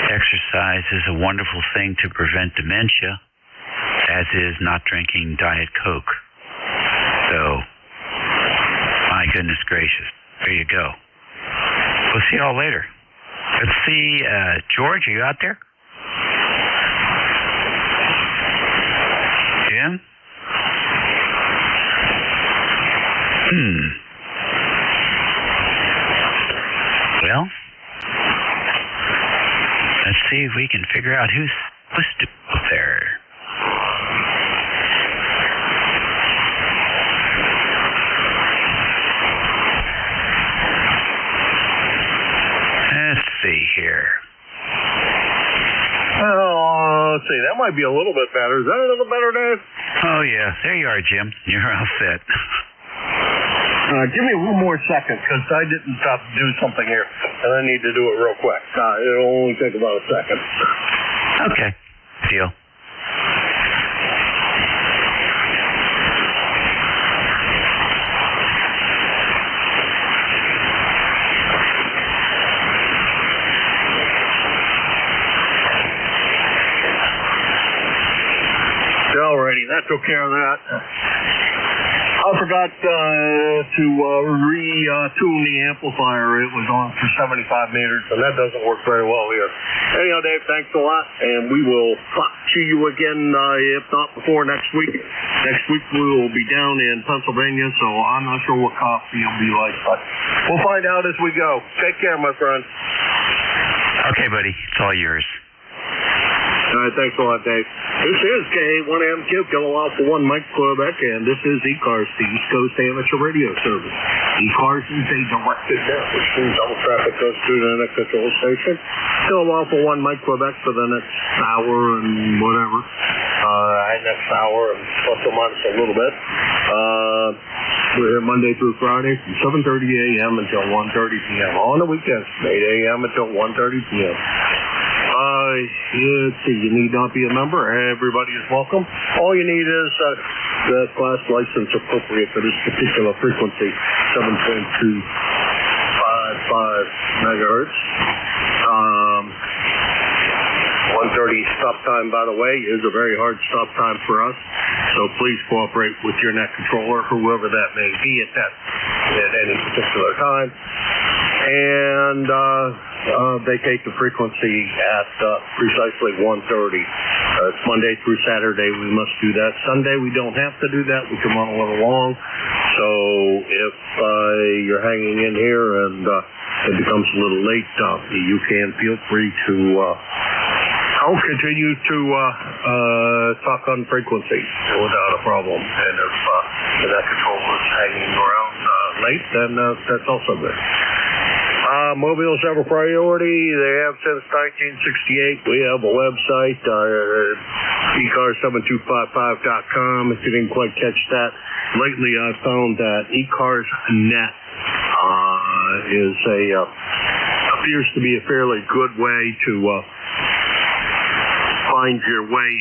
Speaker 12: exercise is a wonderful thing to prevent dementia, as is not drinking Diet Coke. So, my goodness gracious, there you go. We'll see y'all later. Let's see, George, are you out there? Jim? Well, let's see if we can figure out who's supposed to be up there. Let's see here.
Speaker 17: Oh, let's see. That might be a little bit better. Is that a little better, Dave?
Speaker 12: Oh, yeah. There you are, Jim. You're all set.
Speaker 17: Give me one more second, because I didn't stop to do something here, and I need to do it real quick. It'll only take about a second.
Speaker 12: Okay. Deal.
Speaker 2: took care of that. I forgot to retune the amplifier. It was on for 75 meters, and that doesn't work very well here. Anyhow, Dave, thanks a lot, and we will talk to you again, if not before next week. Next week we will be down in Pennsylvania, so I'm not sure what coffee will be like, but we'll find out as we go. Take care, my friend.
Speaker 12: Okay, buddy. It's all yours.
Speaker 2: All right, thanks a lot, Dave. This is K1MQ, Kilo Alpha 1, Mike Quebec, and this is ECARS, the East Coast Amateur Radio Service. ECARS is a directed net, which means all traffic goes through the net control station. Kilo Alpha 1, Mike Quebec for the next hour and whatever. Next hour and plus or minus a little bit. We're here Monday through Friday from 7:30 a.m. until 1:30 p.m. On the weekends, 8 a.m. until 1:30 p.m. You need not be a member. Everybody is welcome. All you need is the class license appropriate for this particular frequency, 7.255 megahertz. 1:30 stop time, by the way, is a very hard stop time for us. So please cooperate with your net controller, whoever that may be at any particular time. And vacate the frequency at precisely 1:30. It's Monday through Saturday. We must do that. Sunday we don't have to do that. We can run a little long. So if you're hanging in here and it becomes a little late, you can feel free to continue to talk on frequency without a problem. And if that controller is hanging around late, then that's also good. Mobiles have a priority. They have since 1968. We have a website, ECARS7255.com. If you didn't quite catch that, lately I found that ECARS.net appears to be a fairly good way to find your way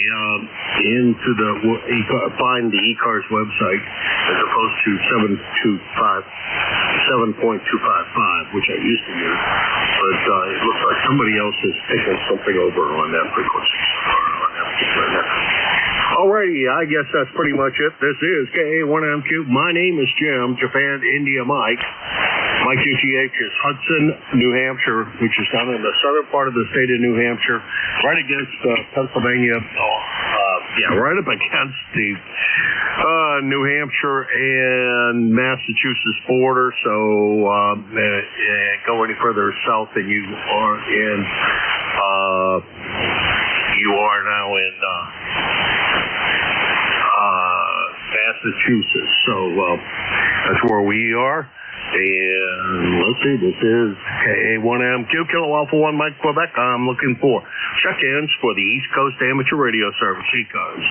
Speaker 2: find the ECARS website as opposed to 7.255, which I used to use. But it looks like somebody else has taken something over on that frequency. Alrighty, I guess that's pretty much it. This is KA1MQ. My name is Jim, Japan India Mike. My QTH is Hudson, New Hampshire, which is down in the southern part of the state of New Hampshire, right against Pennsylvania. Right up against the New Hampshire and Massachusetts border. So go any further south than you are in. You are now in Massachusetts. So that's where we are. And let's see, this is KA1MQ, Kilo Alpha 1, Mike Quebec. I'm looking for check-ins for the East Coast Amateur Radio Service, ECARS.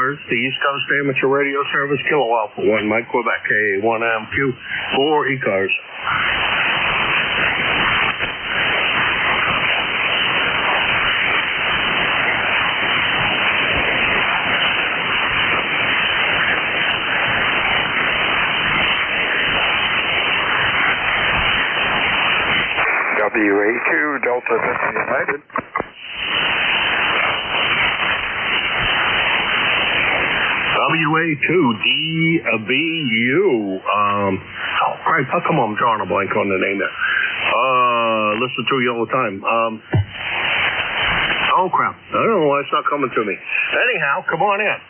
Speaker 2: The East Coast Amateur Radio Service, Kilo Alpha 1, Mike Quebec, KA1MQ for ECARS.
Speaker 9: WA2 Delta United.
Speaker 2: WA2DBU. Christ, how come I'm drawing a blank on the name there? Listen to you all the time. Oh, crap. I don't know why it's not coming to me. Anyhow, come on in.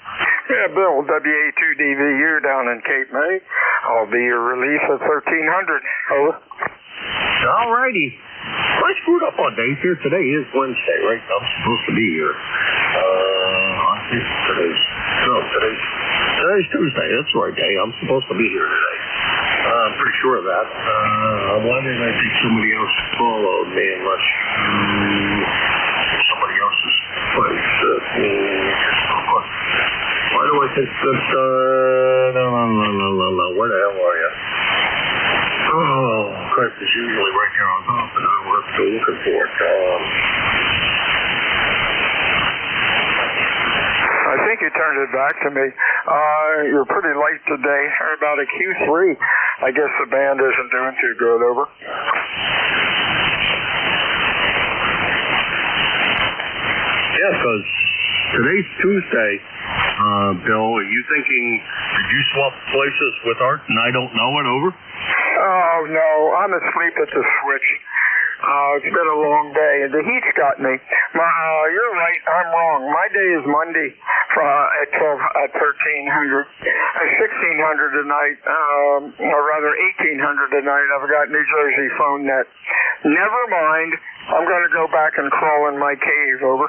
Speaker 9: Yeah, Bill, WA2DVU down in Cape May. I'll be your relief at 1300. Over.
Speaker 2: All righty. I screwed up on days here. Today is Wednesday, right? I'm supposed to be here. Today's Tuesday. That's right, Day. I'm supposed to be here today. I'm pretty sure of that. I'm wondering if I think somebody else followed me unless somebody else's place. Why do I think that, where the hell are you? Oh,
Speaker 21: type is usually right there on top, and I was still looking for it.
Speaker 9: I think you turned it back to me. You're pretty late today. Heard about a Q3. I guess the band isn't doing too good, over.
Speaker 21: Yeah, because today's Tuesday. Bill, are you thinking, did you swap places with Art and I don't know it, over?
Speaker 9: Oh, no. I'm asleep at the switch. It's been a long day, and the heat's got me. You're right. I'm wrong. My day is Monday at 1300. 1600 tonight, or rather 1800 tonight. I've got New Jersey phone net. Never mind. I'm going to go back and crawl in my cave, over.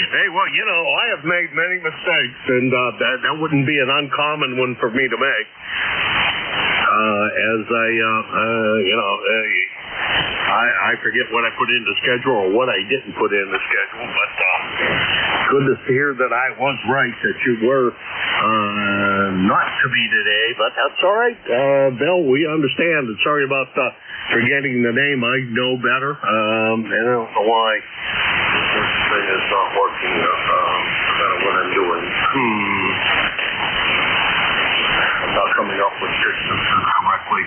Speaker 21: Hey, well, you know, I have made many mistakes, and that wouldn't be an uncommon one for me to make. I forget what I put in the schedule or what I didn't put in the schedule, but good to hear that I was right, that you were not to be today, but that's all right. Bill, we understand. And sorry about forgetting the name. I know better. I don't know why this thing is not working. What I'm doing. I'm not coming up with distances correctly.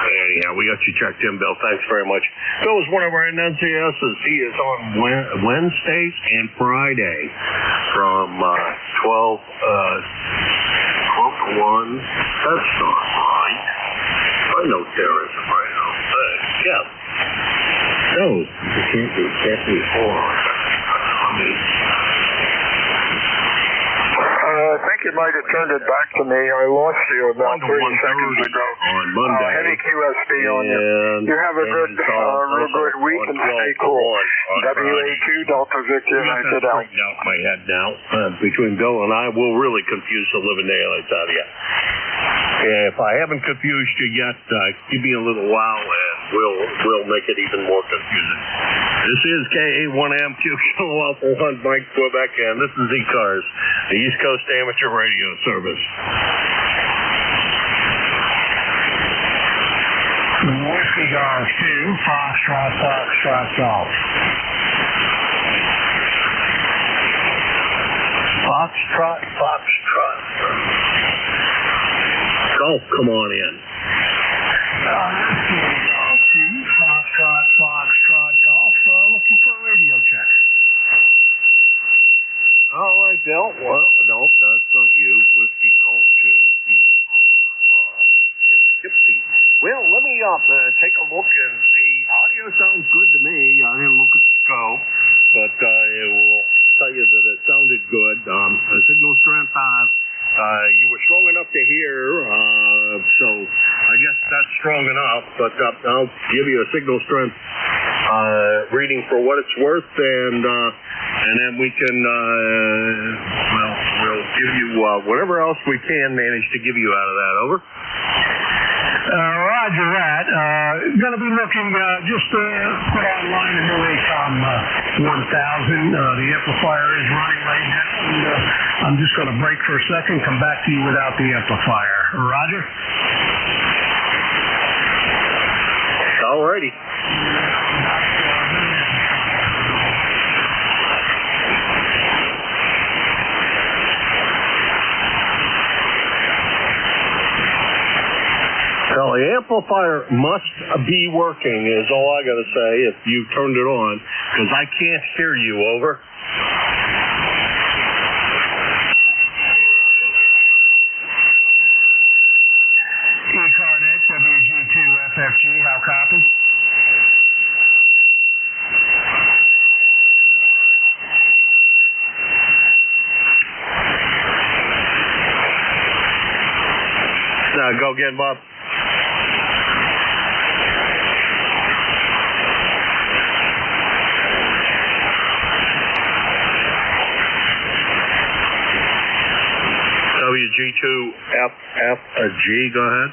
Speaker 21: Anyhow, we got you checked in, Bill. Thanks very much. Bill is one of our NCSs. He is on Wednesdays and Friday from 12 to 1. That's not right. I know there is right now. Yeah. No, it can't be 4.
Speaker 9: I think you might have turned it back to me. I lost you about 30 seconds ago.
Speaker 21: On Monday.
Speaker 9: Heavy QSB on you. You have a good, real good week and stay cool. WA2 Delta Victor United out.
Speaker 21: Out my head now. Between Bill and I, we'll really confuse the living daylights out of you. If I haven't confused you yet, give me a little while and we'll make it even more confusing. This is KA1MQ Kilo Alpha 1 Mike Quebec, and this is ECARS, the East Coast Amateur Radio Service.
Speaker 10: Whiskey Golf 2, Foxtrot Golf.
Speaker 21: Foxtrot. Golf, come on in.
Speaker 10: Foxtrot Golf, looking for a radio check.
Speaker 21: All right, Bill. Well, no, that's not you. Whiskey Golf 2, you are it's Gypsy. Well, let me take a look and see. Audio sounds good to me. I didn't look at the scope, but it will tell you that it sounded good. Signal strength 5. You were strong enough to hear, so I guess that's strong enough, but I'll give you a signal strength reading for what it's worth, and then we can, we'll give you whatever else we can manage to give you out of that, over.
Speaker 10: Roger that. Going to be looking, just put online a new ACOM 1000. The amplifier is running right now, and I'm just going to break for a second, come back to you without the amplifier. Roger?
Speaker 21: All righty. Well, the amplifier must be working is all I got to say if you turned it on, because I can't hear you, over.
Speaker 10: ECARS WG2FFG, how copy?
Speaker 21: Go again, Bob. WG2FFG, go ahead.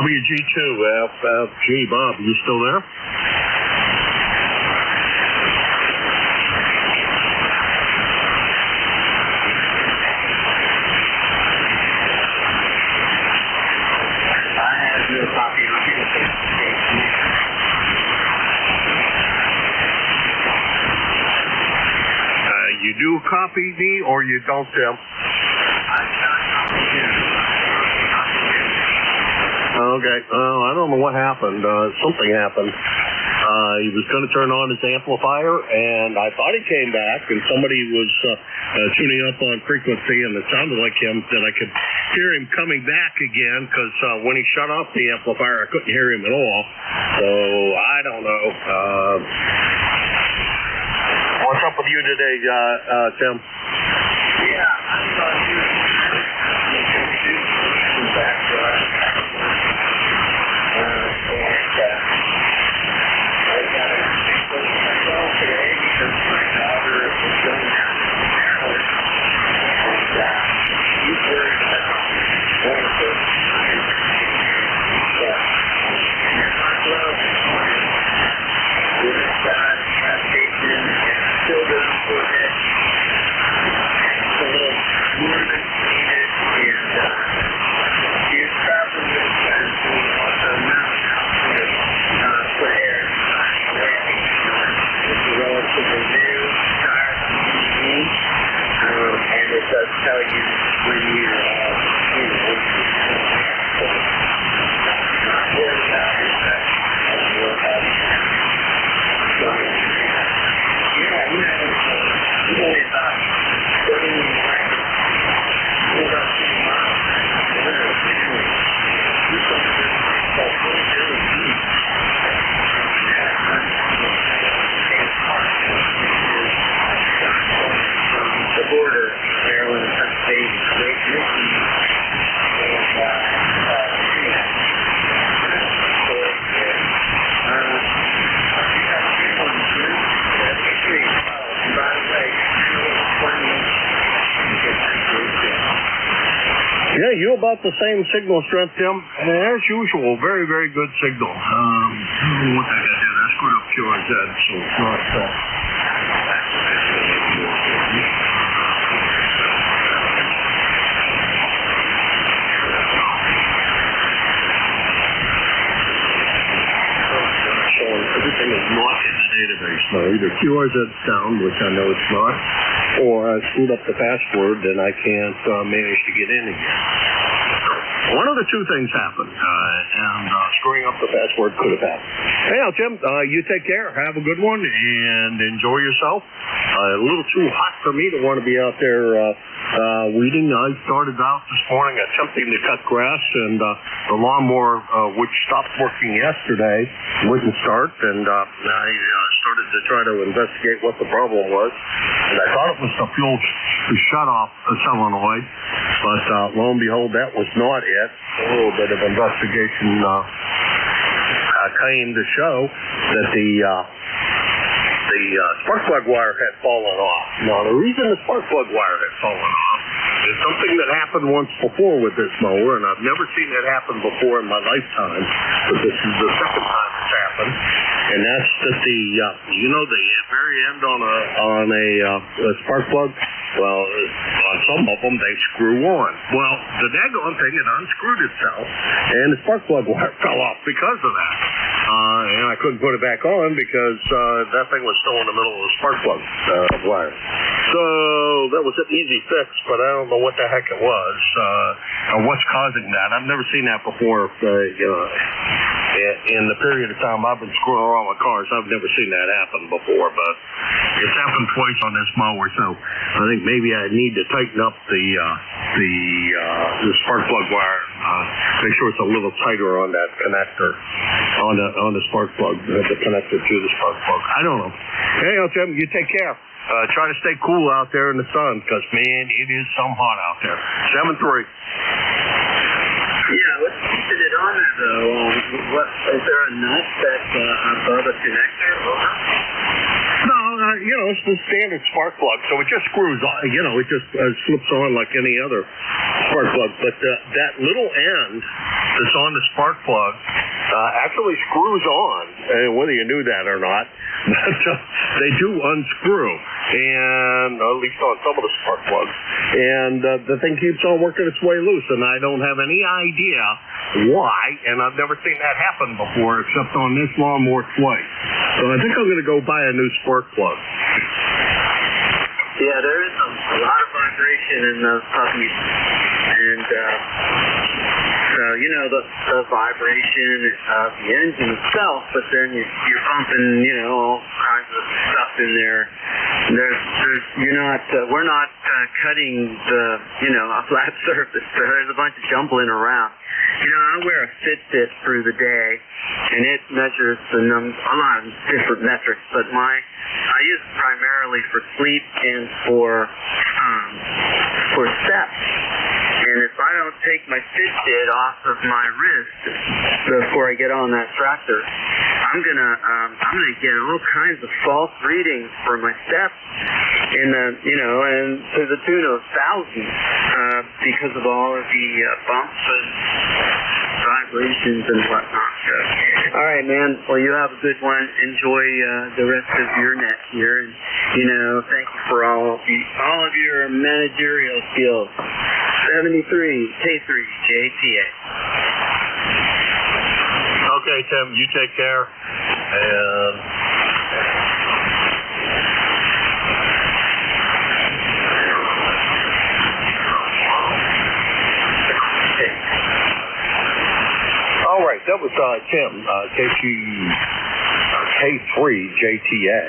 Speaker 10: WG2FFG, Bob, you still there? You do copy me or you don't, Tim? Okay. I don't know what happened. Something happened. He was going to turn on his amplifier, and I thought he came back, and somebody was tuning up on frequency, and it sounded like him, that I could hear him coming back again, because when he shut off the amplifier, I couldn't hear him at all. So, I don't know. What's up with you today, Tim?
Speaker 21: Yeah, I'm back to I got a with myself today because my daughter was going down to Maryland, and he's worried about one of the still doing for it. It's a little more than needed, and she's traveling with friends who want the mountain house for air away. It's a relatively new start and it does tell you when you're not worried about it, but you'll have only about 30 miles. About 2 miles. The border, Maryland, Pennsylvania, Great Michigan,
Speaker 10: Yeah, you about the same signal strength, Tim. As usual, very, very good signal. I don't know what that did. I screwed up QRZ, so it's not everything is not in the database. Now, either QRZ sound, which I know it's not, or I screwed up the password and I can't manage to get in again. One of the two things happened, and screwing up the password could have happened. Hey, Tim, you take care. Have a good one, and enjoy yourself. A little too hot for me to want to be out there weeding. I started out this morning attempting to cut grass, and the lawnmower, which stopped working yesterday, wouldn't start, and I started to try to investigate what the problem was, and I thought it was the fuel shut-off solenoid, but lo and behold, that was not it. A little bit of investigation came to show that the spark plug wire had fallen off. Now, the reason the spark plug wire had fallen off is something that happened once before with this mower, and I've never seen it happen before in my lifetime, but this is the second time it's happened, and that's that the very end on a spark plug, well, on some of them, they screw on. Well, the daggone thing, it unscrewed itself, and the spark plug wire fell off because of that. And I couldn't put it back on because that thing was still in the middle of the spark plug wire. So that was an easy fix, but I don't know what the heck it was, or what's causing that. I've never seen that before. In the period of time I've been screwing around with cars, I've never seen that happen before, but it's happened twice on this mower, so I think maybe I need to tighten up the spark plug wire, make sure it's a little tighter on that connector, on the spark plug, the connector to the spark plug. I don't know. Hey, Tim, you take care. Try to stay cool out there in the sun, because, man, it is some hot out there. 7-3.
Speaker 21: Yeah, let's keep it on there, though. Is there a nut that's above a connector?
Speaker 10: No, it's the standard spark plug, so it just screws on, it just slips on like any other spark plug. But that little end
Speaker 4: that's on the spark plug actually screws on, and whether you knew that or not, they do unscrew, and at least on some of the spark plugs, and the thing keeps on working its way loose, and I don't have any idea why, and I've never seen that happen before except on this lawnmower twice. So I think I'm going to go buy a new spark plug.
Speaker 11: Yeah, there is a lot of vibration in those puppies, and so you know the vibration of the engine itself, but then you're pumping all kinds of stuff in there. We're not cutting a flat surface. So there's a bunch of jumbling around. I wear a Fitbit through the day, and it measures a lot of different metrics, but I use it primarily for sleep and for steps. And if I don't take my Fitbit off of my wrist before I get on that tractor, I'm gonna get all kinds of false readings for my steps, and to the tune of thousands because of all of the bumps and vibrations and whatnot. So, all right, man. Well, you have a good one. Enjoy the rest of your net here, and thank you for all of your managerial skills. 73 K3 JTA.
Speaker 4: Okay, Tim, you take care. And all right, that was Tim, K3 JTA.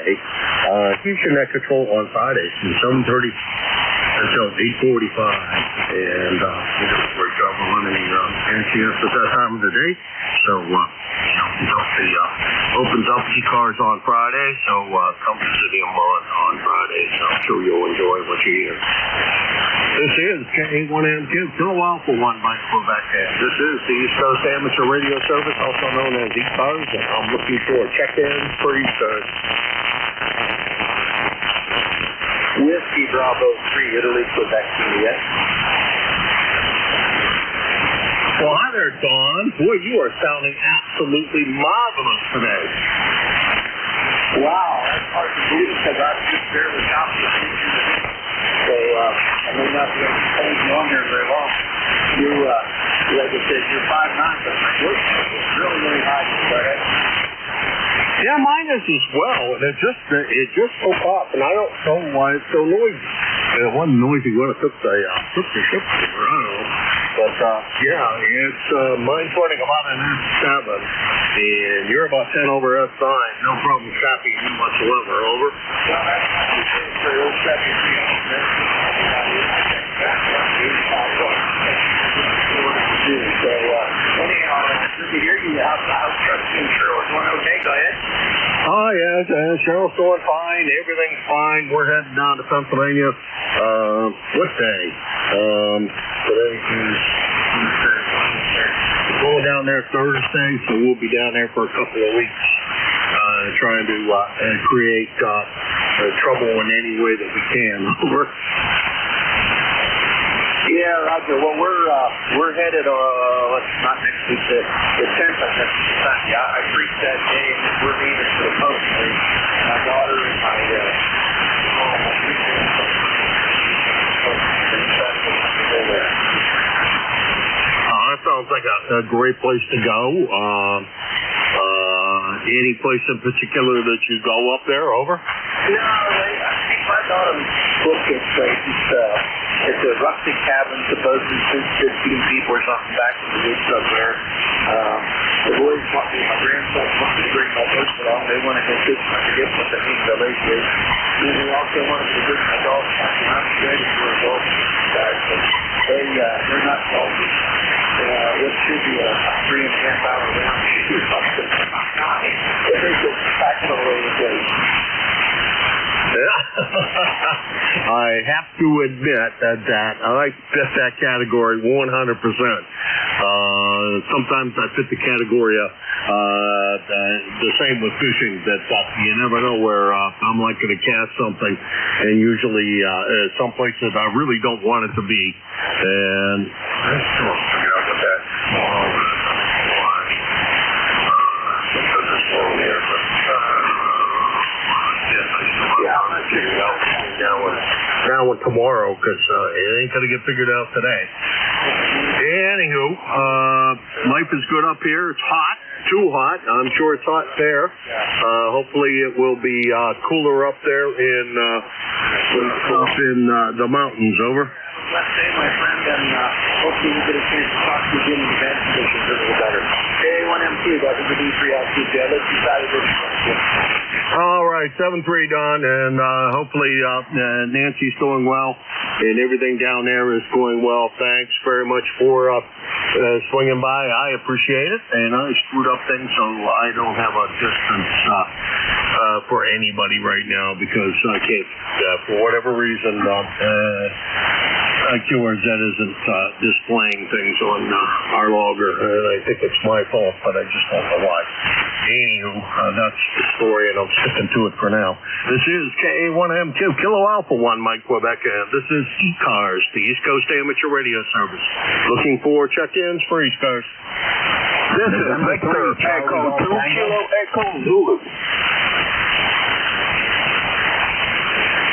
Speaker 4: He's your net control on Fridays from 7:30 until 8:45, and he does a great job of running NCS at that time of the day. So he opens up ECARS on Friday, so come visit him on Friday. So I'm sure you'll enjoy what you hear. This is K1M2, Kilowatt for 1 Mike Quebec. This is the East Coast Amateur Radio Service, also known as ECARS, and I'm looking for check-ins pretty soon.
Speaker 18: Whiskey Bravo 3, Italy, Quebec, Juliet.
Speaker 4: Well, hi there, Don. Boy, you are sounding absolutely marvelous today.
Speaker 18: Wow, that's hard to believe because I've just barely got the feature. So I may not be able to hold you on there very long. You, like I said, you're 5'9", but my voice is really, really high.
Speaker 4: Yeah, mine is as well, and it just spoke up, and I don't know why it's so noisy. It wasn't noisy when I took the ship over, I don't know. But it's mine's running about an S7, and you're about 10 over S9. No problem copying you whatsoever. Over.
Speaker 18: Well, that's very old copy. So anyhow, good to hear you. How's Trusty and Cheryl going okay? Go ahead.
Speaker 4: Oh, yes, Cheryl's going fine. Everything's fine. We're heading down to Pennsylvania. What day? Today is going down there Thursday, so we'll be down there for a couple of weeks, trying to create trouble in any way that we can. Over.
Speaker 18: Yeah, Roger. Well, we're headed, not next week, the 10th, I think. Yeah, I freaked that day, and we're leaving for the coast. My daughter and my
Speaker 4: that sounds like a great place to go. Any place in particular that you go up there? Over?
Speaker 18: No, I think my daughter booked this place. It's a rustic cabin, supposedly 15 people or something back in the woods up there. The boys want me, my grandson wanted to bring my boats along. They wanted to get I forget what the name of the lake is. And they also wanted to bring my dog. I'm ready for a dog. They're not salty. It should be a 3.5 hour round shoot. They're just packing all over the place.
Speaker 4: I have to admit that I fit that category 100%. Sometimes I fit the category the same with fishing, that you never know where I'm likely to cast something, and usually some places I really don't want it to be. And tomorrow because it ain't going to get figured out today. Anywho, life is good up here. It's hot, too hot. I'm sure it's hot there. Hopefully it will be cooler up there in the mountains. Over.
Speaker 22: Last day, my friend, and hopefully we'll get a chance to talk to you again in the bad conditions a little better. A1MQ, that was the D3 altitude. I'll let you decide which.
Speaker 4: All right, 7-3, Don, and hopefully Nancy's doing well, and everything down there is going well. Thanks very much for swinging by. I appreciate it, and I screwed up things so I don't have a distance for anybody right now because I can't, for whatever reason, QRZ isn't displaying things on our logger. I think it's my fault, but I just don't know why. Anywho, that's the story, and I'm sticking to it for now. This is KA1M2, Kilo Alpha 1, Mike, Quebec, and this is ECARS, the East Coast Amateur Radio Service. Looking for check-ins for ECARS. This is Victor Echo 2, Kilo Echo Zulu.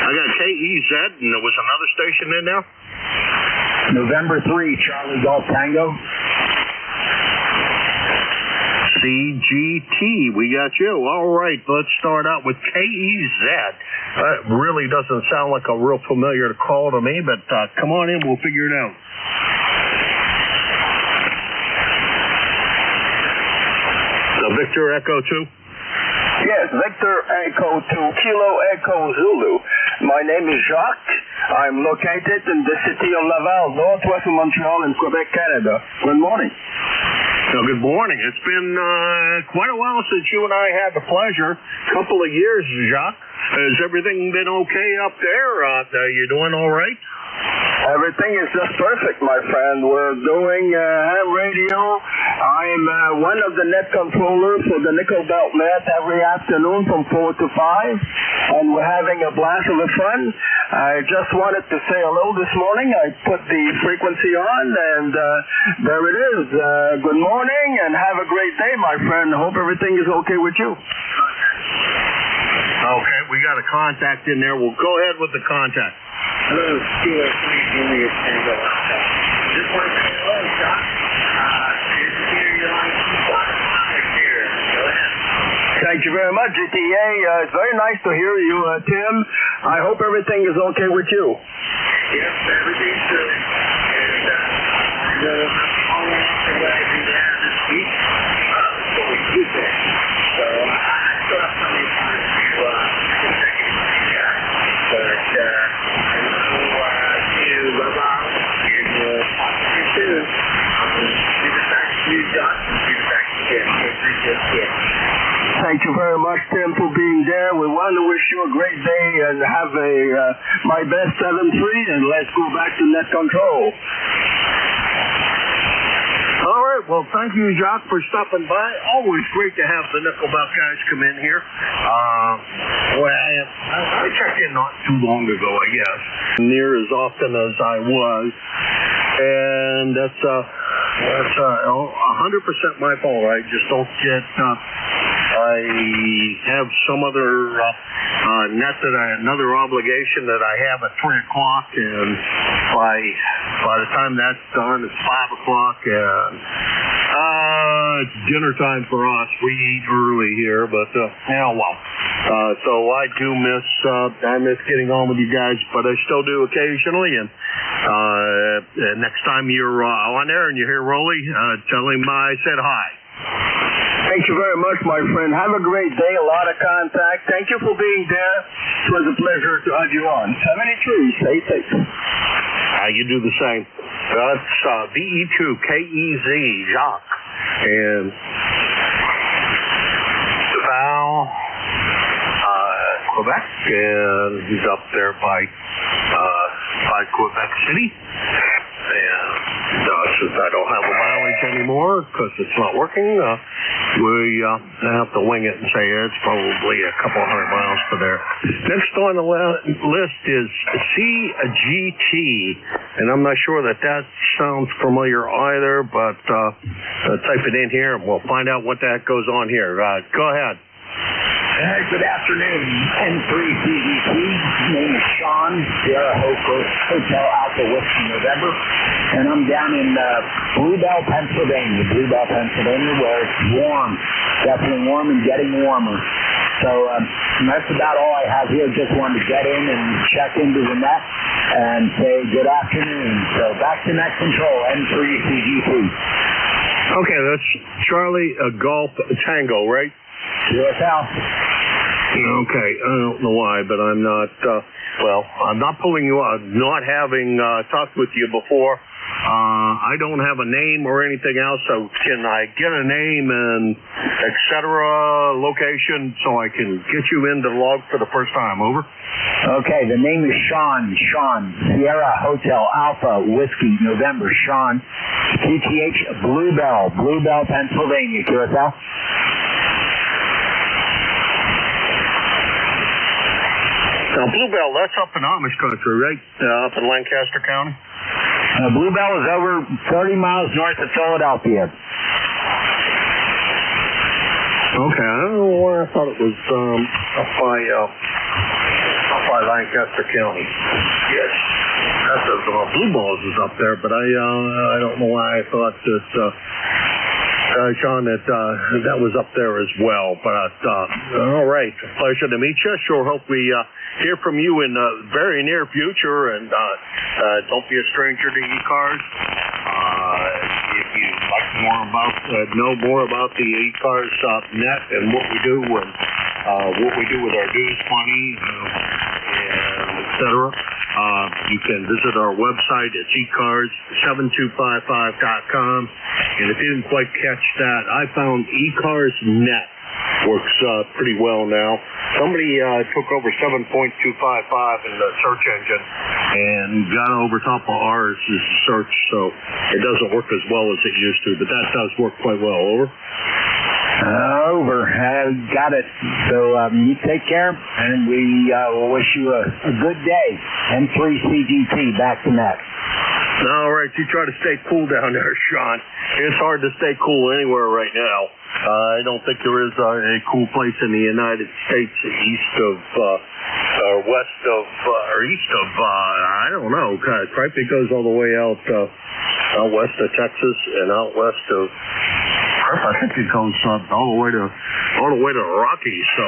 Speaker 4: I got KEZ, and there was another station in there.
Speaker 22: November 3, Charlie Golf Tango.
Speaker 4: CGT, we got you. All right, let's start out with KEZ. That really doesn't sound like a real familiar call to me, but come on in, we'll figure it out. Victor Echo 2?
Speaker 9: Yes, Victor Echo 2, Kilo Echo Zulu. My name is Jacques. I'm located in the city of Laval, northwest of Montreal in Quebec, Canada. Good morning.
Speaker 4: So good morning. It's been quite a while since you and I had the pleasure. Couple of years, Jacques. Has everything been okay up there? You doing all right?
Speaker 9: Everything is just perfect, my friend. We're doing ham radio. I'm one of the net controllers for the Nickel Belt Net every afternoon from 4 to 5, and we're having a blast of fun. I just wanted to say hello this morning. I put the frequency on, and there it is. Good morning, and have a great day, my friend. Hope everything is okay with you.
Speaker 4: Okay, we got a contact in there. We'll go ahead with the contact.
Speaker 22: Hello, Kilo 3, Julius Tango. Just want to say hello, Doc. Good to hear you on here. Go ahead.
Speaker 9: Thank you very much, GTA. It's very nice to hear you, Tim. I hope everything is okay with you.
Speaker 22: Yes, everything's good. And all the guys in there this week, so we do that. So I still have plenty of time to consecutive guys. But
Speaker 9: thank you very much, Tim, for being there. We want to wish you a great day and have my best 7-3, and let's go back to net control.
Speaker 4: All right, well, thank you, Jacques, for stopping by. Always great to have the Nickelback guys come in here. I checked in not too long ago, I guess. Near as often as I was. And that's 100% my fault. I just don't get... I have some other another obligation that I have at 3 o'clock, and by the time that's done, it's 5 o'clock, and it's dinner time for us. We eat early here, but so I do miss getting on with you guys, but I still do occasionally. And next time you're on there and you hear Rolly, tell him I said hi.
Speaker 9: Thank you very much, my friend. Have a great day. A lot of contact. Thank you for being there. It was a pleasure to have you on. 73. Stay safe.
Speaker 4: You do the same. That's VE2KEZ, Jacques. And Val, Quebec. And he's up there by Quebec City. And since I don't have a mileage anymore because it's not working, we have to wing it and say it's probably a couple hundred miles to there. Next on the list is CGT, and I'm not sure that sounds familiar either, but type it in here and we'll find out what that goes on here. Go ahead.
Speaker 7: Good afternoon, N3CGT. Name is Sean, Sierra Hotel Alpha Whiskey November, and I'm down in Bluebell, Pennsylvania, where it's warm, definitely warm and getting warmer. So that's about all I have here. Just wanted to get in and check into the net and say good afternoon. So back to net control, N3CGT.
Speaker 4: Okay, that's Charlie Golf Tango, right?
Speaker 7: Yes, Al.
Speaker 4: Okay, I don't know why, but I'm not, I'm not pulling you out, not having talked with you before. I don't have a name or anything else, so can I get a name and et cetera, location, so I can get you in the log for the first time? Over.
Speaker 7: Okay, the name is Sean, Sierra Hotel Alpha Whiskey November, Sean, QTH Bluebell, Pennsylvania, QSL.
Speaker 4: Now, Bluebell, that's up in Amish country, right? Up in Lancaster County?
Speaker 7: Bluebell is over 30 miles north of Philadelphia.
Speaker 4: Okay, I don't know where I thought it was up by Lancaster County. Yes, that's Blue Balls is up there, but I don't know why I thought that Sean that was up there as well. But all right, pleasure to meet you. Sure hope we hear from you in the very near future, and don't be a stranger to ECARS. If you'd like know more about the ECARS net and what we do and what we do with our dues money and etc. You can visit our website at ECARS7255.com. And if you didn't quite catch that, I found ECARS net works pretty well now. Somebody took over 7.255 in the search engine and got over top of ours as a search, so it doesn't work as well as it used to, but that does work quite well. Over.
Speaker 7: Over. Got it. So you take care, and we will wish you a good day. N3CGT, back to net.
Speaker 4: All right, you try to stay cool down there, Sean. It's hard to stay cool anywhere right now. I don't think there is a cool place in the United States east of, or west of, or east of, I don't know. It goes all the way out west of Texas and out west of, I think it goes all the way to the Rockies. So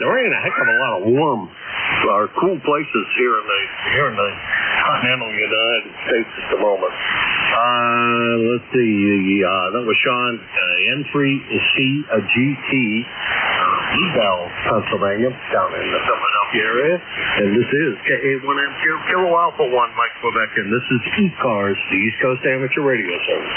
Speaker 4: there ain't a heck of a lot of warm or cool places here in the continental United States at the moment. Let's see. That was Sean, N3CGT, Bluebell, Pennsylvania, down in the Philadelphia area. And this is K81MQ, Kilo Alpha 1, Mike Quebec, and this is ECARS, the East Coast Amateur Radio Service.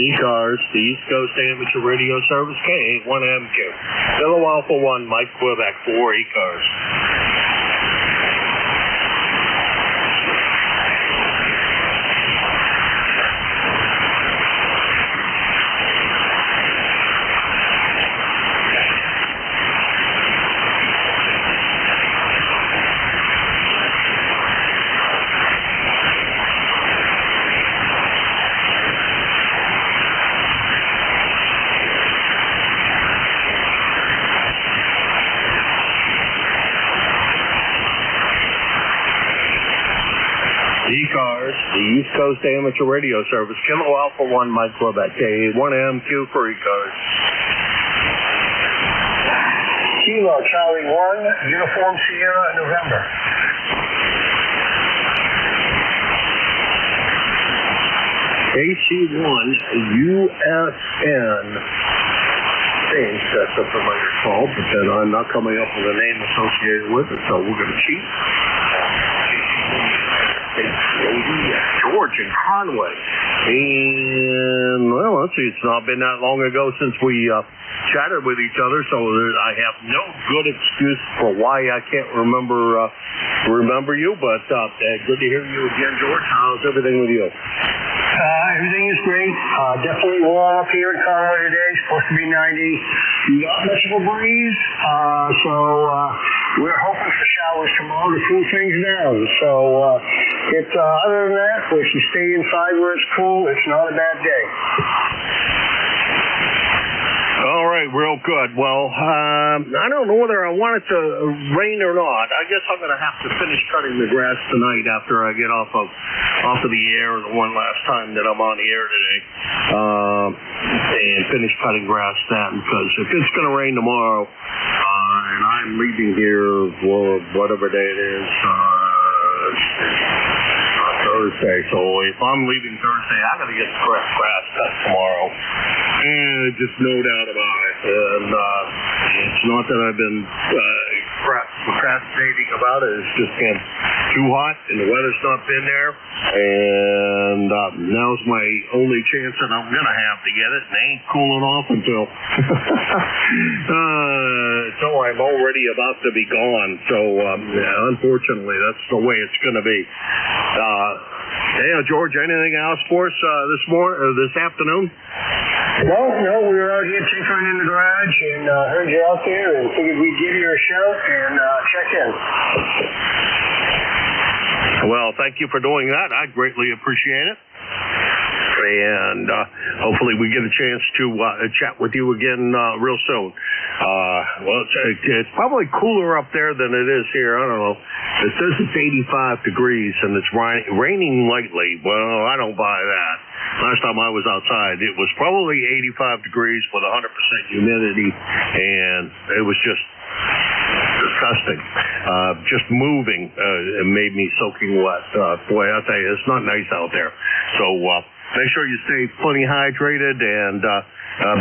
Speaker 4: ECARS, the East Coast Amateur Radio Service, K81MQ. Kilo Alpha 1, Mike Quebec for ECARS. ECARS, the East Coast Amateur Radio Service, Kilo Alpha 1, Mike Quebec, K1MQ for ECARS.
Speaker 22: Kilo Charlie 1, Uniform Sierra, November.
Speaker 4: AC1 USN. I think that's a familiar call, but then I'm not coming up with a name associated with it, so we're going to cheat. George in Conway. And, well, let's see, it's not been that long ago since we chatted with each other, so I have no good excuse for why I can't remember you, but good to hear you again, George. How's everything with you?
Speaker 10: Everything is great. Definitely warm up here in Conway today. Supposed to be 90. Not much of a breeze. So we're hoping for showers tomorrow to cool things down. So other than that, if you stay inside where it's cool, it's not a bad day.
Speaker 4: All right, real good. Well, I don't know whether I want it to rain or not. I guess I'm going to have to finish cutting the grass tonight after I get off of the air the one last time that I'm on the air today, and finish cutting grass then, because if it's going to rain tomorrow, and I'm leaving here for whatever day it is, Thursday. So if I'm leaving Thursday, I got to get the grass cut tomorrow. And just no doubt about it. And it's not that I've been procrastinating about it. It's just been too hot and the weather's not been there. And now's my only chance that I'm going to have to get it. And they ain't cooling off until I'm already about to be gone. So unfortunately, that's the way it's going to be. George, anything else for us this afternoon?
Speaker 10: No, we were out here tinkering in the garage and heard you out there and figured we'd give you a shout and check in.
Speaker 4: Well, thank you for doing that. I greatly appreciate it. And hopefully we get a chance to chat with you again real soon. Well, it's probably cooler up there than it is here. I don't know. It says it's 85 degrees and it's raining lightly. Well, I don't buy that. Last time I was outside, it was probably 85 degrees with 100% humidity, and it was just disgusting. Just moving it made me soaking wet. Boy, I'll tell you, it's not nice out there. So make sure you stay plenty hydrated and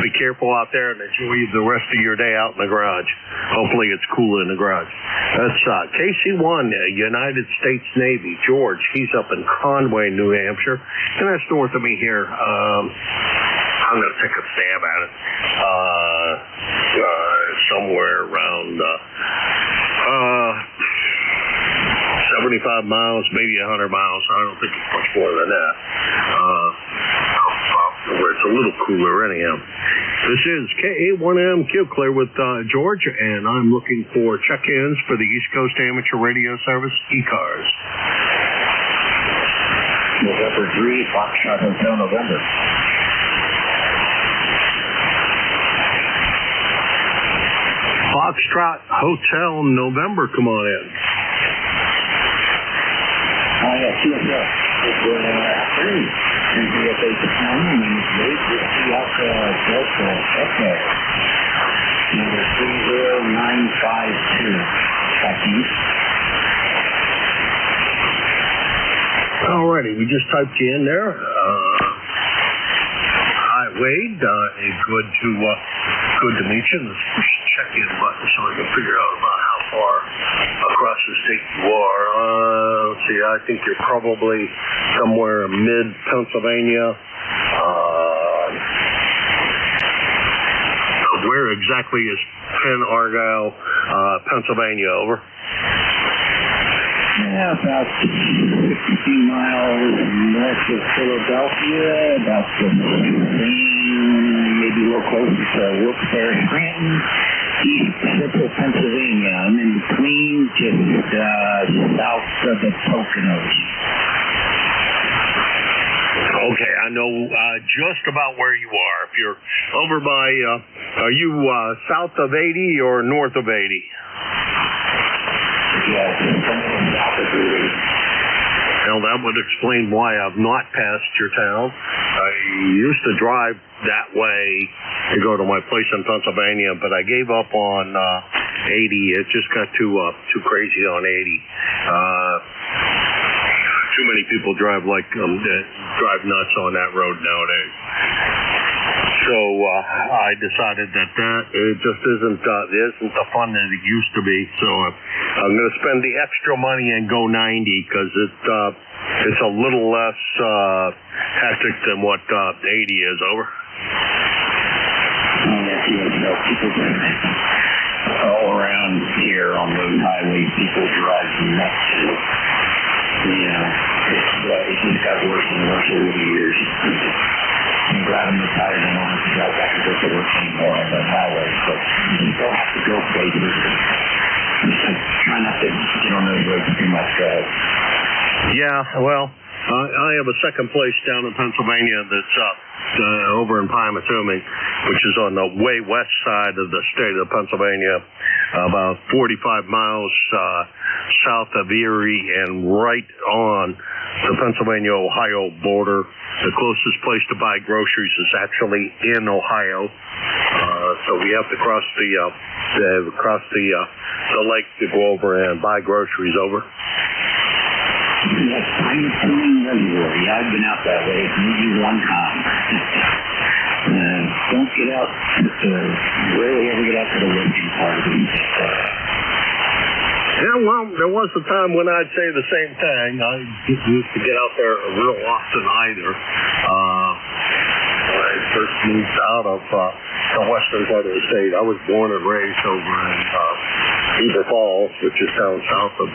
Speaker 4: be careful out there and enjoy the rest of your day out in the garage. Hopefully it's cool in the garage. That's KC-1, United States Navy. George, he's up in Conway, New Hampshire, and that's north of me here. I'm going to take a stab at it. Somewhere around 75 miles, maybe 100 miles. I don't think it's much more than that. Where it's a little cooler anyhow. This is KA1M Clear with George, and I'm looking for check-ins for the East Coast Amateur Radio Service, ECARS.
Speaker 22: November 3, Foxtrot Hotel, November.
Speaker 4: Foxtrot Hotel, November, come on in.
Speaker 22: Yes, good afternoon. And VFA this morning, and it's with Seahawk Delta Echo, number 30952. Back to you.
Speaker 4: Alrighty, we just typed you in there. Hi, Wade. Good to meet you. Let's push the check-in button so we can figure out about how far across the state you are. Let's see, I think you're probably somewhere mid-Pennsylvania. Where exactly is Penn Argyle, Pennsylvania, over?
Speaker 22: Yeah, about 52 miles north of Philadelphia, about the same, maybe a little closer to Wilkes-Barre, Scranton, East Central Pennsylvania. I'm in between, just south of the Poconos.
Speaker 4: Okay, I know just about where you are. If you're over by, are you south of 80 or north of 80?
Speaker 22: Yes, south of 80.
Speaker 4: Well, that would explain why I've not passed your town. I used to drive that way to go to my place in Pennsylvania, but I gave up on 80. It just got too crazy on 80. Too many people drive nuts on that road nowadays.
Speaker 9: So I decided that it just isn't the fun that it used to be. So I'm going to spend the extra money and go 90 because it's a little less hectic than what 80 is. Over.
Speaker 8: Yes, people all around here on those highways, people drive nuts. It just got worse and worse over the years. I'm glad I'm retired and I don't have to drive back and forth to work anymore on the highways, but you still have to go places. Try not to get on those roads too much, guys.
Speaker 9: Yeah, well, I have a second place down in Pennsylvania that's over in Pymatuming, which is on the way west side of the state of Pennsylvania, about 45 miles south of Erie and right on the Pennsylvania-Ohio border. The closest place to buy groceries is actually in Ohio, so we have to cross the lake to go over and buy groceries. Over.
Speaker 8: Yes, I'm coming everywhere. Yeah, I've been out that way maybe one time. Don't get out, rarely ever get out to the working part of it.
Speaker 9: Yeah, well, there was a time when I'd say the same thing. I used to get out there real often either. When I first moved out of the western part of the state, I was born and raised over in Beaver Falls, which is down south of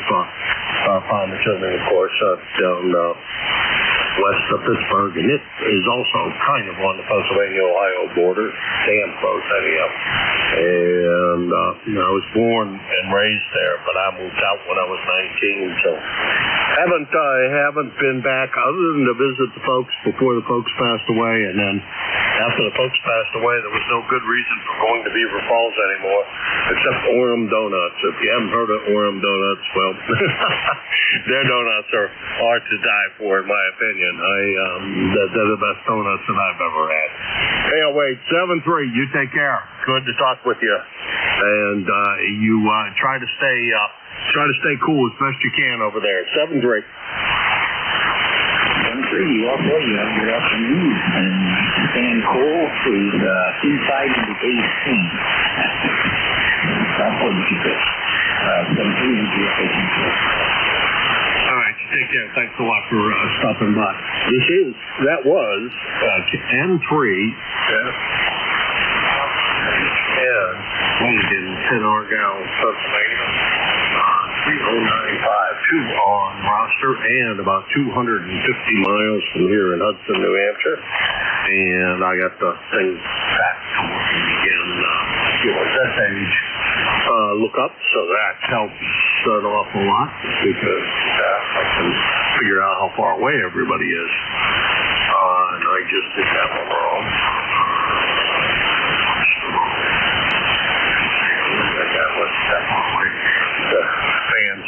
Speaker 9: Pymatuming, of course, down west of Pittsburgh, and it is also kind of on the Pennsylvania-Ohio border, damn close anyhow. And I was born and raised there, but I moved out when I was 19, so haven't been back other than to visit the folks before the folks passed away, and then after the folks passed away, there was no good reason for going to Beaver Falls anymore, except Orem Donuts. If you haven't heard of Orem Donuts, well, their donuts are to die for, in my opinion. They're the best donuts that I've ever had. Hey, wait, 7-3, you take care. Good to talk with you. And you try to stay cool as best you can over there. 7-3.
Speaker 8: 7-3, you also have your afternoon and staying cool is inside of the AC. That's what you keep it. 7-3 is your AC.
Speaker 9: All right, take care. Thanks a lot for stopping by. That was M3. And in Argyle, Pennsylvania. 30952 on roster and about 250 miles from here in Hudson, New Hampshire. And I got the thing back to working again. SH look up, so that helps an awful lot because I can figure out how far away everybody is. And I just did that one wrong.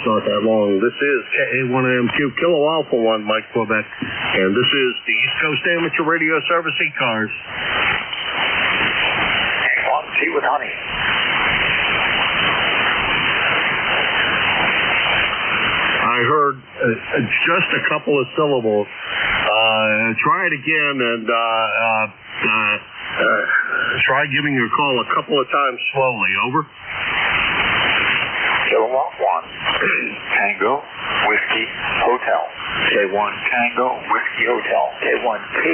Speaker 9: Not that long. This is KA1MQ Kilo Alpha 1, Mike Quebec, and this is the East Coast Amateur Radio Service ECARS.
Speaker 8: Hang on, tea with honey.
Speaker 9: I heard just a couple of syllables. Try it again and try giving your call a couple of times slowly. Over.
Speaker 8: Kilowatt 1, Tango, Whiskey, Hotel. K1, Tango, Whiskey, Hotel. K1P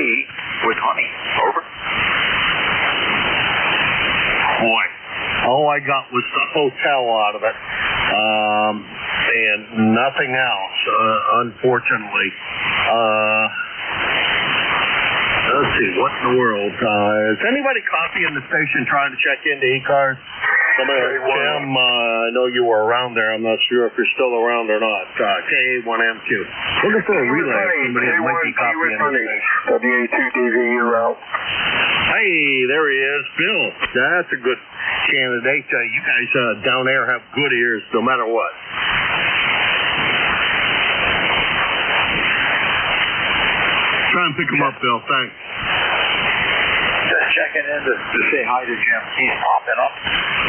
Speaker 8: with honey. Over.
Speaker 9: Boy, all I got was the hotel out of it, and nothing else, unfortunately. Let's see, what in the world? Is anybody copying the station trying to check into ECARS? Jim, I know you were around there. I'm not sure if you're still around or not. KA1MQ. Looking for a relay. Somebody that might be copying the station.
Speaker 15: WA2DV, you're out.
Speaker 9: Hey, there he is. Bill. That's a good candidate. You guys down there have good ears no matter what. Try and pick him up, Bill. Thanks.
Speaker 8: Just checking in to say hi to Jim. He's popping up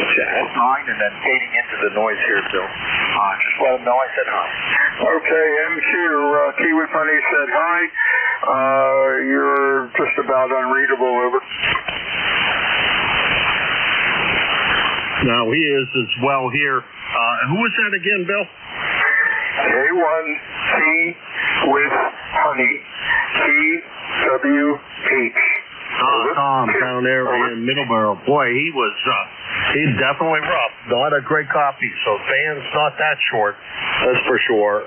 Speaker 8: at 9 and then fading into the noise here, Bill. Just let him know I said hi.
Speaker 15: Okay, MQ, Kiwi Funny said hi. You're just about unreadable, over.
Speaker 4: Now, he is as well here. Who was that again, Bill?
Speaker 15: A1T with honey. TWH.
Speaker 4: Tom down there in Middleborough. Boy, he's definitely rough. Not a great copy, so Dan's not that short, that's for sure.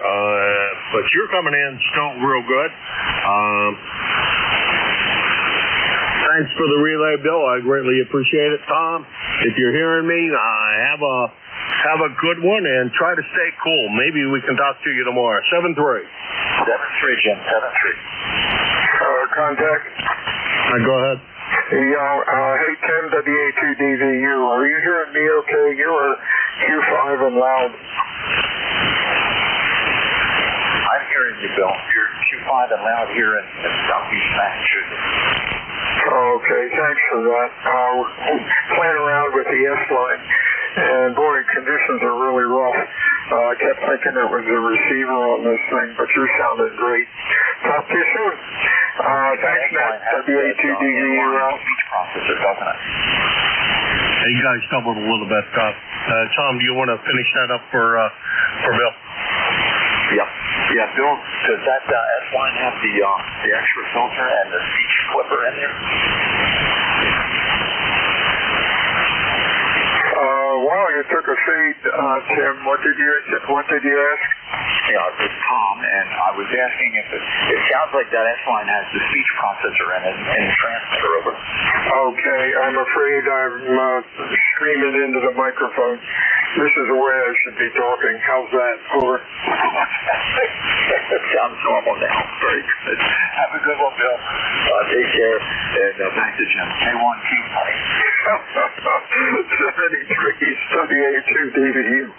Speaker 4: But you're coming in still real good. Thanks for the relay, Bill. I greatly appreciate it. Tom, if you're hearing me, have a good one and try to stay cool. Maybe we can talk to you tomorrow. 7-3.
Speaker 22: 7-3, Jim. 7-3.
Speaker 15: Contact.
Speaker 4: Go ahead.
Speaker 15: Hey, Tim, WA2DVU. Are you hearing me okay? You are Q5 and loud.
Speaker 22: I'm hearing you, Bill. You're Q5 and loud here in southeast Massachusetts.
Speaker 15: Okay, thanks for that. Playing around with the S-line, and boy, conditions are really rough. I kept thinking it was a receiver on this thing, but you're sounding great. Talk to you soon. Thanks, Matt. WA2DVU.
Speaker 22: Speech processor, doesn't it?
Speaker 4: Hey, you guys stumbled a little bit. Tom, do you want to finish that up for Bill?
Speaker 22: Yeah, Bill, does that S-line have the extra filter and the speech clipper in there?
Speaker 15: Wow, you took a feed, Tim. What did you ask?
Speaker 22: Yeah, it's Tom, and I was asking if it sounds like that S-line has the speech processor in it and the transmitter over.
Speaker 15: Okay, I'm afraid I'm screaming into the microphone. This is the way I should be talking. How's that? Over.
Speaker 22: It sounds normal now. Very good. Have a good one, Bill. Take care, and back to Jim. K1Q.
Speaker 15: 73 WA2DVU.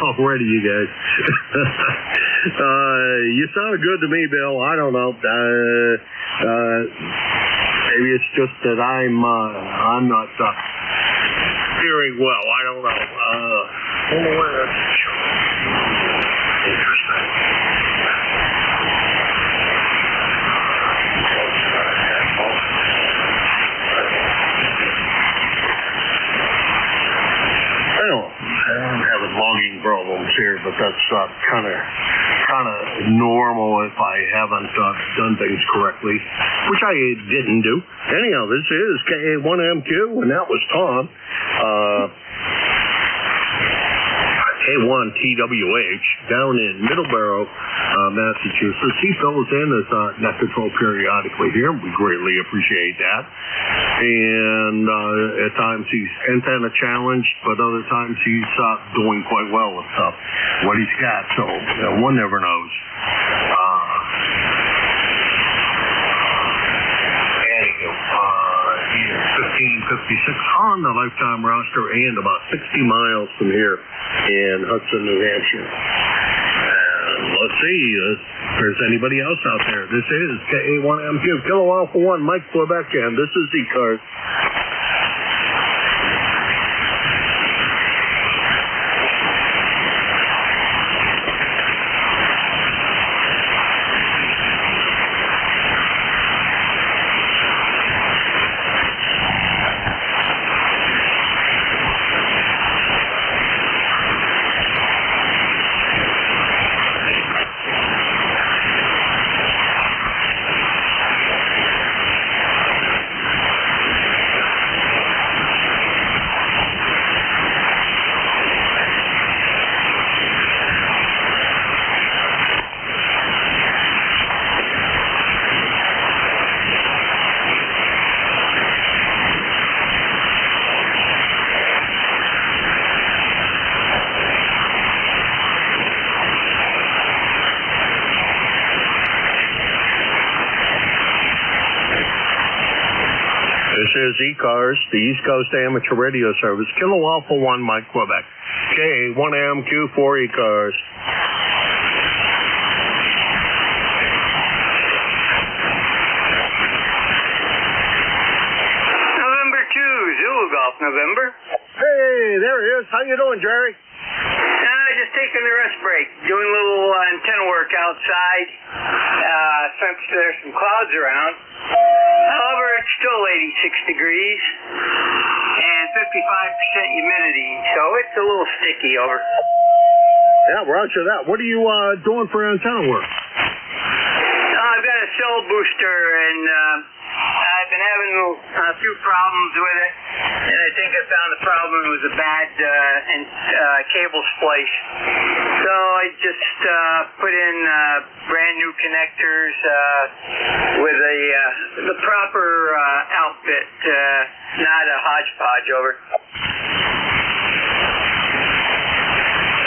Speaker 4: Alrighty, you guys. You sounded good to me, Bill. I don't know. Maybe it's just that I'm not hearing well. I don't know. Interesting. I'm having logging problems here, but that's kind of normal if I haven't done things correctly, which I didn't do. Anyhow, this is KA1MQ, and that was Tom. K1TWH down in Middleborough, Massachusetts. He fills in as net control periodically here. We greatly appreciate that. And at times he's antenna challenged, but other times he's doing quite well with what he's got. So one never knows. 1556 on the lifetime roster and about 60 miles from here in Hudson, New Hampshire. And let's see if there's anybody else out there. This is KA1MQ, Kilo Alpha 1, Mike Quebec, and this is ECARS. This is ECARS, the East Coast Amateur Radio Service, Kilo Alpha 1, Mike Quebec. K1MQ4 ECARS.
Speaker 14: November 2, Zulu Golf, November.
Speaker 4: Hey, there he is. How you doing, Jerry?
Speaker 14: Just taking the rest break, doing a little antenna work outside, since there's some clouds around. However, it's
Speaker 3: still 86 degrees and 55% humidity, so it's a little sticky. Over.
Speaker 9: Yeah, roger that. What are you doing for antenna work?
Speaker 3: I've got a cell booster, and I've been having a few problems with it, and I think I found the problem was a bad cable splice. So I just put in brand new connectors with the proper outfit, not a hodgepodge. Over.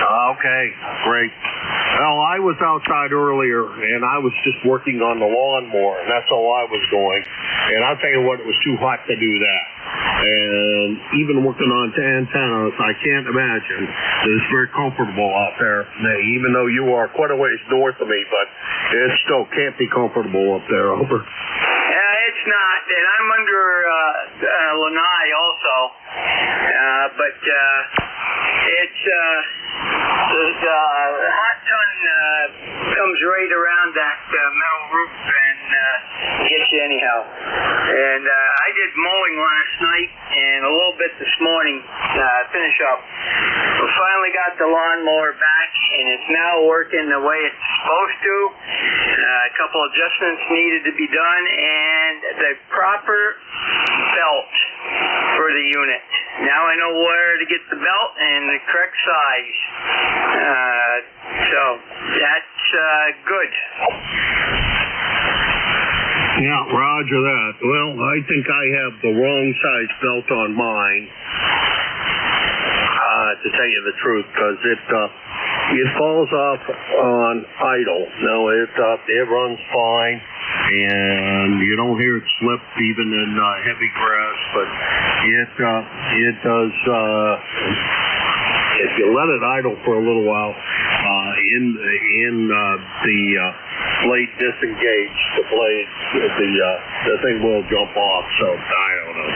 Speaker 9: Okay, great. Well, I was outside earlier, and I was just working on the lawnmower, and that's all I was doing. And I'll tell you what, it was too hot to do that. And even working on antennas, I can't imagine that it's very comfortable out there, even though you are quite a ways north of me, but it still can't be comfortable up there. Over.
Speaker 3: It's not, and I'm under Lanai also, but it's the hot sun comes right around that metal roof and gets you anyhow. And I did mowing last night and a little bit this morning, finish up. We finally got the lawnmower back, and it's now working the way it's supposed to. A couple adjustments needed to be done, and the proper belt for the unit. Now I know where to get the belt and the correct size. So that's good.
Speaker 9: Yeah, roger that. Well, I think I have the wrong size belt on mine, to tell you the truth, because it falls off on idle. No, it runs fine, and you don't hear it slip even in heavy grass, but it does. If you let it idle for a little while, the blade disengage, the thing will jump off. So I don't know.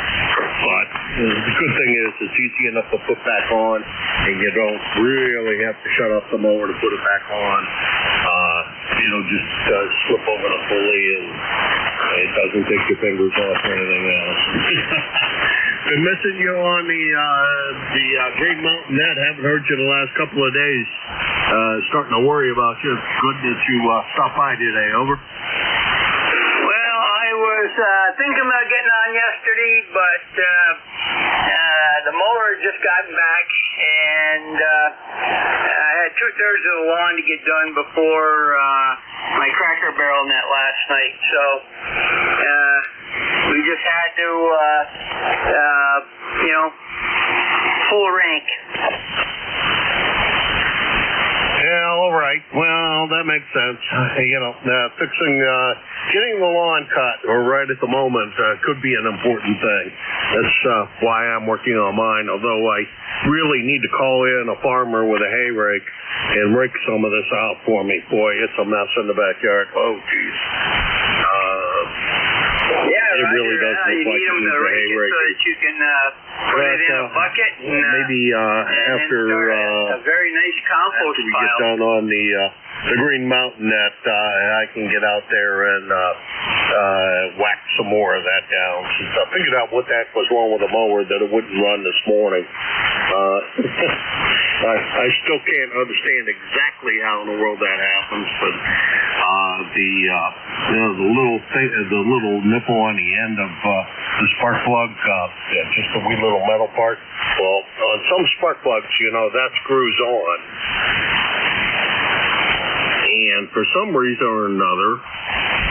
Speaker 9: But the good thing is it's easy enough to put back on, and you don't really have to shut off the mower to put it back on. It'll just slip over the pulley, and it doesn't take your fingers off or anything else. Been missing you on the Green Mountain Net. Haven't heard you the last couple of days. Starting to worry about you. Good that you stopped by today. Over.
Speaker 3: Well, I was thinking about getting on yesterday, but the mower had just gotten back, and I had 2/3 of the lawn to get done before my Cracker Barrel net last night. So we just had to, full rank.
Speaker 9: Yeah, all right. Well, that makes sense. Getting the lawn cut right at the moment could be an important thing. That's why I'm working on mine, although I really need to call in a farmer with a hay rake and rake some of this out for me. Boy, it's a mess in the backyard. Oh, geez.
Speaker 3: Yeah,
Speaker 9: it really does look
Speaker 3: you
Speaker 9: like
Speaker 3: need them to rake it so that you can put it in a bucket and
Speaker 9: maybe after
Speaker 3: a very nice compost
Speaker 9: after we
Speaker 3: pile.
Speaker 9: get down on the Green Mountain Net, I can get out there and whack some more of that down. Since I figured out what the heck was wrong with the mower that it wouldn't run this morning. I still can't understand exactly how in the world that happens, but the little nipple on the end of the spark plug, just a wee little metal part. Well, on some spark plugs, that screws on. And for some reason or another,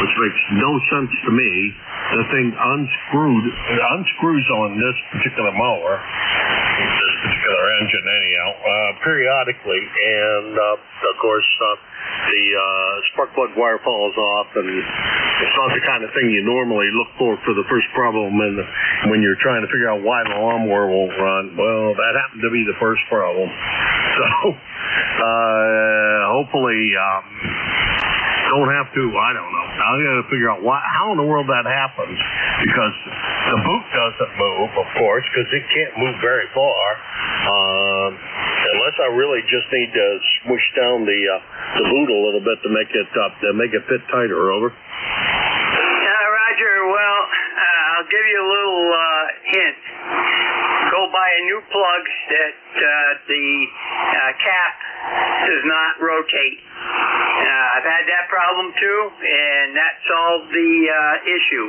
Speaker 9: which makes no sense to me, the thing unscrews on this particular mower, this particular engine anyhow, periodically, and of course the spark plug wire falls off, and it's not the kind of thing you normally look for the first problem when you're trying to figure out why the lawnmower won't run. Well, that happened to be the first problem. So hopefully don't have to, I don't know. I'm going to figure out how in the world that happens, because the boot doesn't move, of course, because it can't move very far, unless I really just need to smush down the boot a little bit to make it fit tighter. Over.
Speaker 3: Roger. Well, I'll give
Speaker 13: a new plug that the cap does not rotate. I've had that problem too, and that solved the issue.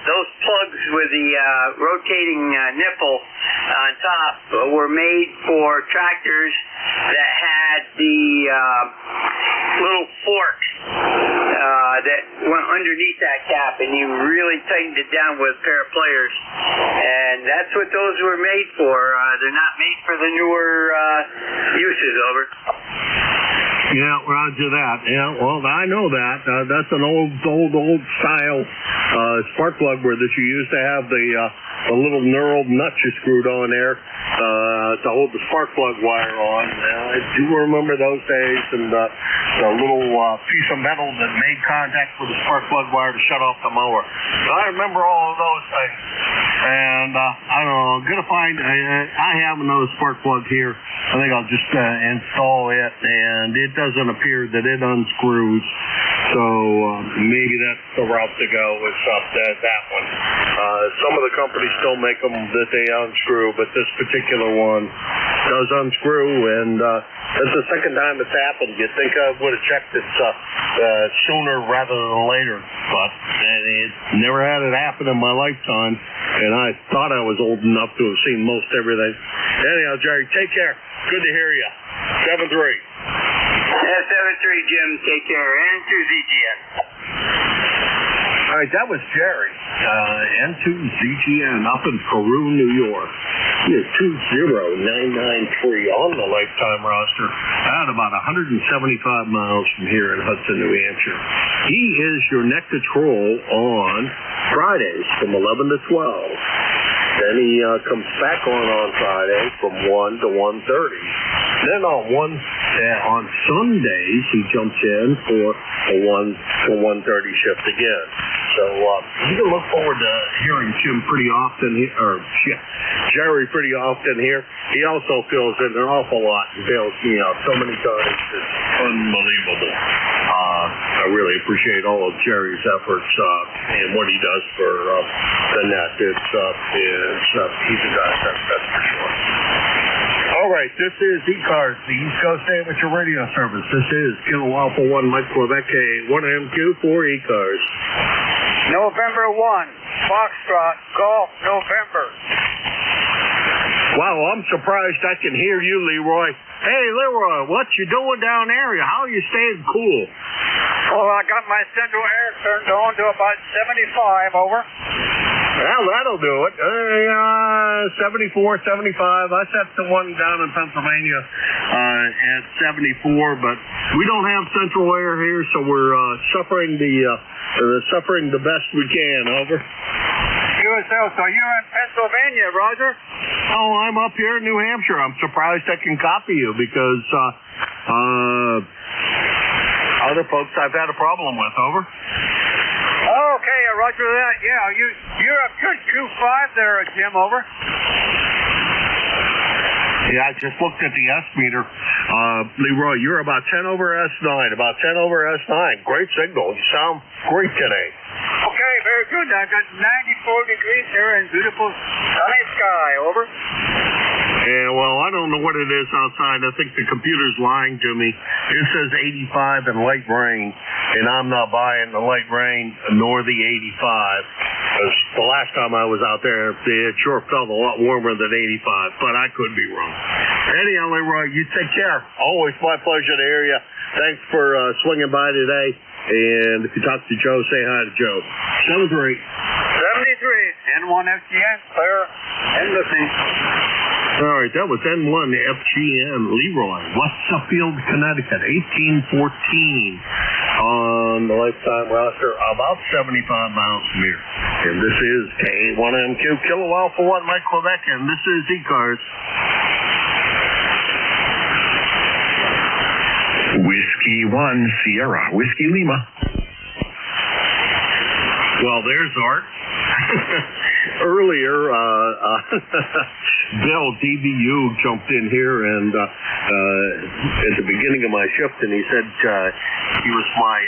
Speaker 13: Those plugs with the rotating nipple on top were made for tractors that had the little fork that went underneath that cap, and you really tightened it down with a pair of pliers. And that's what those were made for. They're not made for the newer uses. Over.
Speaker 9: Yeah, roger that. Yeah, well, I know that. That's an old style spark plug where that you used to have the little knurled nut you screwed on there to hold the spark plug wire on. I do remember those days, and the little piece of metal that made contact with the spark plug wire to shut off the mower. So I remember all of those things. And I don't know, I'm gonna find. I have another spark plug here. I think I'll just install it, and it doesn't appear that it unscrews. So maybe that's the route to go. Is up that one. Some of the companies still make them that they unscrew, but this particular one does unscrew, and that's the second time it's happened. You'd think I would have checked it sooner rather than later, but it never had it happen in my lifetime, and I thought I was old enough to have seen most everything. Anyhow, Jerry, take care. Good to hear you. 7-3.
Speaker 13: Yeah, 7-3, Jim. Take care. And to ZGN.
Speaker 9: All right, that was Jerry, N2ZGN up in Peru, New York. He is 20993 on the lifetime roster at about 175 miles from here in Hudson, New Hampshire. He is your neck to troll on Fridays from 11 to 12. Then he comes back on Friday from 1 to 1:30. Then on Sundays, he jumps in for a 1 to 1:30 shift again. So you can look forward to hearing Jim pretty often, Jerry pretty often here. He also fills in an awful lot and bails me out so many times. It's unbelievable. I really appreciate all of Jerry's efforts and what he does for the net. He's a guy, that's for sure. All right, this is ECARS, the East Coast Amateur Radio Service. This is Kilo Alpha 1 Mike Quebec 1MQ for ECARS.
Speaker 3: November 1, Foxtrot, Golf, November.
Speaker 9: Wow, I'm surprised I can hear you, Leroy. Hey, Leroy, what you doing down there? How are you staying cool?
Speaker 3: Well, I got my central air turned on to about 75, over.
Speaker 9: Well, that'll do it. 74, 75. I set the one down in Pennsylvania at 74, but we don't have central air here, so we're suffering the best we can. Over.
Speaker 3: USL, so you're in Pennsylvania, Roger?
Speaker 9: Oh, I'm up here in New Hampshire. I'm surprised I can copy you because other folks I've had a problem with. Over.
Speaker 3: Okay, roger that. Yeah, you're a good 2.5 there, Jim. Over.
Speaker 9: Yeah, I just looked at the S meter. Leroy, you're about 10 over S9. About 10 over S9. Great signal. You sound great today.
Speaker 3: Okay, very good. I got 94 degrees here and beautiful sunny sky. Over.
Speaker 9: Yeah, well, I don't know what it is outside. I think the computer's lying to me. It says 85 and light rain, and I'm not buying the light rain nor the 85. Because the last time I was out there, it sure felt a lot warmer than 85, but I could be wrong. Anyhow, Leroy, you take care. Always my pleasure to hear you. Thanks for swinging by today. And if you talk to Joe, say hi to Joe. 7-3.
Speaker 3: 73, N1 FGN, clear and listening.
Speaker 9: All right, that was N1 FGN Leroy, West Suffield, Connecticut, 1814 on the lifetime roster, about 75 miles from here. And this is K1MQ, Kilo Alpha 1 Mike Quebec, and this is ECARS.
Speaker 16: Whiskey 1 Sierra, Whiskey Lima.
Speaker 9: Well, there's Art. earlier, Bill DBU jumped in here and at the beginning of my shift, and he said he was my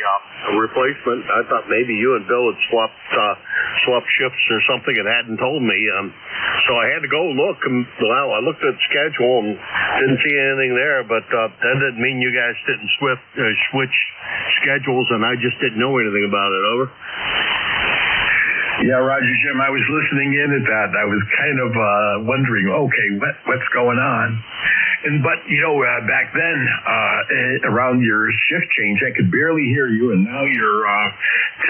Speaker 9: replacement. I thought maybe you and Bill had swapped shifts or something and hadn't told me. So I had to go look, and well, I looked at the schedule and didn't see anything there, but that didn't mean you guys didn't switch schedules, and I just didn't know anything about it. Over.
Speaker 16: Yeah, Roger, Jim, I was listening in at that. I was kind of wondering, okay, what's going on? But, back then, around your shift change, I could barely hear you, and now you're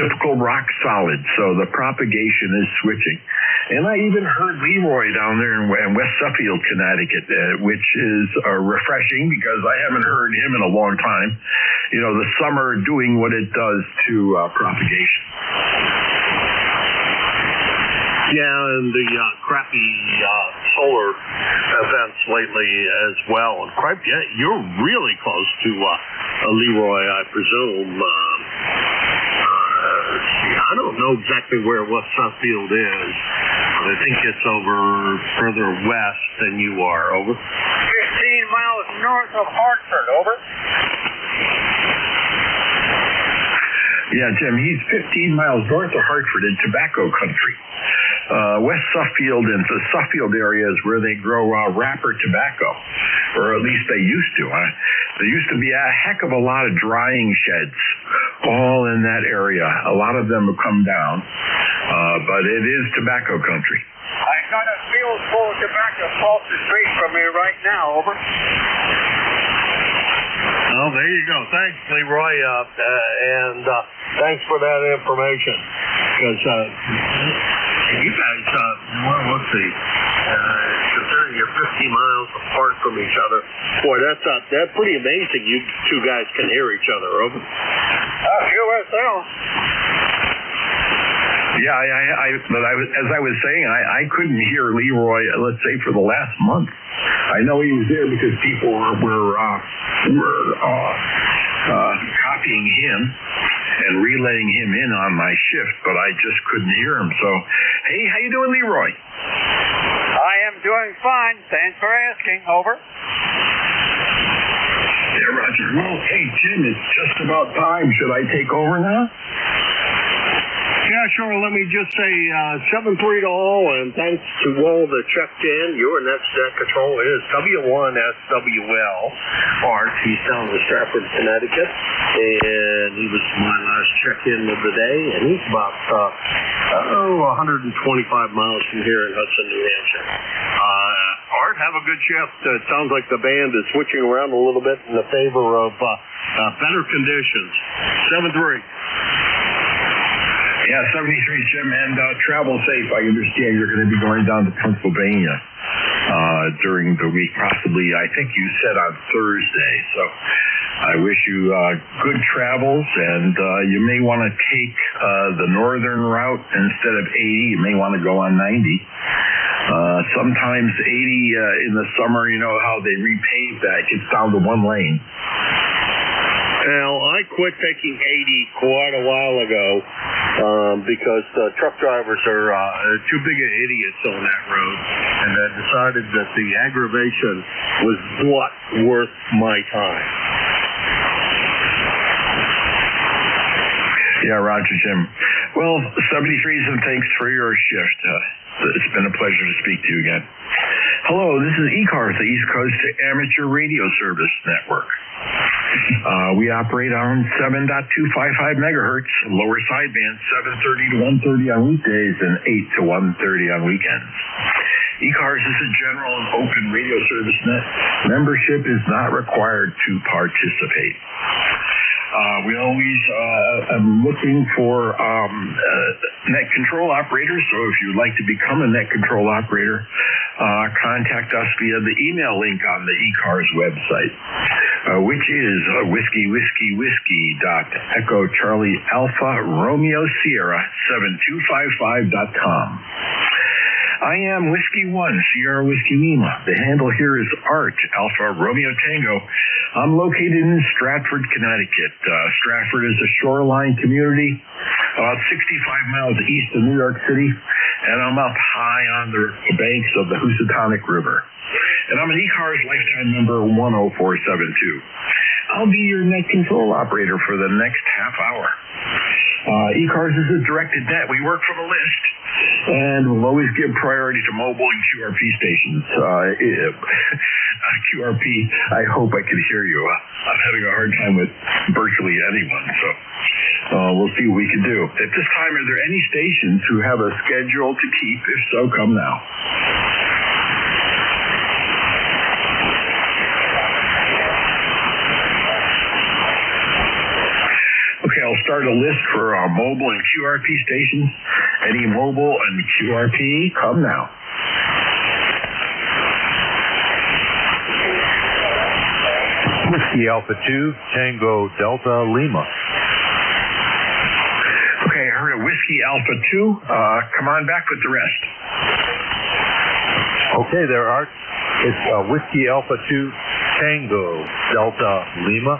Speaker 16: typical rock solid, so the propagation is switching. And I even heard Leroy down there in West Suffield, Connecticut, which is refreshing because I haven't heard him in a long time. The summer doing what it does to propagation.
Speaker 9: Yeah, and the crappy solar events lately as well. And you're really close to Leroy, I presume. I don't know exactly where West Suffield is, but I think it's over further west than you are. Over.
Speaker 3: 15 miles north of Hartford. Over.
Speaker 16: Yeah, Jim, he's 15 miles north of Hartford in tobacco country. West Suffield and the Suffield area is where they grow wrapper tobacco, or at least they used to. There used to be a heck of a lot of drying sheds all in that area. A lot of them have come down, but it is tobacco country.
Speaker 3: I got a field full of tobacco across the street from me right now. Over.
Speaker 9: Oh, there you go. Thanks, Leroy, and thanks for that information. Because you guys, let's see, considering you're 50 miles apart from each other, boy, that's pretty amazing. You two guys can hear each other. Over.
Speaker 3: Sure will.
Speaker 16: Yeah, as I was saying, I couldn't hear Leroy, let's say, for the last month. I know he was there because people were copying him and relaying him in on my shift, but I just couldn't hear him. So, hey, how you doing, Leroy?
Speaker 3: I am doing fine. Thanks for asking. Over.
Speaker 16: Yeah, Roger. Well, hey, Jim, it's just about time. Should I take over now?
Speaker 9: Yeah, sure. Let me just say 7-3 to all, and thanks to all that checked in. Your next net control is W1SWL. Art, he's down in Stratford, Connecticut, and he was my last check-in of the day, and he's about 125 miles from here in Hudson, New Hampshire. Art, have a good shift. It sounds like the band is switching around a little bit in the favor of better conditions. 7-3.
Speaker 16: Yeah, 73, Jim, and travel safe. I understand you're going to be going down to Pennsylvania during the week, possibly, I think you said on Thursday. So I wish you good travels, and you may want to take the northern route instead of 80. You may want to go on 90. Sometimes 80 in the summer, you know how they repave that. It gets down to one lane.
Speaker 9: Well, I quit taking 80 quite a while ago because truck drivers are too big of idiots on that road, and I decided that the aggravation was not worth my time.
Speaker 16: Yeah, Roger, Jim. Well, 73s, and thanks for your shift. It's been a pleasure to speak to you again. Hello, this is ECARS, the East Coast Amateur Radio Service Network. We operate on 7.255 megahertz, lower sideband, 730 to 130 on weekdays and 8 to 130 on weekends. ECARS is a general and open radio service net. Membership is not required to participate. We always am looking for net control operators, so if you'd like to become a net control operator, contact us via the email link on the ECARS website, which is whiskey.echo.Charlie Alpha Romeo Sierra 7255.com. I am Whiskey 1, Sierra Whiskey Lima. The handle here is Art, Alpha Romeo Tango. I'm located in Stratford, Connecticut. Stratford is a shoreline community about 65 miles east of New York City, and I'm up high on the banks of the Housatonic River. And I'm an ECARS lifetime number 10472. I'll be your net control operator for the next half hour. ECARS is a directed net. We work from a list, and we'll always give priority to mobile and QRP stations. QRP, I hope I can hear you. I'm having a hard time with virtually anyone, so we'll see what we can do. At this time, are there any stations who have a schedule to keep? If so, come now. Okay, I'll start a list for mobile and QRP stations. Any mobile and QRP, come now.
Speaker 17: Whiskey Alpha 2, Tango Delta Lima.
Speaker 16: Okay, I heard a Whiskey Alpha 2. Come on back with the rest.
Speaker 17: Okay, there, Art. It's Whiskey Alpha 2, Tango Delta Lima.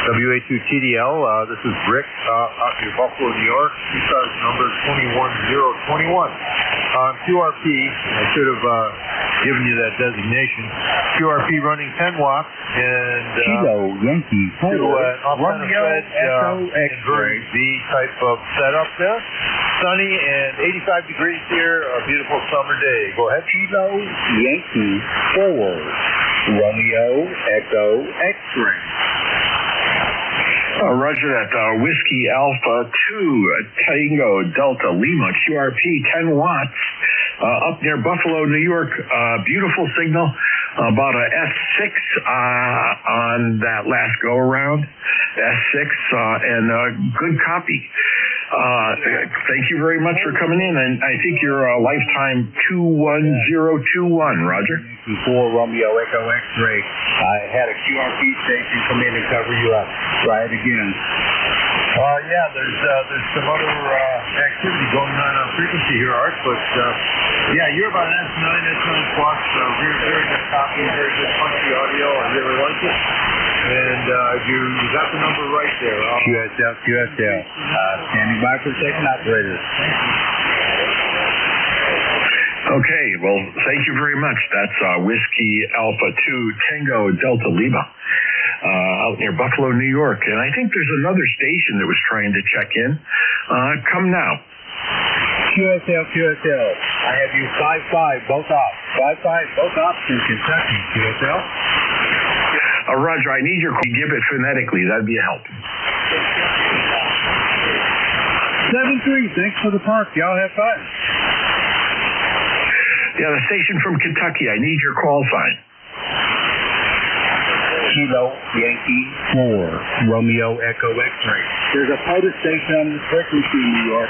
Speaker 17: WA2TDL, this is Rick out near Buffalo, New York. ECARS number 21021. QRP, I should have given you that designation. QRP running 10 watts and
Speaker 7: Kilo Yankee 4
Speaker 17: Romeo
Speaker 7: Echo X-ray
Speaker 17: V type of setup there. Sunny and 85 degrees here, a beautiful summer day. Go ahead.
Speaker 7: Kilo Yankee 4 Romeo Echo X-ray.
Speaker 16: Roger that. Whiskey Alpha 2, Tango Delta Lima, QRP, 10 watts, up near Buffalo, New York. Beautiful signal, about a S6 on that last go-around. S6, and good copy. Thank you very much for coming in, and I think you're lifetime 21021, Roger.
Speaker 7: Before Romeo Echo X-ray, I had a QRP station come in and cover you up. Try it again.
Speaker 17: Yeah, there's some other activity going on frequency here, Art, but yeah, you're about an S9, S9 Plus, very good copy, very good punchy audio. I really like it. And you got the number right there.
Speaker 7: QSL. Standing by for second operator.
Speaker 16: Okay, well, thank you very much. That's Whiskey Alpha 2 Tango Delta Lima out near Buffalo, New York. And I think there's another station that was trying to check in. Come now.
Speaker 7: QSL. I have you 5-5, both off. 5-5, both off in Kentucky, QSL.
Speaker 16: Roger, I need your call. Give it phonetically. That'd be a help.
Speaker 7: 7-3, thanks for the park. Y'all have fun.
Speaker 16: Yeah, the station from Kentucky. I need your call sign.
Speaker 7: Kilo Yankee 4 Romeo Echo X-ray. There's a POTUS station on the frequency in New York.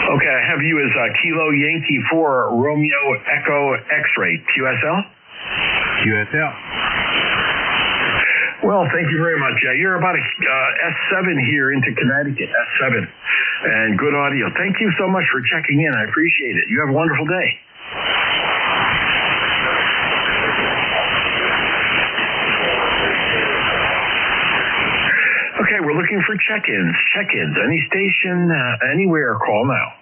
Speaker 16: Okay, I have you as Kilo Yankee 4 Romeo Echo X-ray. QSL?
Speaker 7: QSL.
Speaker 16: Well, thank you very much. You're about a S7 here into Connecticut, S7, and good audio. Thank you so much for checking in. I appreciate it. You have a wonderful day. Okay, we're looking for check-ins. Any station, anywhere, call now.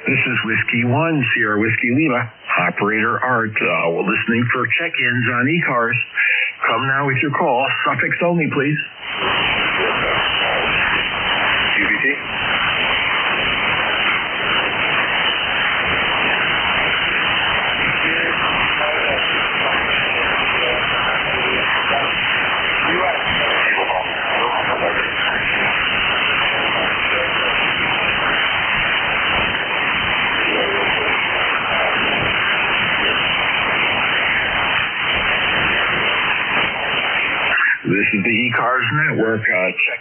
Speaker 16: This is Whiskey 1, Sierra Whiskey Lima, Operator Art. We're listening for check-ins on ECARS. Come now with your call. Suffix only, please. QBT.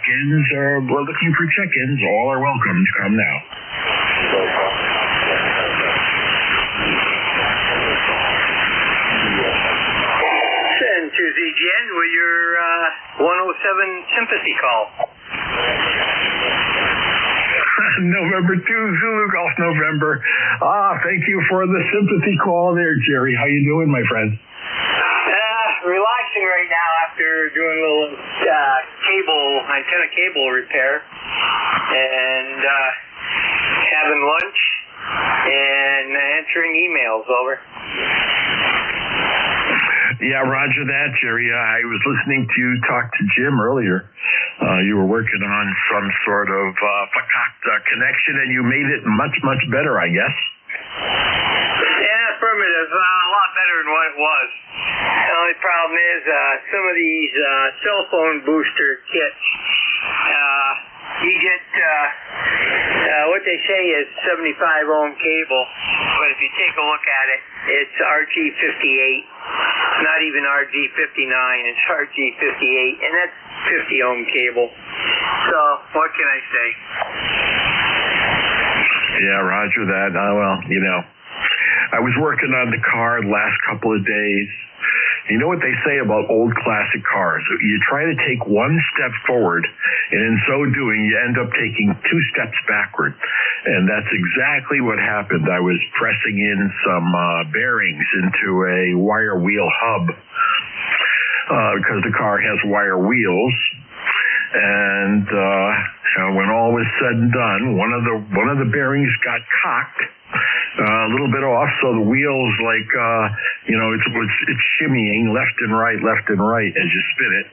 Speaker 16: check-ins, we're looking for check-ins. All are welcome to come now.
Speaker 13: Send to ZGN with your 107 sympathy call.
Speaker 16: November 2, Zulu Golf November. Thank you for the sympathy call there, Jerry. How you doing, my friend?
Speaker 13: Relaxing right now after doing a little antenna cable repair and having lunch and answering emails. Over.
Speaker 16: Yeah, roger that, Jerry. I was listening to you talk to Jim earlier. You were working on some sort of connection, and you made it much, much better, I guess.
Speaker 13: Yeah, affirmative. A lot better than what it was. The only problem is some of these cell phone booster kits, you get what they say is 75 ohm cable, but if you take a look at it, it's RG58. Not even RG59, it's RG58, and that's 50 ohm cable. So, what can I say?
Speaker 16: Yeah, roger that. Well, I was working on the car the last couple of days. You know what they say about old classic cars? You try to take one step forward, and in so doing, you end up taking two steps backward. And that's exactly what happened. I was pressing in some bearings into a wire wheel hub because the car has wire wheels. And when all was said and done, one of the bearings got cocked. A little bit off, so the wheels it's shimmying left and right as you spin it.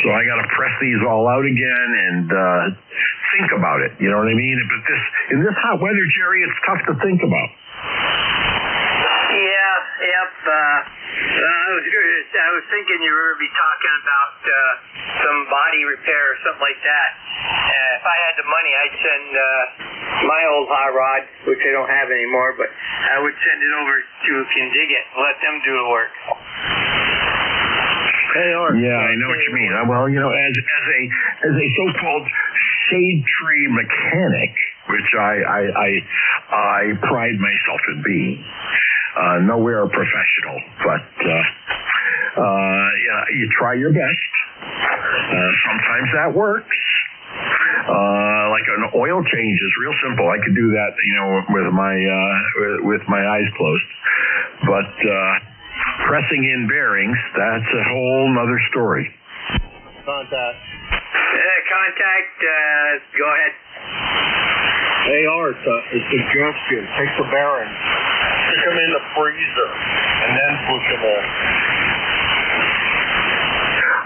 Speaker 16: So I got to press these all out again and think about it. You know what I mean? But in this hot weather, Jerry, it's tough to think about.
Speaker 13: Yeah, yep. I was thinking you were going to be talking about some body repair or something like that. If I had the money, I'd send my old hot rod, which I don't have anymore, but I would send it over to Kindigit and let them do the work.
Speaker 16: Yeah, I know what you mean. Well, as a so-called shade tree mechanic, which I pride myself in being, nowhere a professional, but you try your best. Sometimes that works. Like an oil change is real simple. I could do that, with my eyes closed. But pressing in bearings, that's a whole nother story.
Speaker 9: Contact.
Speaker 13: Go ahead.
Speaker 9: Hey, Art, a suggestion. Take the bearings, stick them in the freezer, and then push them in.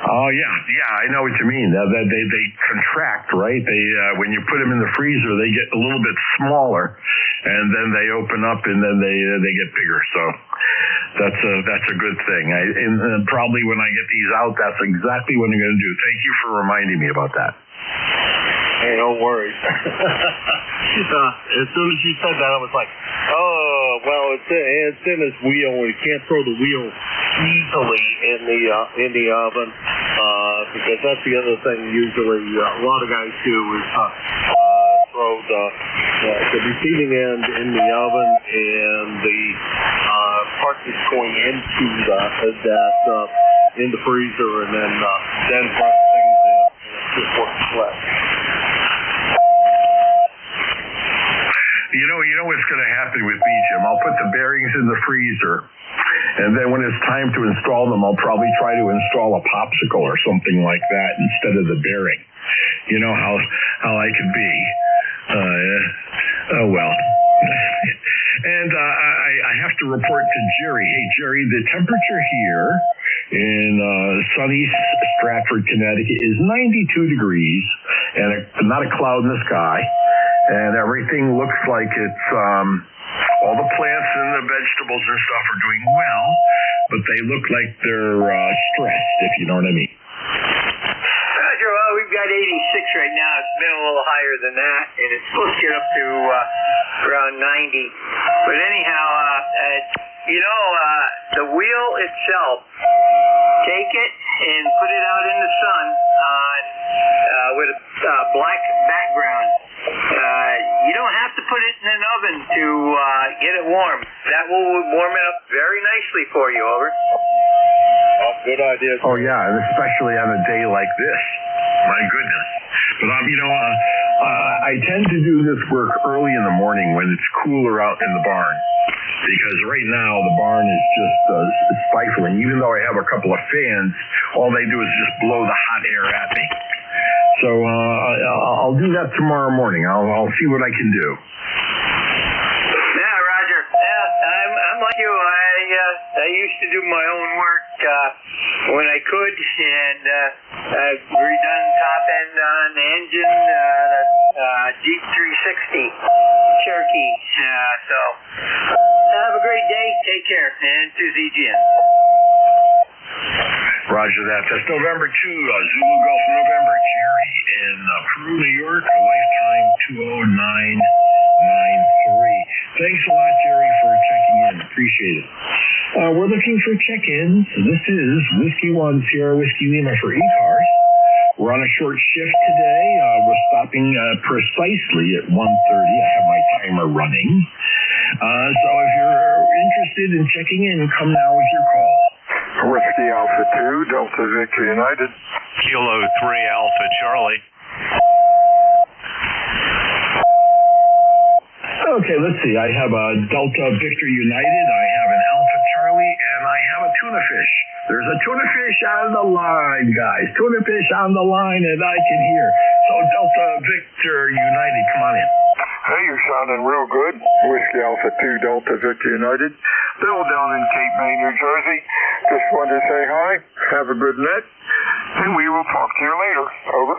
Speaker 16: Oh yeah, I know what you mean. They contract, right? They when you put them in the freezer, they get a little bit smaller, and then they open up, and then they get bigger. So that's a good thing. And probably when I get these out, that's exactly what I'm going to do. Thank you for reminding me about that.
Speaker 9: Hey, no worries. As soon as you said that, I was like, oh, well, it's in his wheel, and you can't throw the wheel easily in the oven, because that's the other thing usually a lot of guys do is throw the receiving end in the oven, and the part that's going into that in the freezer, and then press things in, and it just works less.
Speaker 16: You know what's going to happen with me, Jim? I'll put the bearings in the freezer, and then when it's time to install them, I'll probably try to install a popsicle or something like that instead of the bearing. You know how I can be. Oh well. And I have to report to Jerry. Hey, Jerry, the temperature here in sunny Stratford, Connecticut is 92 degrees, and not a cloud in the sky. And everything looks like it's, all the plants and the vegetables and stuff are doing well, but they look like they're stressed, if you know what I mean.
Speaker 13: Roger, well, we've got 86 right now. It's been a little higher than that, and it's supposed to get up to around 90. But anyhow, the wheel itself, take it and put it out in the sun on with a black background. You don't have to put it in an oven to get it warm. That will warm it up very nicely for you, over.
Speaker 16: Oh, good idea. Oh, yeah, and especially on a day like this. My goodness. But, I tend to do this work early in the morning when it's cooler out in the barn. Because right now the barn is just stifling. Even though I have a couple of fans, all they do is just blow the hot air at me. So I'll do that tomorrow morning. I'll see what I can do.
Speaker 13: Yeah, Roger. Yeah, I'm like you. I used to do my own work when I could, and I've redone top end on the engine, Jeep 360 Cherokee. So have a great day. Take care, and to ZGN.
Speaker 16: Roger that. That's November 2, Zulu Golf November. Jerry in Peru, New York, lifetime 20993. Thanks a lot, Jerry, for checking in. Appreciate it. We're looking for check-ins. This is Whiskey 1 Sierra Whiskey Lima for ECARS. We're on a short shift today. We're stopping precisely at 1:30. I have my timer running. So if you're interested in checking in, come now with your call.
Speaker 5: Whiskey Alpha 2, Delta Victor United.
Speaker 19: Kilo 3 Alpha Charlie.
Speaker 16: Okay, let's see. I have a Delta Victor United. I have an Alpha Charlie, and I have a tuna fish. There's a tuna fish on the line, guys. Tuna fish on the line, and I can hear. So Delta Victor United, come on in.
Speaker 5: Hey, you're sounding real good. Whiskey Alpha 2, Delta Victor United. Bill down in Cape May, New Jersey. Just wanted to say hi. Have a good net. And we will talk to you later. Over.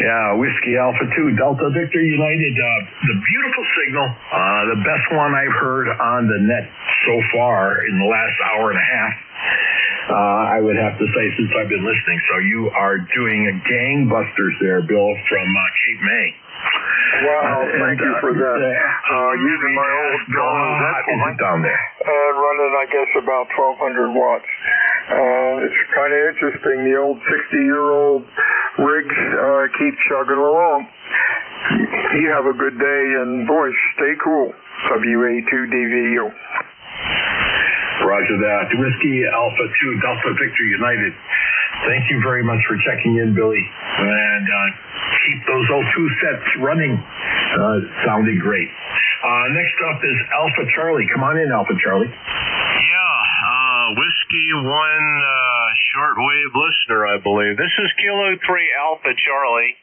Speaker 16: Yeah, Whiskey Alpha 2, Delta Victor United. The beautiful signal. The best one I've heard on the net so far in the last hour and a half. I would have to say since I've been listening. So you are doing a gangbusters there, Bill, from Cape May.
Speaker 5: Wow, thank you for that. Using my old gun
Speaker 16: down there.
Speaker 5: Running, I guess, about 1,200 watts. It's kind of interesting. The old 60-year-old rigs keep chugging along. You have a good day, and boy, stay cool. WA2DVU.
Speaker 16: Roger that. Whiskey Alpha 2, Delta Victor United. Thank you very much for checking in, Billy. And keep those O2 sets running. Sounding great. Next up is Alpha Charlie. Come on in, Alpha Charlie.
Speaker 19: Yeah, Whiskey 1 shortwave listener, I believe. This is Kilo 3 Alpha Charlie.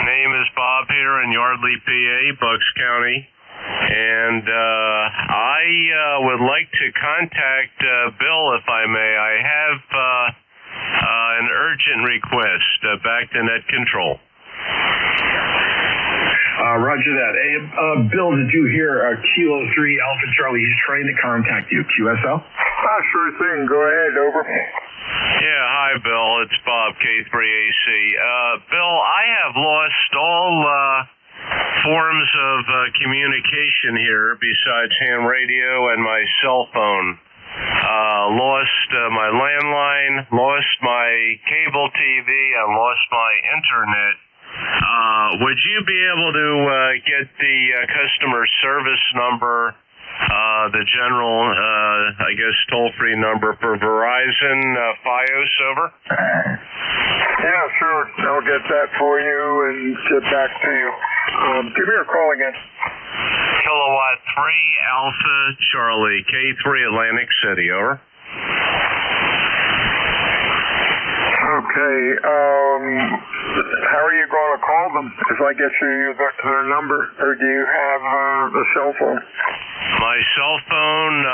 Speaker 19: Name is Bob here in Yardley, PA, Bucks County. And I would like to contact Bill, if I may. I have an urgent request back to net control.
Speaker 16: Roger that. Hey, Bill, did you hear Kilo 3 Alpha Charlie? He's trying to contact you. QSL?
Speaker 5: Sure thing. Go ahead. Over.
Speaker 19: Yeah, hi, Bill. It's Bob, K3AC. Bill, I have lost all forms of communication here besides ham radio and my cell phone. Lost my landline, lost my cable TV, and lost my internet. Would you be able to get the customer service number, the general, I guess, toll-free number for Verizon, Fios, over?
Speaker 5: Yeah, sure. I'll get that for you and get back to you. Give me a call again.
Speaker 19: Kilowatt 3 Alpha Charlie, K3 Atlantic City, over.
Speaker 5: Okay, how are you going to call them if I get you their number, or do you have a cell phone?
Speaker 19: My cell phone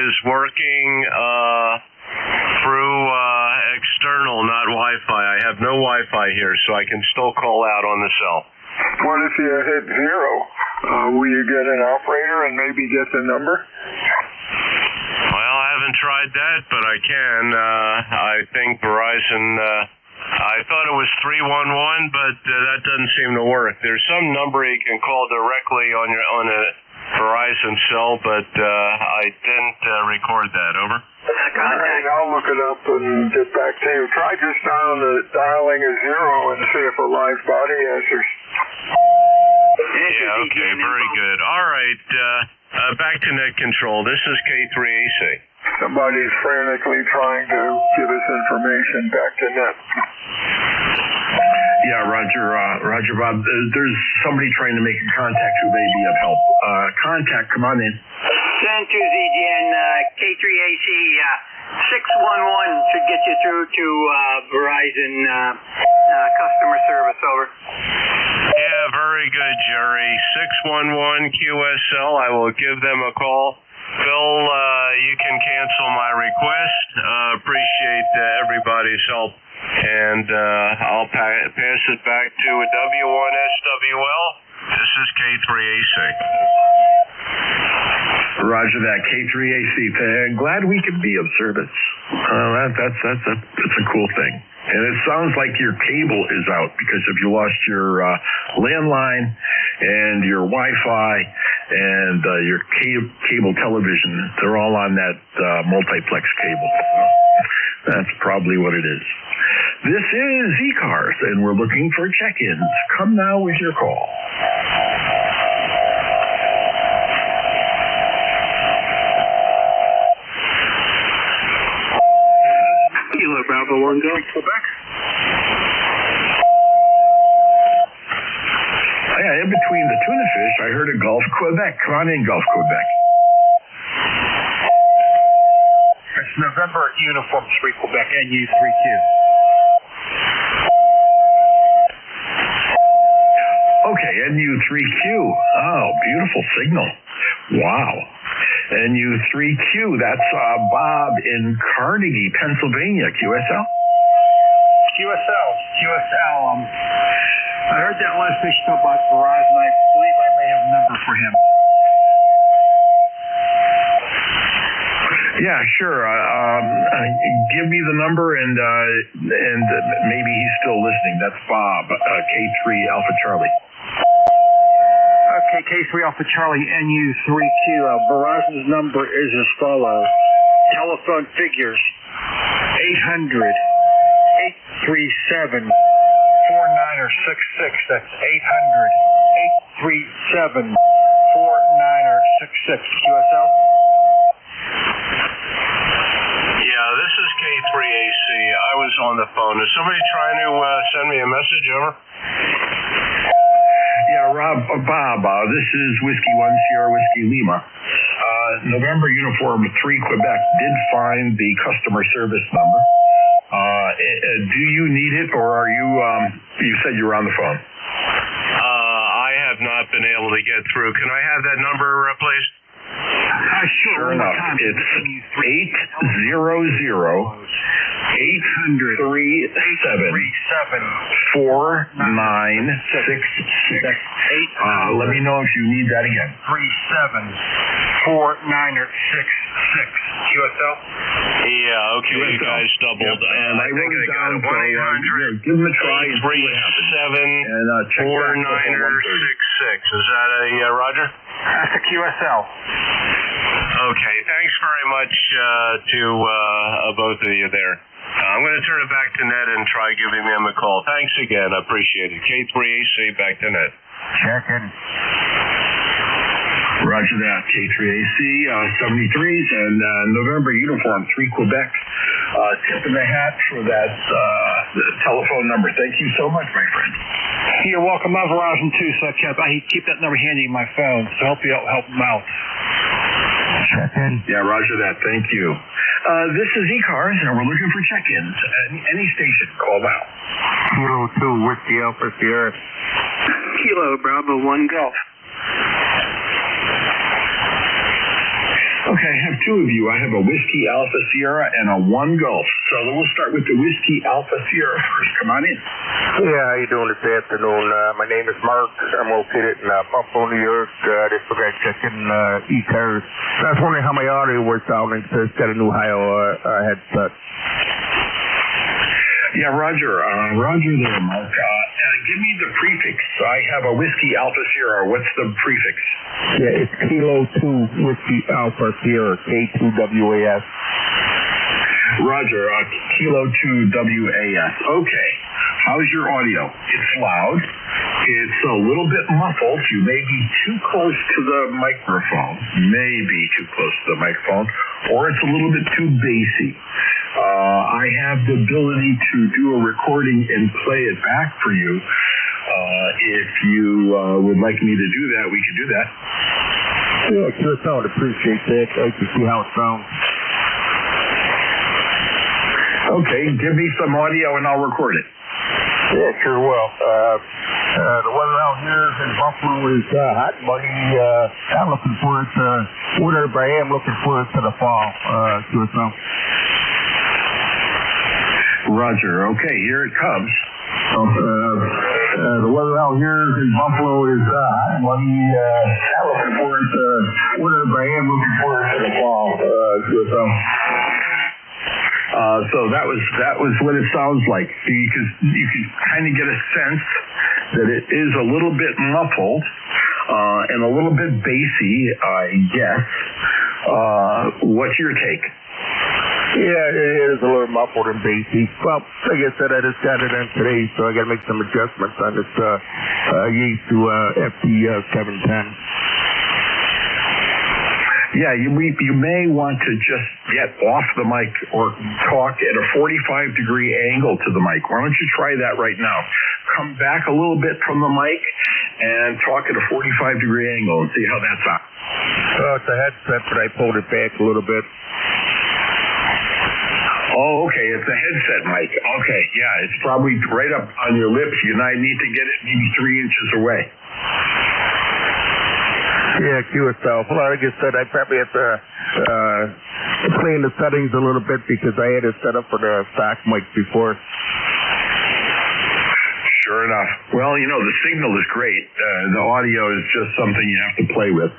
Speaker 19: is working through external, not Wi-Fi. I have no Wi-Fi here, so I can still call out on the cell.
Speaker 5: What if you hit 0? Will you get an operator and maybe get the number?
Speaker 19: Well, I haven't tried that, but I can. I think Verizon, I thought it was 311, but that doesn't seem to work. There's some number you can call directly on Verizon cell, but I didn't record that. Over.
Speaker 5: All right, I'll look it up and get back to you. Try just dialing a 0 and see if a live body answers.
Speaker 19: Yeah, okay, very good. All right, back to net control. This is K3AC.
Speaker 5: Somebody's frantically trying to give us information back to net.
Speaker 16: Yeah, Roger, Bob. There's somebody trying to make a contact who may be of help. Contact, come on in.
Speaker 13: Send to ZGN K3AC 611 should get you through to Verizon customer service. Over.
Speaker 19: Yeah, very good, Jerry. 611 QSL. I will give them a call. Bill, you can cancel my request. Appreciate everybody's help. And I'll pass it back to W1SWL. This is K3AC.
Speaker 16: Roger that, K3AC. Glad we could be of service. That's a cool thing. And it sounds like your cable is out, because if you lost your landline and your Wi-Fi and your cable television, they're all on that multiplex cable. That's probably what it is. This is ECARS, and we're looking for check-ins. Come now with your call.
Speaker 9: Kilo Bravo 1 Golf, Quebec.
Speaker 16: Yeah, in between the tuna fish, I heard a Gulf, Quebec. Come on in, Gulf, Quebec.
Speaker 1: It's November Uniform 3 Quebec, NU3Q.
Speaker 16: Okay, NU3Q. Oh, beautiful signal. Wow. NU3Q, that's Bob in Carnegie, Pennsylvania. QSL?
Speaker 1: QSL. I heard that last fish talk about Verizon. I believe I may have a number for him.
Speaker 16: Yeah, sure. Give me the number, and maybe he's still listening. That's Bob, K3 Alpha Charlie.
Speaker 1: Okay, K3 Alpha Charlie, NU3Q. Verizon's number is as follows. Telephone figures 800-837-4966. That's 800-837-4966. QSL?
Speaker 19: Yeah, this is K3AC. I was on the phone. Is somebody trying to send me a message? Over.
Speaker 16: Yeah, Bob, this is Whiskey 1 Sierra Whiskey Lima. November Uniform 3 Quebec did find the customer service number. Do you need it, or are you, you said you were on the phone?
Speaker 19: I have not been able to get through. Can I have that number, please?
Speaker 16: Sure enough. It's 800-837-4966. Let me know if you need that again.
Speaker 1: 37-4966. QSL?
Speaker 19: Yeah, okay, QSL. You guys doubled.
Speaker 16: Yep. And
Speaker 19: I think I got it. 1-800.
Speaker 16: Give them a try and see what happens.
Speaker 19: 837-4966. Is that a Roger?
Speaker 1: That's a QSL.
Speaker 19: Okay, thanks very much to both of you there. I'm going to turn it back to Ned and try giving them a call. Thanks again. I appreciate it. K3AC, back to Ned.
Speaker 1: Check in.
Speaker 16: Roger that. K3AC, 73s, and November Uniform 3 Quebec. Tip of the hat for that telephone number. Thank you so much, my friend.
Speaker 1: You're welcome. I'm Verizon too, so I keep that number handy in my phone to help them out.
Speaker 16: Check in. Yeah, roger that. Thank you. This is ECARS, and we're looking for check-ins. Any station, call now.
Speaker 9: Kilo 2 Whiskey Alpha Sierra. Kilo Bravo 1 Golf.
Speaker 16: Okay, I have two of you. I have a Whiskey Alpha Sierra and a 1 Golf. So we'll start with the Whiskey Alpha Sierra first. Come on in.
Speaker 9: Yeah, how you doing this afternoon? My name is Mark. I'm located in Buffalo, New York. This is guy checking ECARS. I was wondering how my audio works out. It says got a new headset.
Speaker 16: Yeah, Roger. Roger there, Mark. give me the prefix. I have a Whiskey Alpha Sierra. What's the prefix?
Speaker 9: Yeah, it's Kilo 2 Whiskey Alpha Sierra, K2WAS.
Speaker 16: Roger, Kilo 2 WAS. Okay. How's your audio? It's loud. It's a little bit muffled. You may be too close to the microphone. Or it's a little bit too bassy. I have the ability to do a recording and play it back for you. If you would like me to do that, we could do that.
Speaker 9: Yeah, sure, I would appreciate that. I'd like to see how it sounds.
Speaker 16: Okay, give me some audio and I'll record it.
Speaker 9: Yeah, sure will. The weather out here in Buffalo is hot, buddy. I'm looking forward to winter, but I am looking forward to the fall.
Speaker 16: Roger. Okay, here it comes.
Speaker 9: The weather out here in Buffalo is hot, buddy. I'm looking forward to winter, but I am looking forward to the fall.
Speaker 16: So that was what it sounds like. Because you can kind of get a sense that it is a little bit muffled and a little bit bassy, I guess. What's your take?
Speaker 9: Yeah, it is a little muffled and bassy. Well, like I said, I just got it in today, so I got to make some adjustments on this Yates to FT710.
Speaker 16: Yeah, you may want to just get off the mic or talk at a 45-degree angle to the mic. Why don't you try that right now? Come back a little bit from the mic and talk at a 45-degree angle and see how that sounds.
Speaker 9: Oh, it's a headset, but I pulled it back a little bit.
Speaker 16: Oh, okay, it's a headset mic. Okay, yeah, it's probably right up on your lips. You need to get it maybe 3 inches away.
Speaker 9: Yeah, QSL. Well, like I said, I probably have to play in the settings a little bit because I had it set up for the stock mic before.
Speaker 16: Sure enough. Well, the signal is great. The audio is just something you have to play with.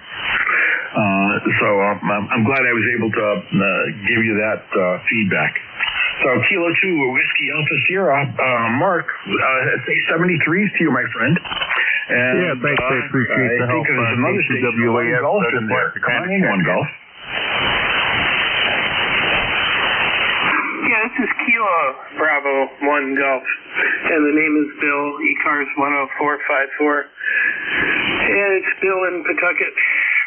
Speaker 16: So I'm glad I was able to give you that feedback. So Kilo 2 Whiskey Alpha Sierra, Mark, say 73s to you, my friend. And,
Speaker 9: yeah, thanks. I appreciate the help.
Speaker 16: I think there's another station, One Golf in there. Come on in, One Golf.
Speaker 6: Yeah, this is Kilo Bravo 1 Golf, and the name is Bill, ECARS 10454. And it's Bill in Pawtucket,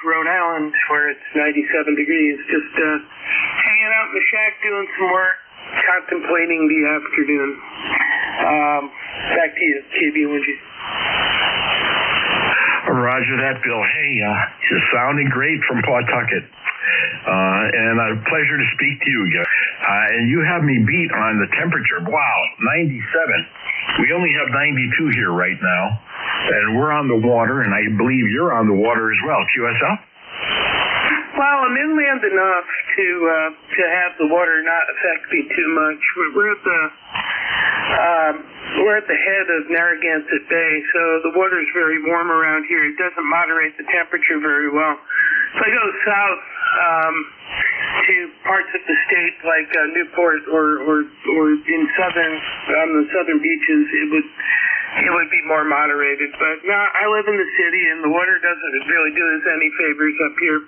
Speaker 6: Rhode Island, where it's 97 degrees. Just hanging out in the shack doing some work, contemplating the afternoon. Back to you, KB1G.
Speaker 16: Roger that, Bill. Hey, you're sounding great from Pawtucket. And a pleasure to speak to you again. And you have me beat on the temperature. Wow, 97. We only have 92 here right now. And we're on the water, and I believe you're on the water as well. QSL?
Speaker 6: Well, I'm inland enough to have the water not affect me too much. We're at the head of Narragansett Bay, so the water is very warm around here. It doesn't moderate the temperature very well. If I go south to parts of the state like Newport or in on the southern beaches, it would be more moderated. But no, I live in the city, and the water doesn't really do us any favors up here.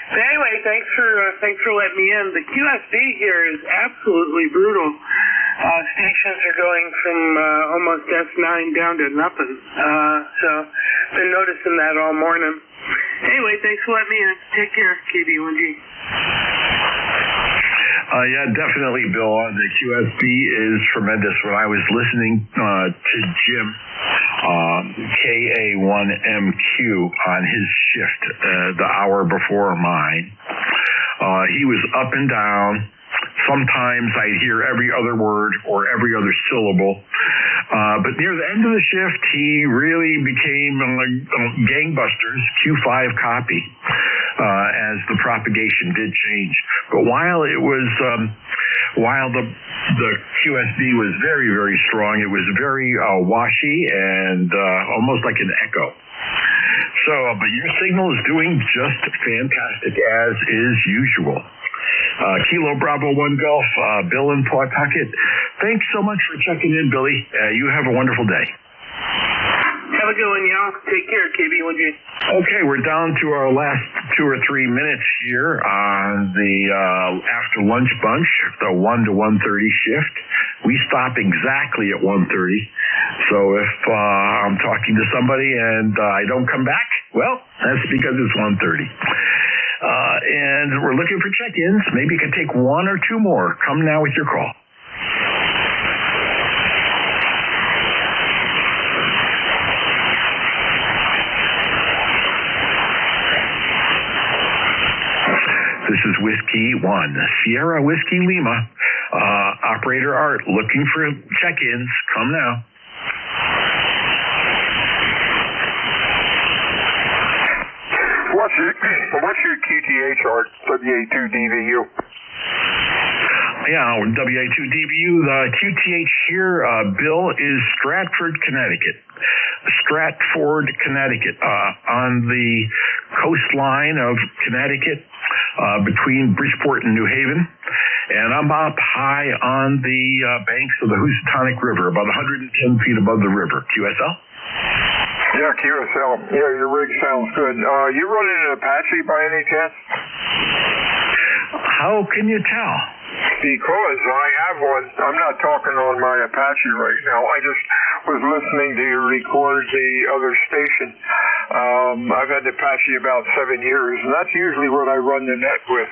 Speaker 6: But anyway, thanks for letting me in. The QSB here is absolutely brutal. Stations are going from almost S9 down to nothing. So been noticing that all morning. Anyway, thanks for letting me in. Take care, KB1G.
Speaker 16: Yeah, definitely, Bill. The QSB is tremendous. When I was listening to Jim, KA1MQ, on his shift the hour before mine, he was up and down. Sometimes I'd hear every other word or every other syllable. But near the end of the shift, he really became gangbusters, Q5 copy, as the propagation did change. But while the QSB was very, very strong, it was very washy and almost like an echo. So, but your signal is doing just fantastic, as is usual. Kilo Bravo 1 Golf, Bill in Pawtucket. Thanks so much for checking in, Billy. You have a wonderful day.
Speaker 6: Have a good one, y'all. Take care, KB1G.
Speaker 16: Okay, we're down to our last 2 or 3 minutes here on the after lunch bunch, the 1 to 1:30 shift. We stop exactly at 1:30. So if I'm talking to somebody and I don't come back, well, that's because it's 1:30. And we're looking for check-ins. Maybe you can take 1 or 2 more. Come now with your call. This is Whiskey 1, Sierra Whiskey Lima. Operator Art, looking for check-ins. Come now.
Speaker 5: What's your QTH, Art? WA2DVU.
Speaker 16: Yeah, WA2DVU. The QTH here, Bill, is Stratford, Connecticut. Stratford, Connecticut, on the coastline of Connecticut, between Bridgeport and New Haven. And I'm up high on the banks of the Housatonic River, about 110 feet above the river. QSL?
Speaker 5: Yeah, QSL. Yeah, your rig sounds good. You running an Apache by any chance?
Speaker 16: How can you tell?
Speaker 5: Because I have one. I'm not talking on my Apache right now. I just was listening to you record the other station. I've had the Apache about 7 years, and that's usually what I run the net with.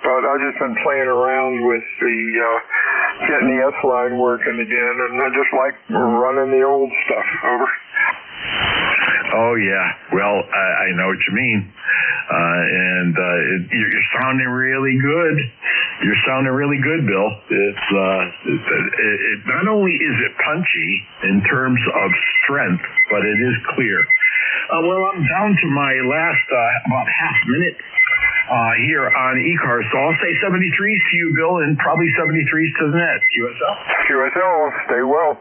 Speaker 5: But I've just been playing around with the getting the S-line working again, and I just like running the old stuff. Over.
Speaker 16: Oh, yeah. Well, I know what you mean. And you're sounding really good. You're sounding really good, Bill. It's not only is it punchy in terms of strength, but it is clear. Well, I'm down to my last about half minute here on ECARS, so I'll say 73s to you, Bill, and probably 73s to the net. QSL?
Speaker 5: QSL, stay well.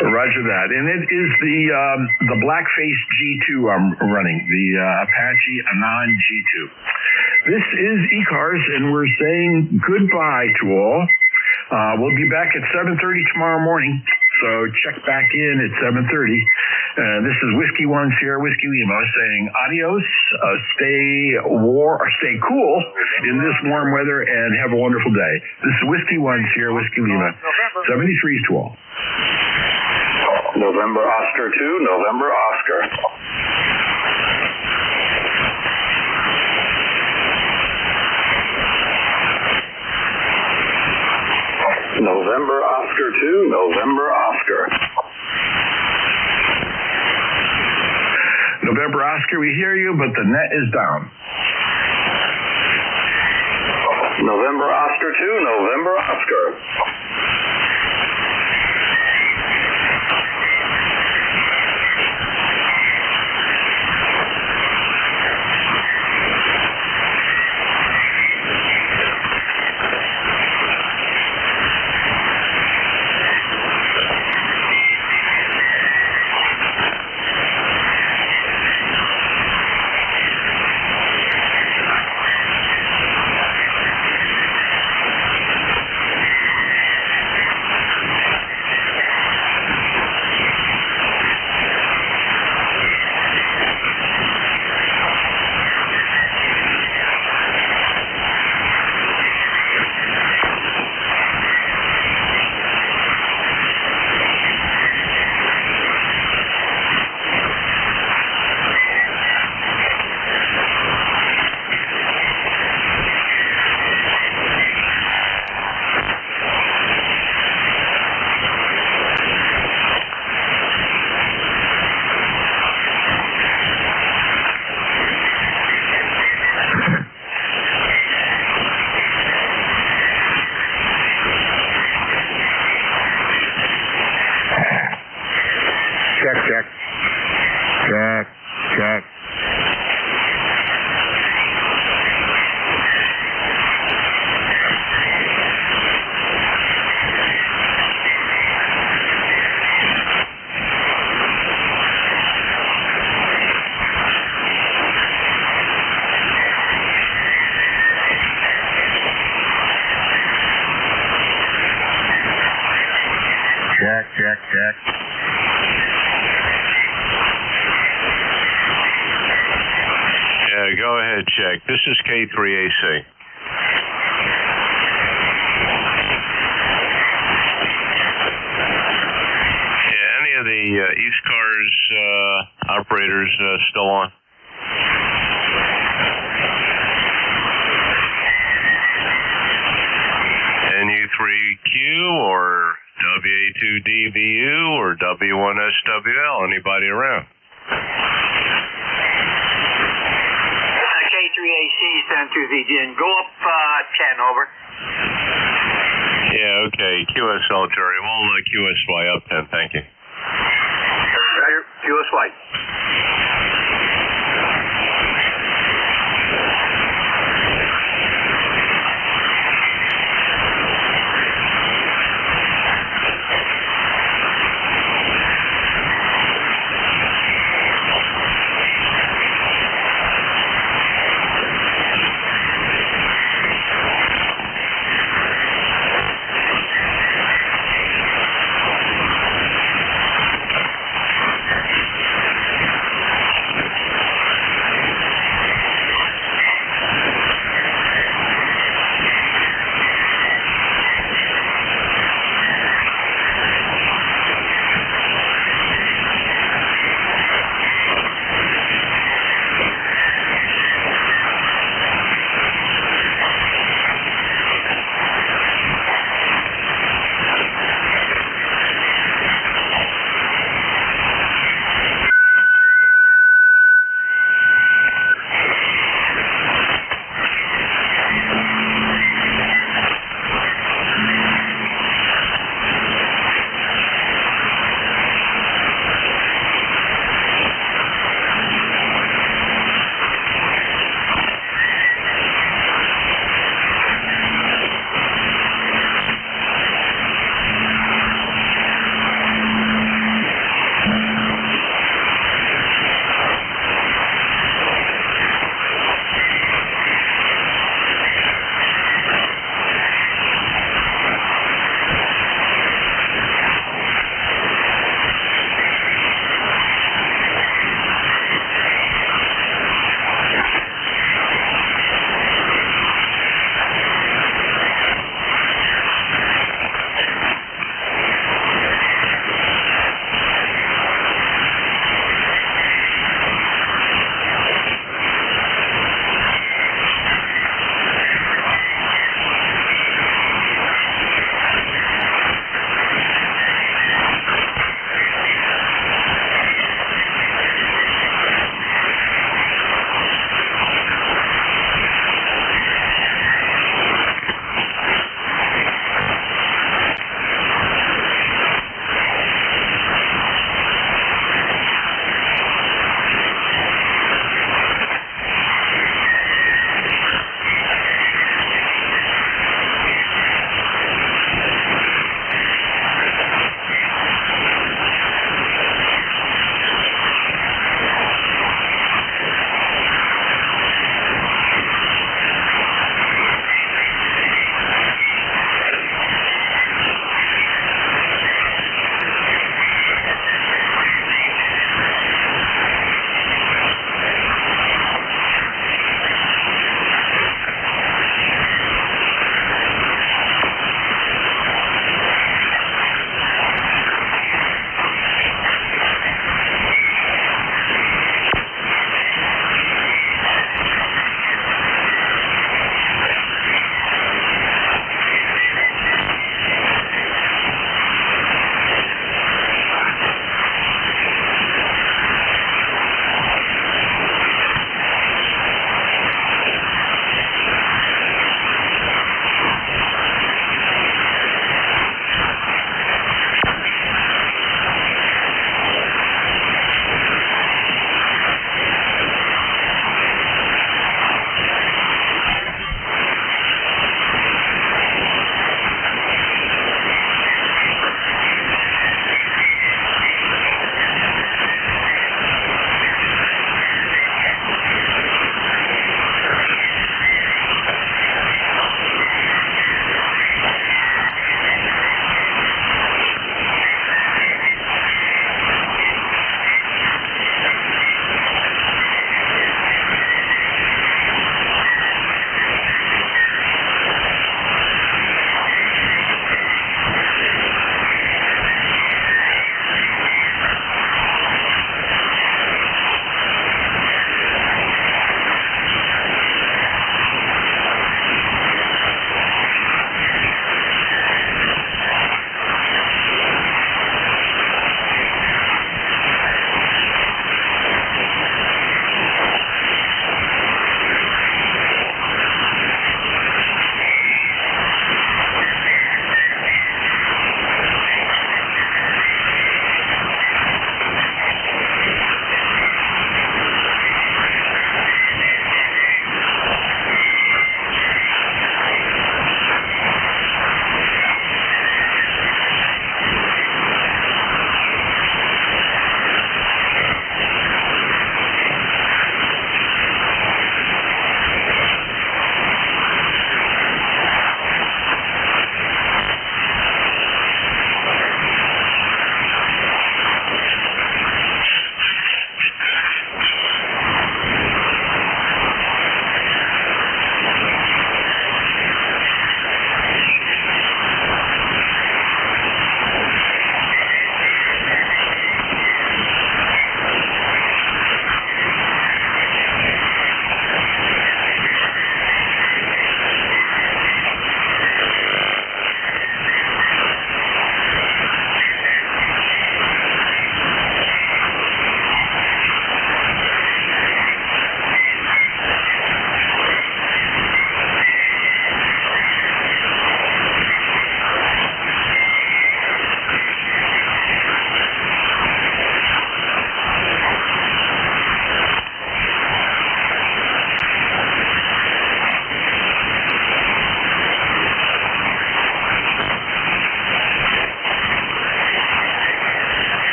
Speaker 16: Roger that. And it is the Blackface G2 I'm running, the Apache Anon G2. This is ECARS, and we're saying goodbye to all. We'll be back at 7:30 tomorrow morning, so check back in at 7:30. This is Whiskey 1 Sierra Whiskey Lima saying adios, stay cool in this warm weather, and have a wonderful day. This is Whiskey 1 Sierra Whiskey Lima, 73s to all.
Speaker 21: November Oscar 2, November Oscar. November Oscar 2, November Oscar.
Speaker 16: November Oscar, we hear you, but the net is down.
Speaker 21: November Oscar 2, November Oscar.
Speaker 19: Go ahead, check. This is K3AC. Yeah, any of the ECARS operators still on? NU3Q or WA2DVU or W1SWL? Anybody around?
Speaker 13: K3AC, San Tuesday, go up 10, over.
Speaker 19: Yeah, okay. QSL, Terry. We'll QSY up 10, thank you.
Speaker 13: Roger, QSY.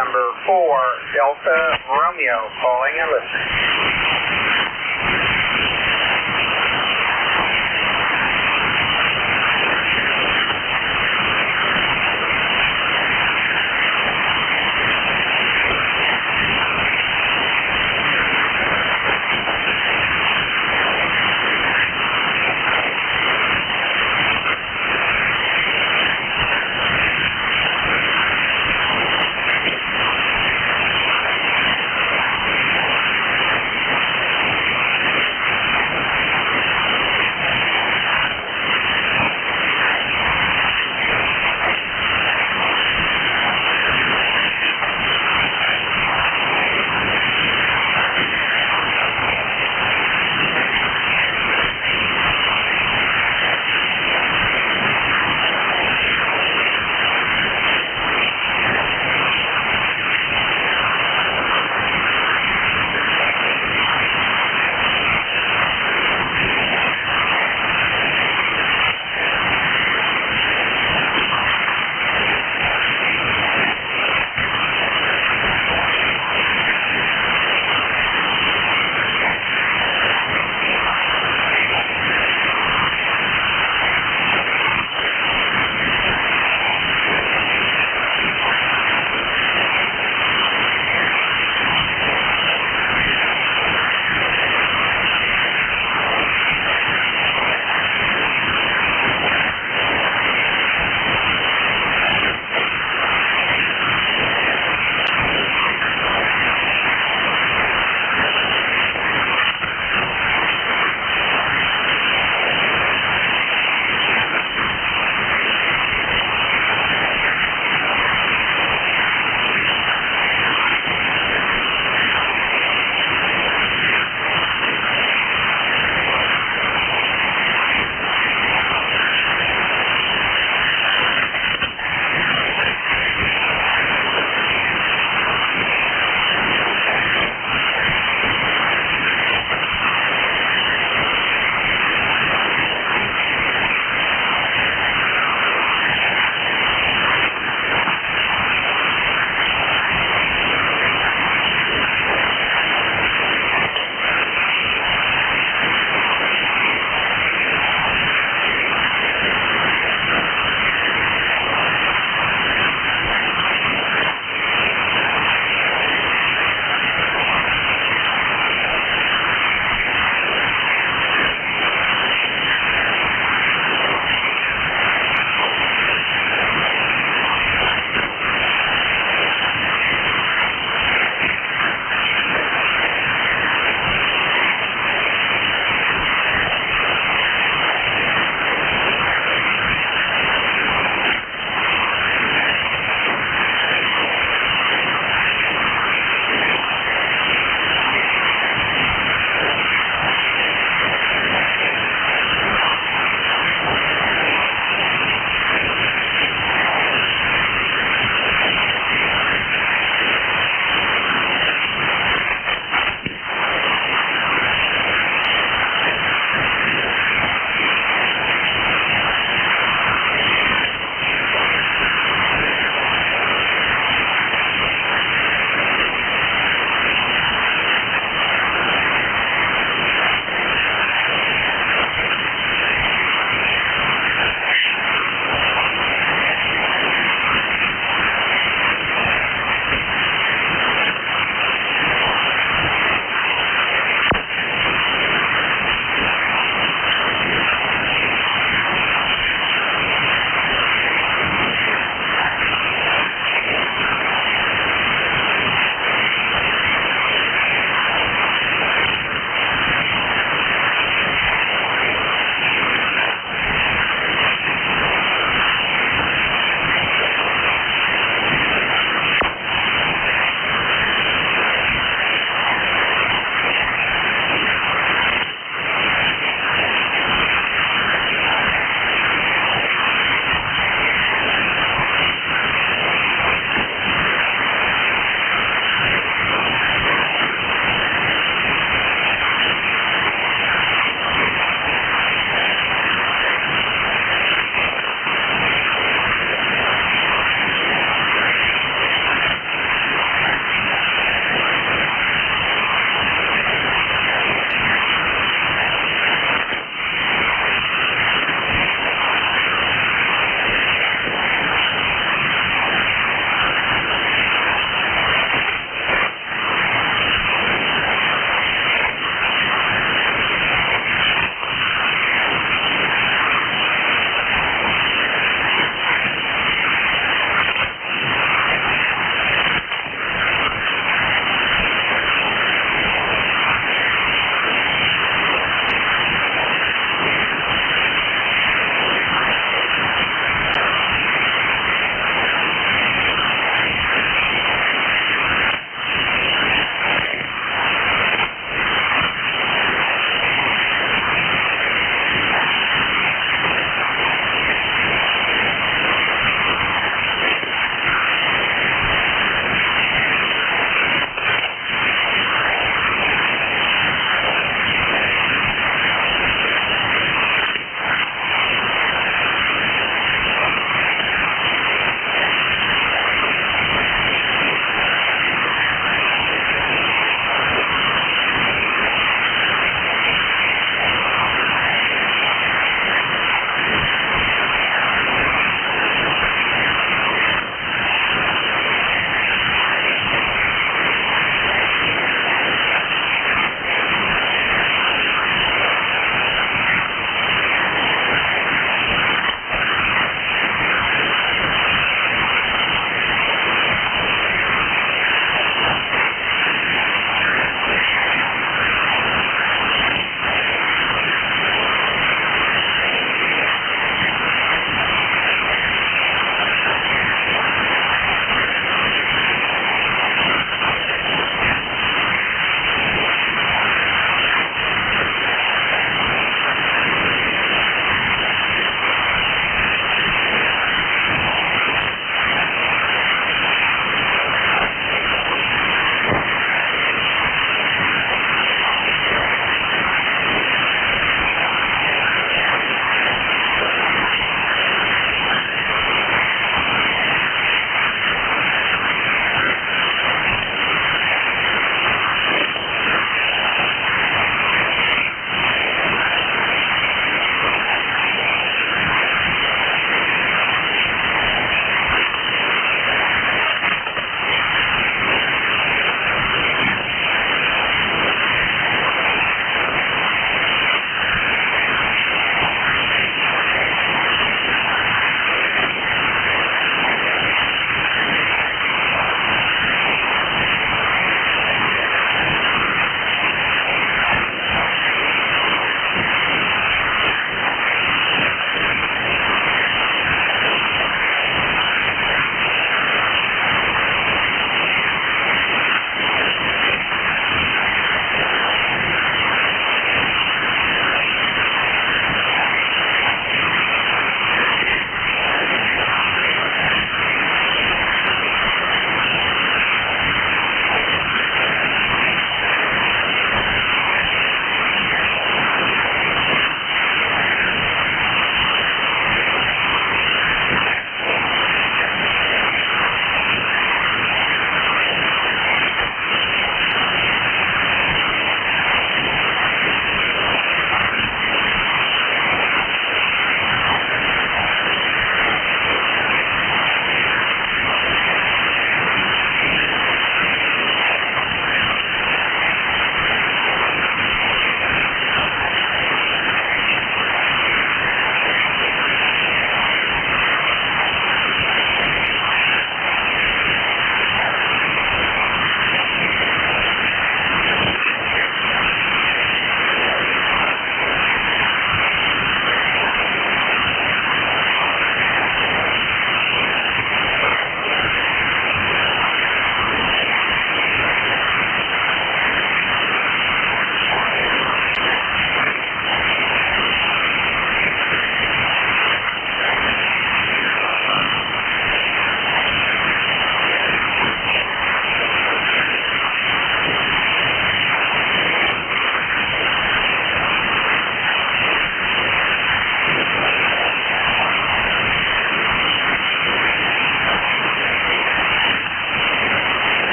Speaker 3: November 4, Delta Romeo, calling and listening.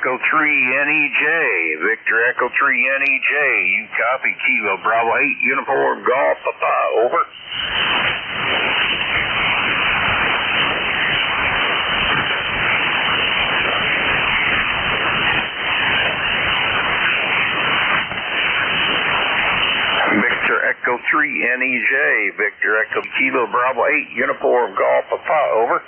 Speaker 12: Echo 3 NEJ. Victor Echo 3 NEJ. You copy Kilo Bravo 8 Uniform Golf Papa. Over. Victor Echo 3 NEJ. Victor Echo Kilo Bravo 8 Uniform Golf Papa. Over.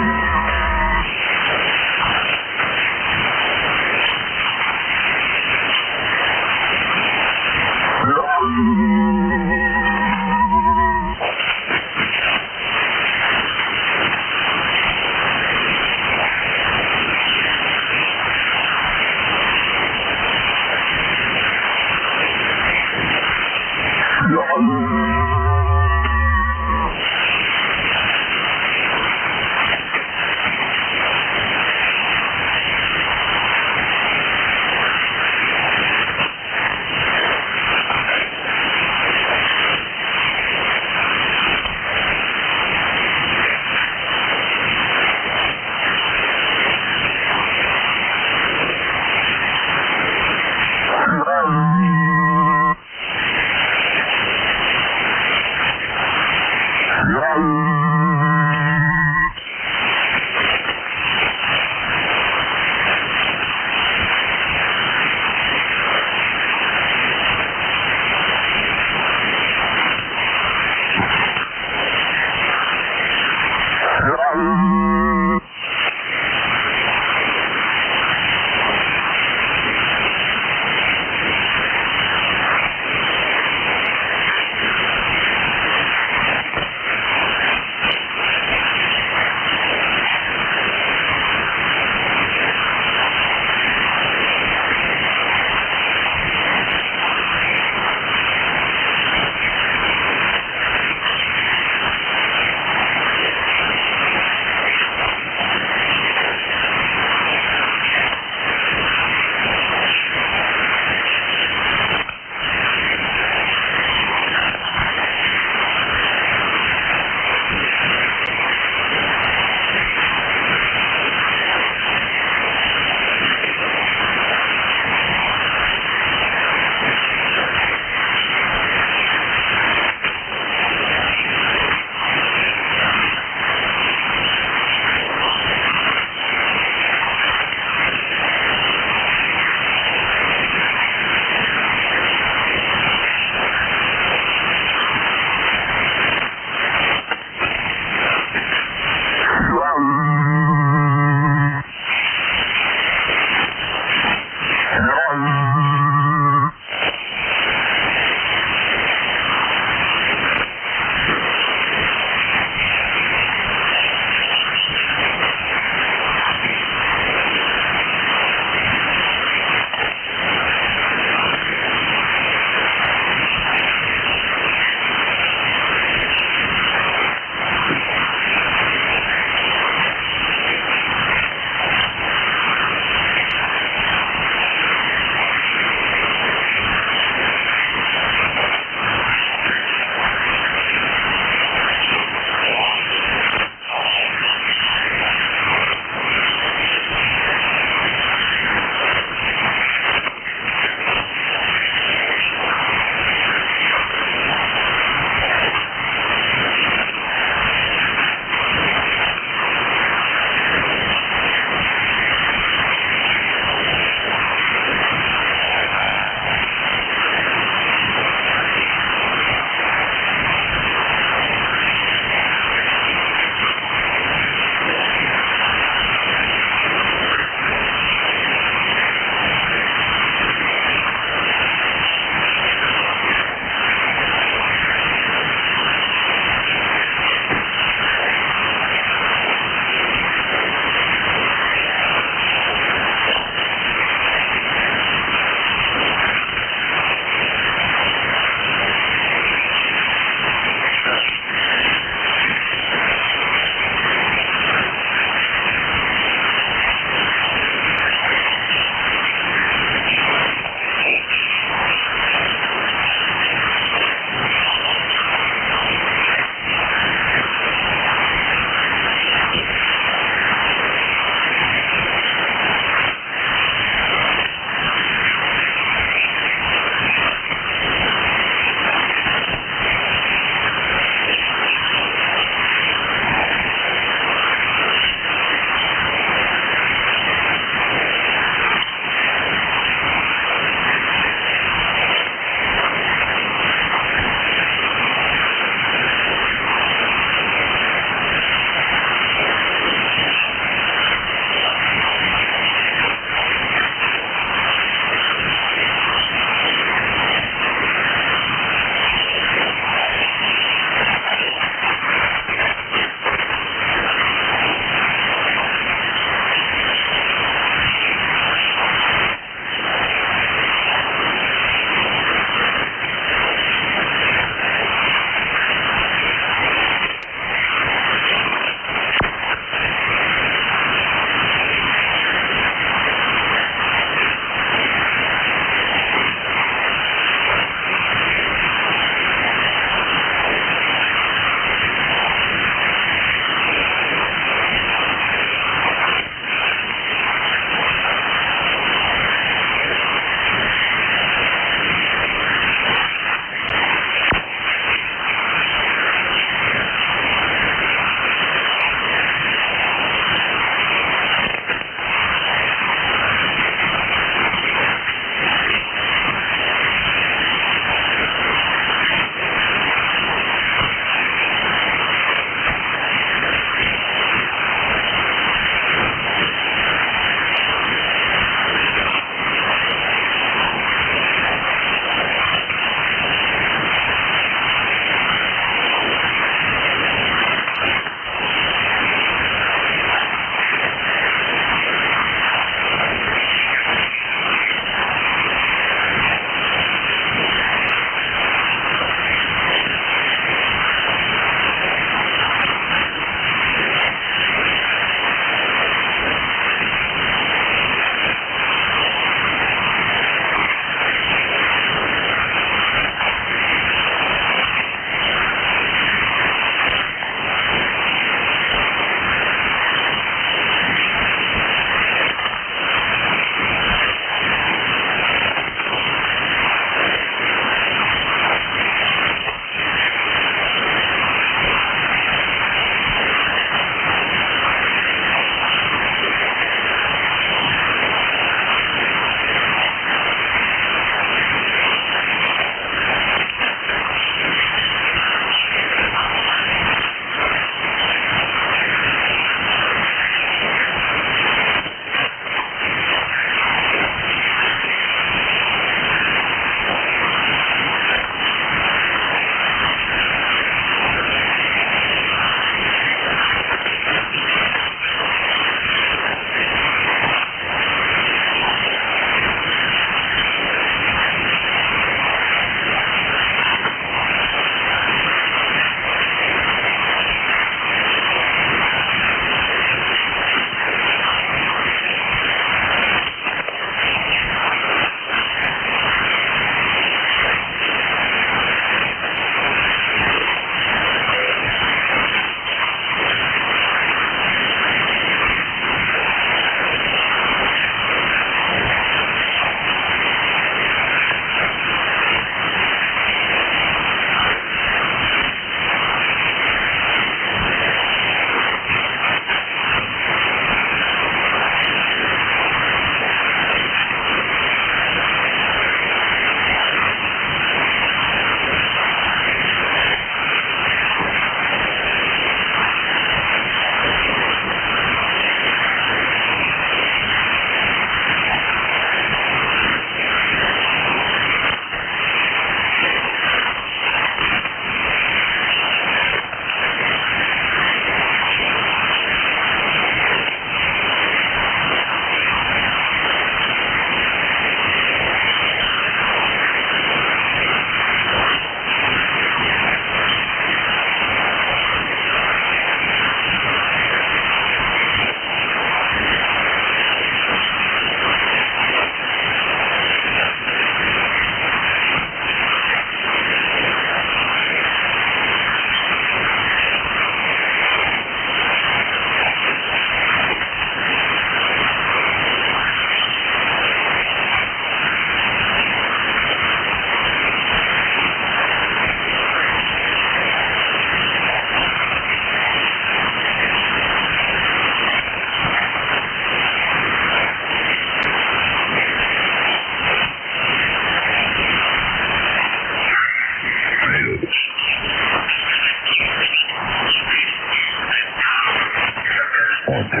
Speaker 2: 1,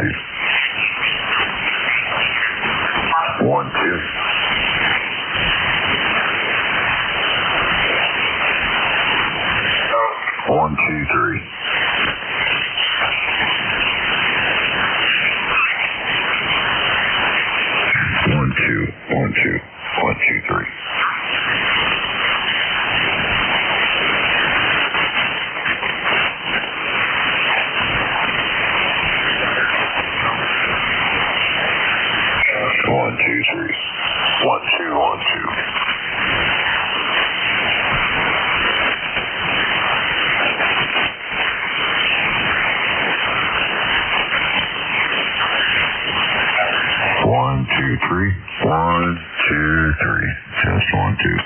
Speaker 2: 2. 1, 2, 3. 1, 2, 1, 2, 1, 2, 3. 1, 2, 3. 1, 2, 1, 2. 1, 2, 3. 1, 2, 3. Just 1, 2.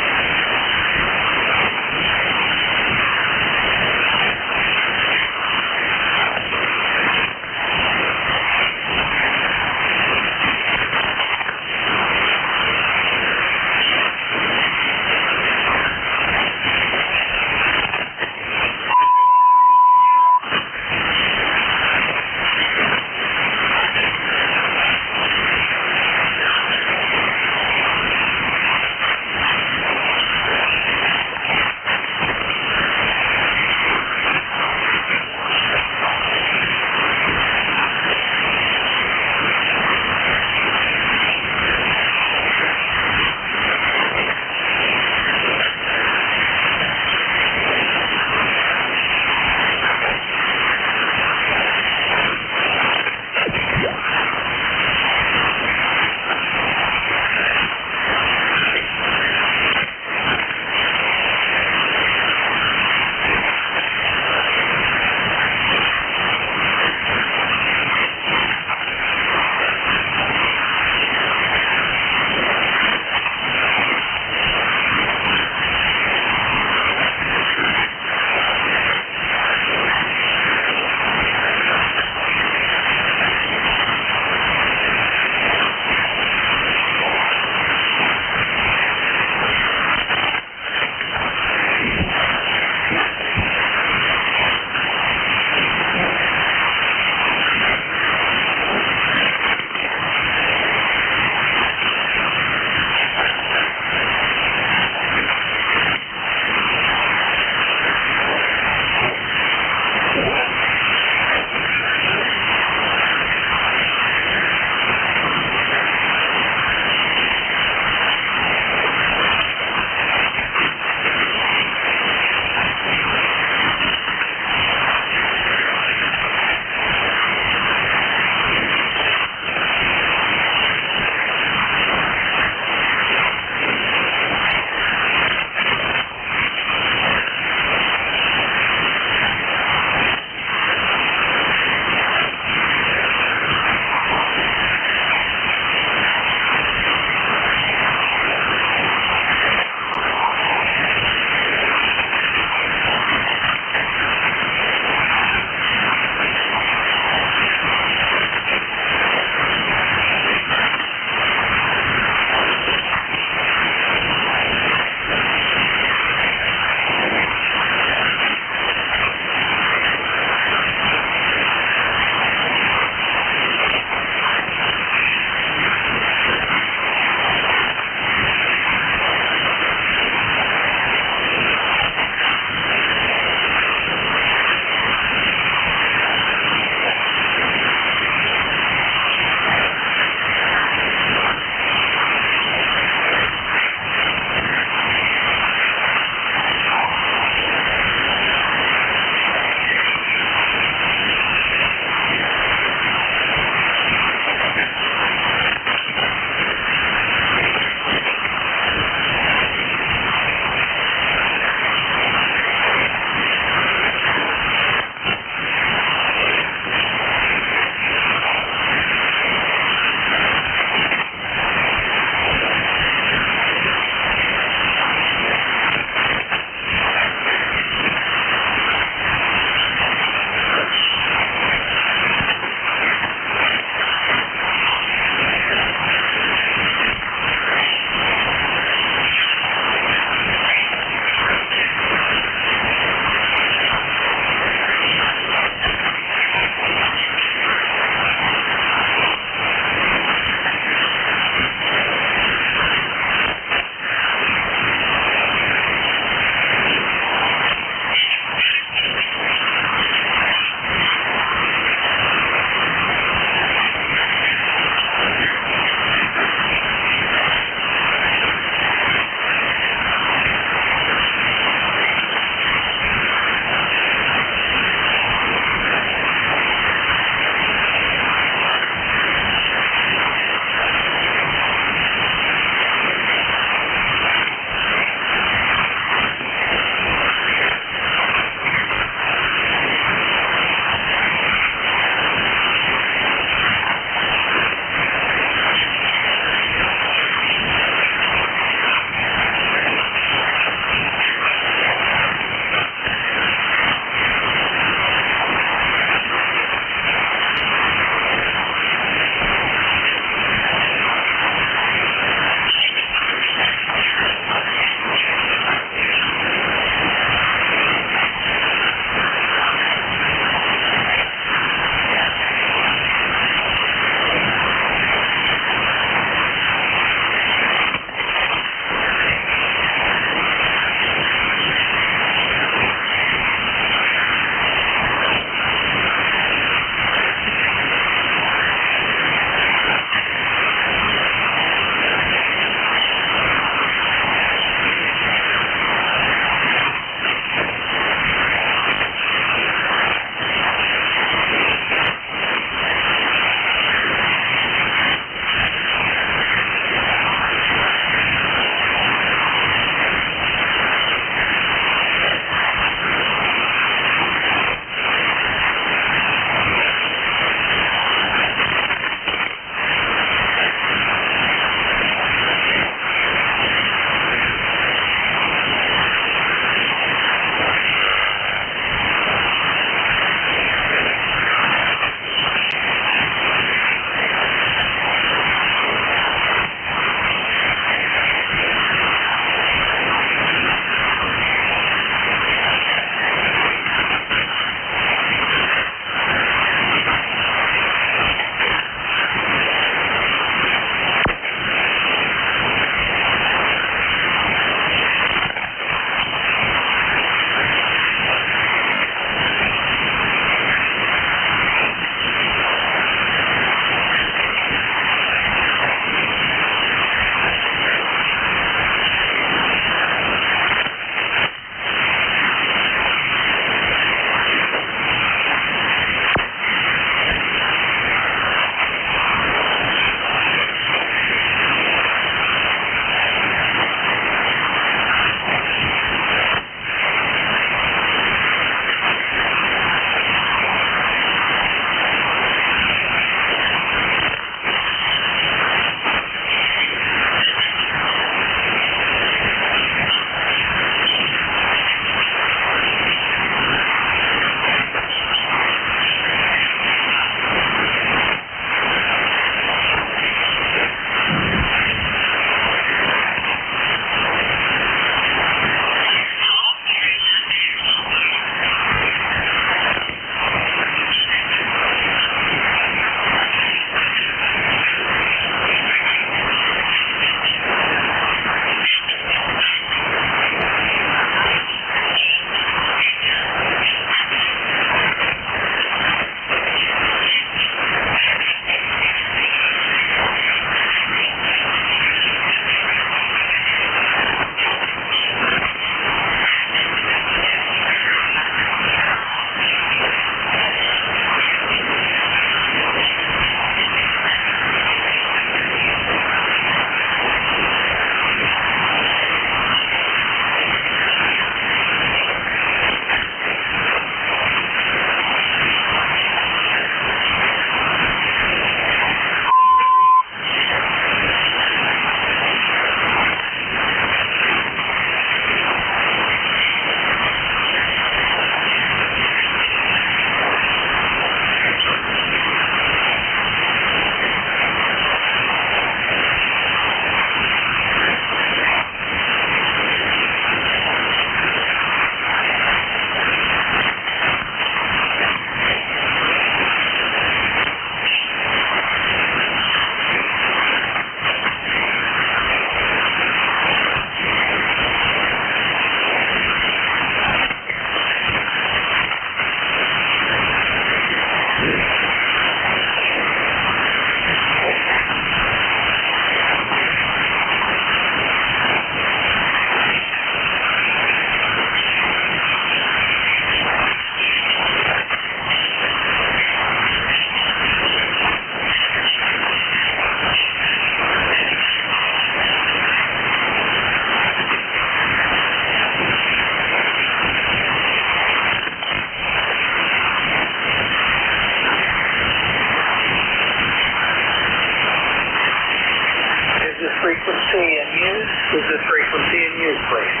Speaker 11: in use. Is this frequency in use, please?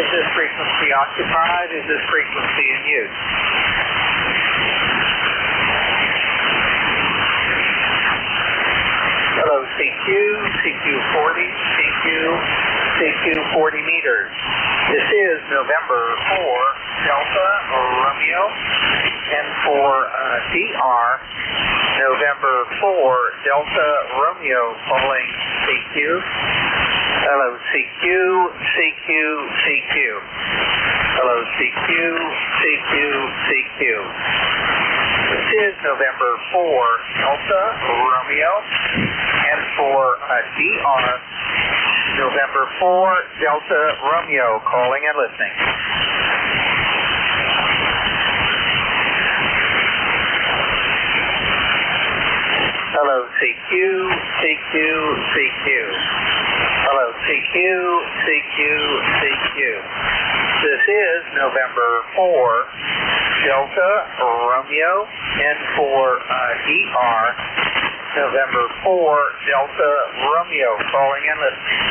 Speaker 11: Is this frequency occupied? Is this frequency in use? Hello, CQ, CQ40, CQ 40 meters. This is November 4, Delta Romeo, and for DR, November 4, Delta Romeo, calling CQ. Hello, CQ, CQ, CQ. Hello, CQ, CQ, CQ. This is November 4, Delta Romeo, and for DR, November 4, Delta Romeo, calling and listening. Hello, CQ, CQ, CQ. Hello, CQ, CQ, CQ. This is November 4, Delta Romeo, and for DR, November 4, Delta Romeo, calling and listening.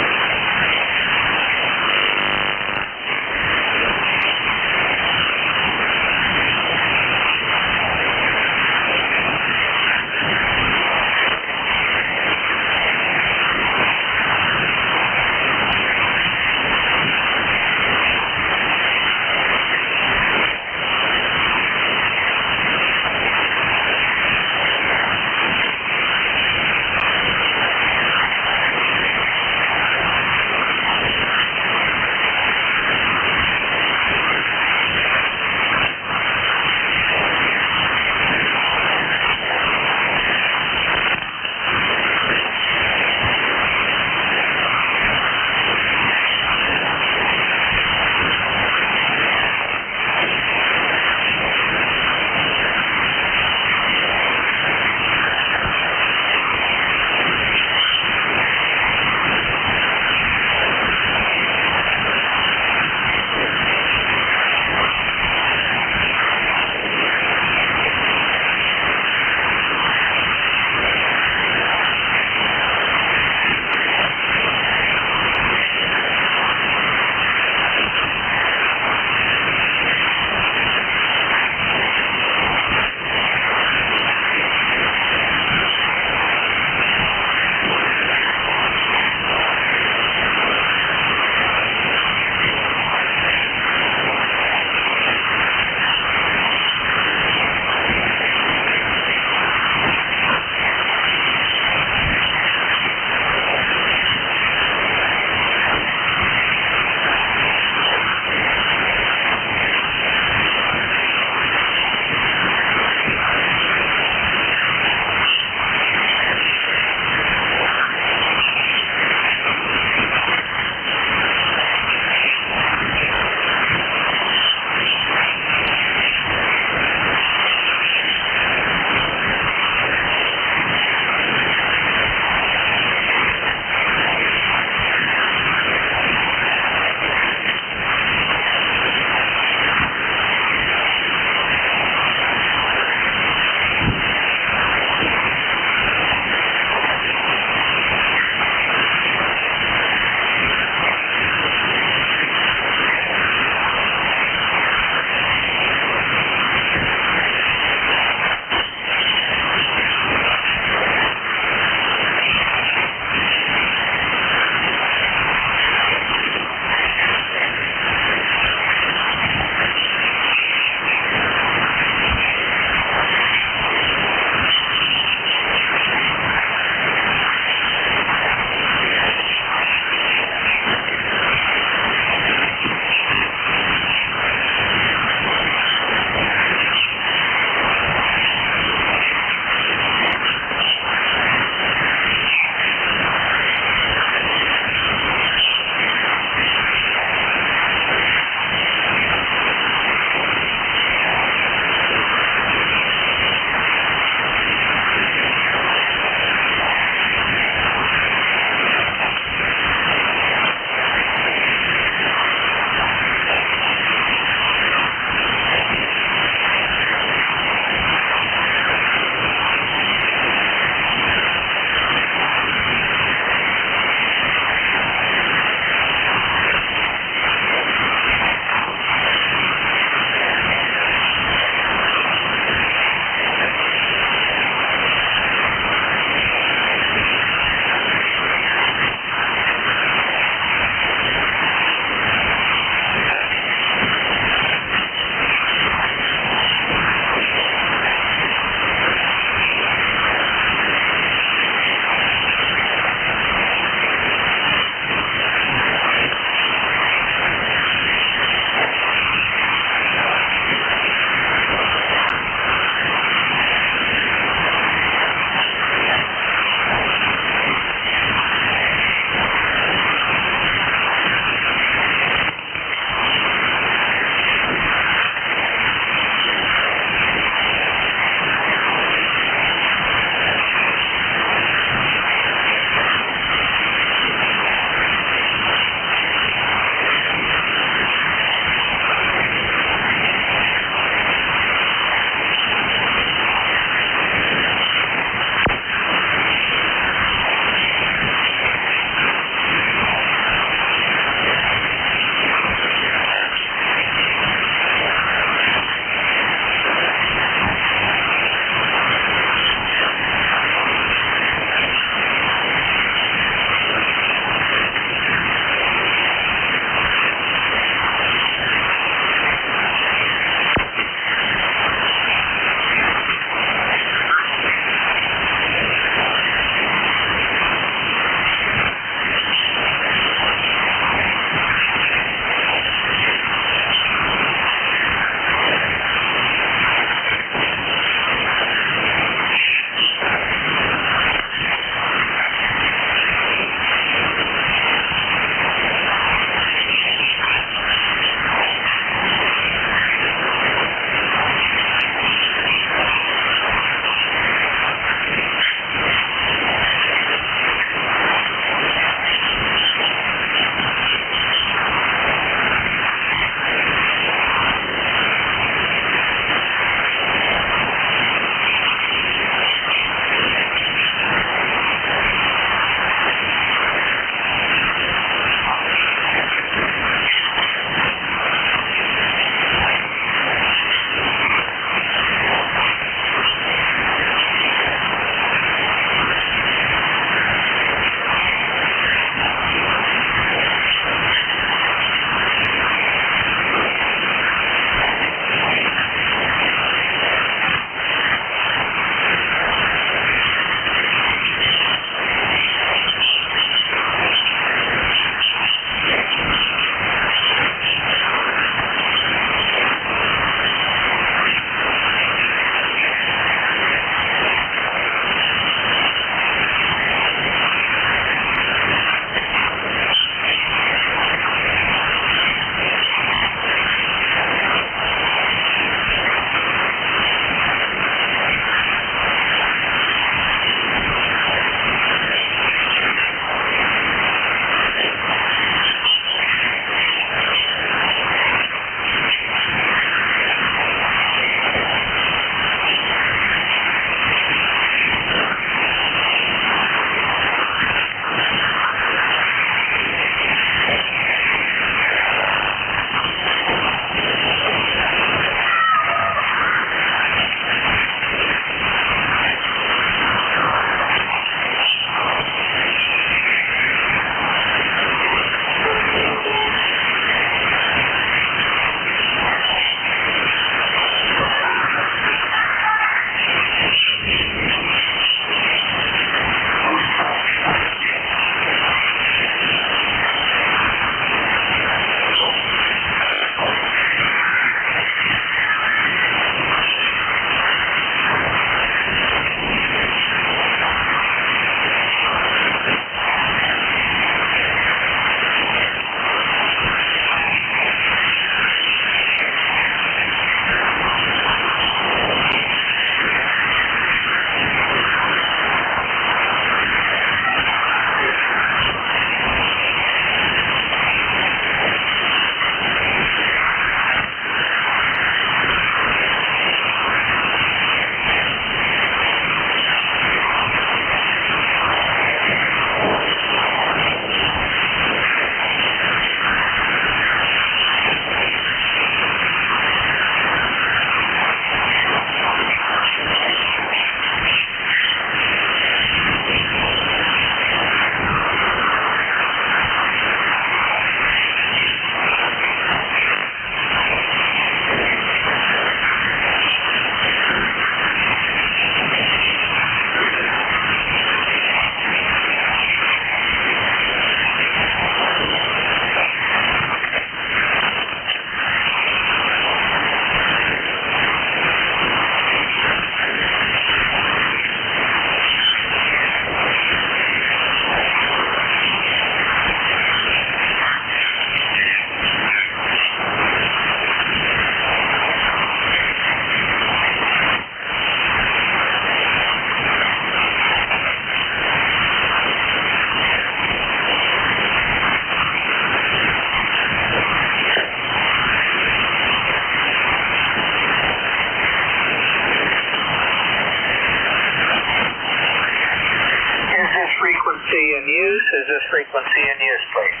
Speaker 11: frequency in use? Is this frequency in use, please?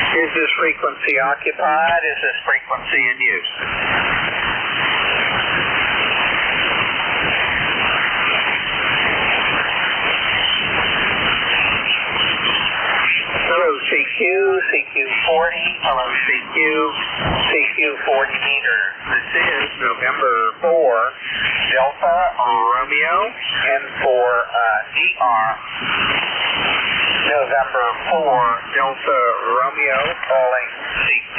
Speaker 11: Is this frequency occupied? Is this frequency in use? Hello, CQ, CQ40. Hello, CQ, CQ40 meter. This is November 4, Delta Romeo, and for DR, November 4, Delta Romeo, calling CQ.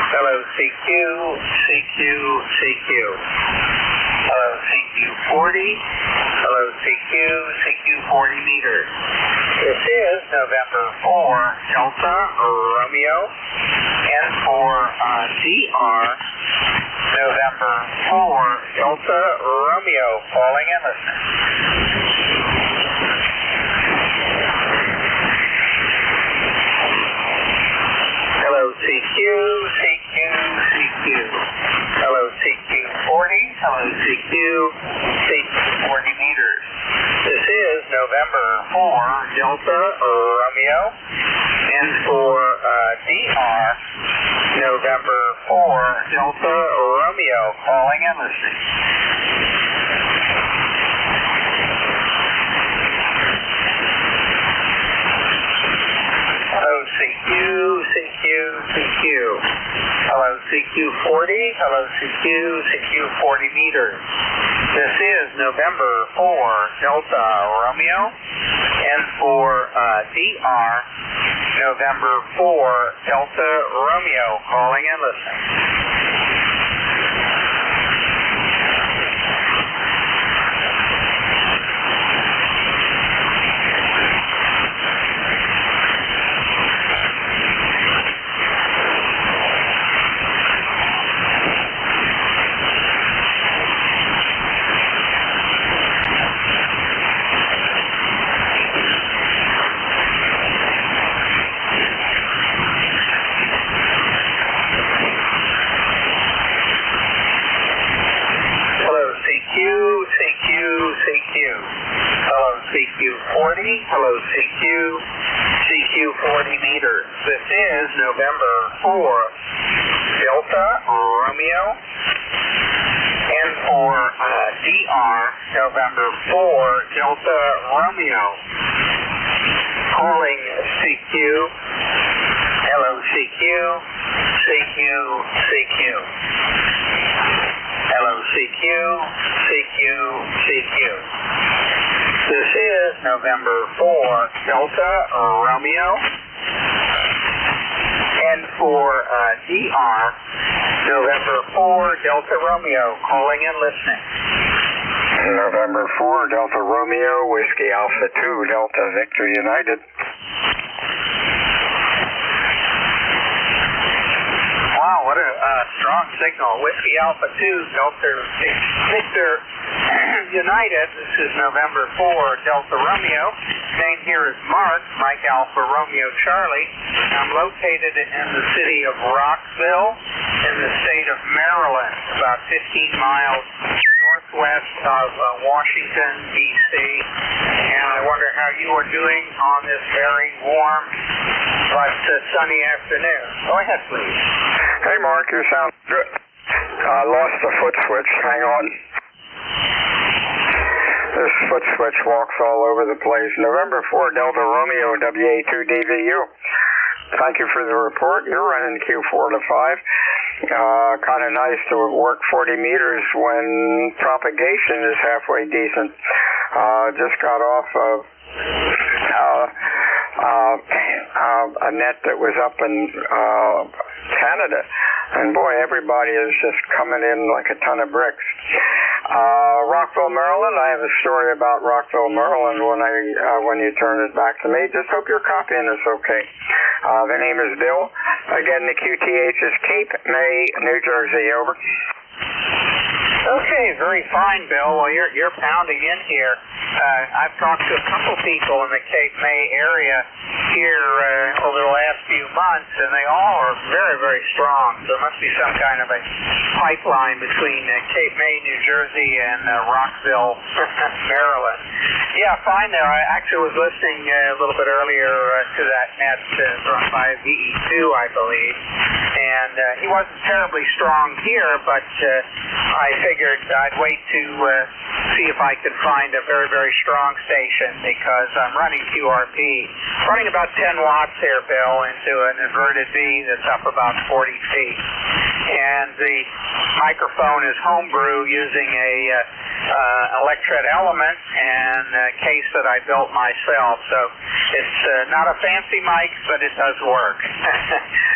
Speaker 11: Hello, CQ, CQ, CQ. Hello, CQ40. Hello, CQ, CQ40 meter. This is November 4, Delta Romeo, and for DR, November 4, Delta Romeo, calling and listening. Hello, CQ, CQ, CQ. Hello, CQ40. Hello, CQ, CQ40 meters. This is November 4, Delta Romeo, and for DR, November 4, Delta Romeo, calling and listening. Hello, CQ, CQ, CQ. Hello, CQ40. Hello, CQ, CQ40 meters. This is November 4, Delta Romeo, and for DR, November 4, Delta Romeo, calling and listening. CQ40. Hello, CQ, CQ40 meters. This is November 4, Delta Romeo, and for DR, November 4, Delta Romeo, calling CQ. Hello, CQ, CQ, CQ. Hello, CQ, CQ, CQ. This is November 4, Delta Romeo, and for DR, November 4, Delta Romeo, calling and listening.
Speaker 5: November 4, Delta Romeo, Whiskey Alpha 2, Delta Victor United.
Speaker 11: Wow, what a strong signal. Whiskey Alpha 2, Delta Victor United. This is November 4, Delta Romeo. Name here is Mark, Mike Alpha Romeo Charlie. I'm located in the city of Rockville in the state of Maryland, about 15 miles northwest of Washington, D.C. And I wonder how you are doing on this very warm but sunny afternoon. Go ahead, please.
Speaker 5: Hey, Mark, you sound good. I lost the foot switch. Hang on. This foot switch walks all over the place. November 4, Delta Romeo, WA2DVU. Thank you for the report. You're running Q4 to 5. Kind of nice to work 40 meters when propagation is halfway decent. Just got off of a net that was up in Canada. And boy, everybody is just coming in like a ton of bricks. Rockville, Maryland. I have a story about Rockville, Maryland when you turn it back to me. Just hope you're copying this okay. The name is Bill. Again, the QTH is Cape May, New Jersey. Over.
Speaker 11: Okay, very fine, Bill. Well, you're pounding in here. I've talked to a couple people in the Cape May area here over the last few months, and they all are very, very strong. There must be some kind of a pipeline between Cape May, New Jersey, and Rockville, Maryland. Yeah, fine there. I actually was listening a little bit earlier to that net run by VE2, I believe, and he wasn't terribly strong here, but I figured I'd wait to see if I could find a very, very strong station because I'm running QRP. Running about 10 watts here, Bill, into an inverted V that's up about 40 feet. And the microphone is homebrew using a electret element and a case that I built myself. So it's not a fancy mic, but it does work.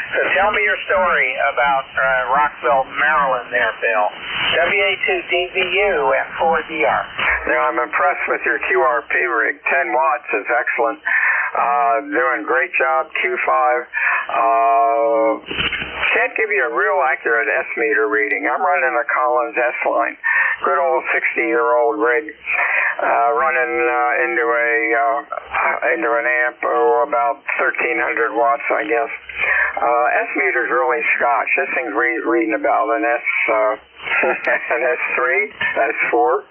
Speaker 11: So tell me your story about Rockville, Maryland there, Bill. WA2DVU and 4DR.
Speaker 5: Yeah, I'm impressed with your QRP rig. 10 watts is excellent. Doing great job. Q5. Can't give you a real accurate S-meter reading. I'm running a Collins S-line. Good old 60-year-old rig. Running into an amp, about 1,300 watts, I guess. S-meter's really Scotch. This thing's reading about an an S3, S4.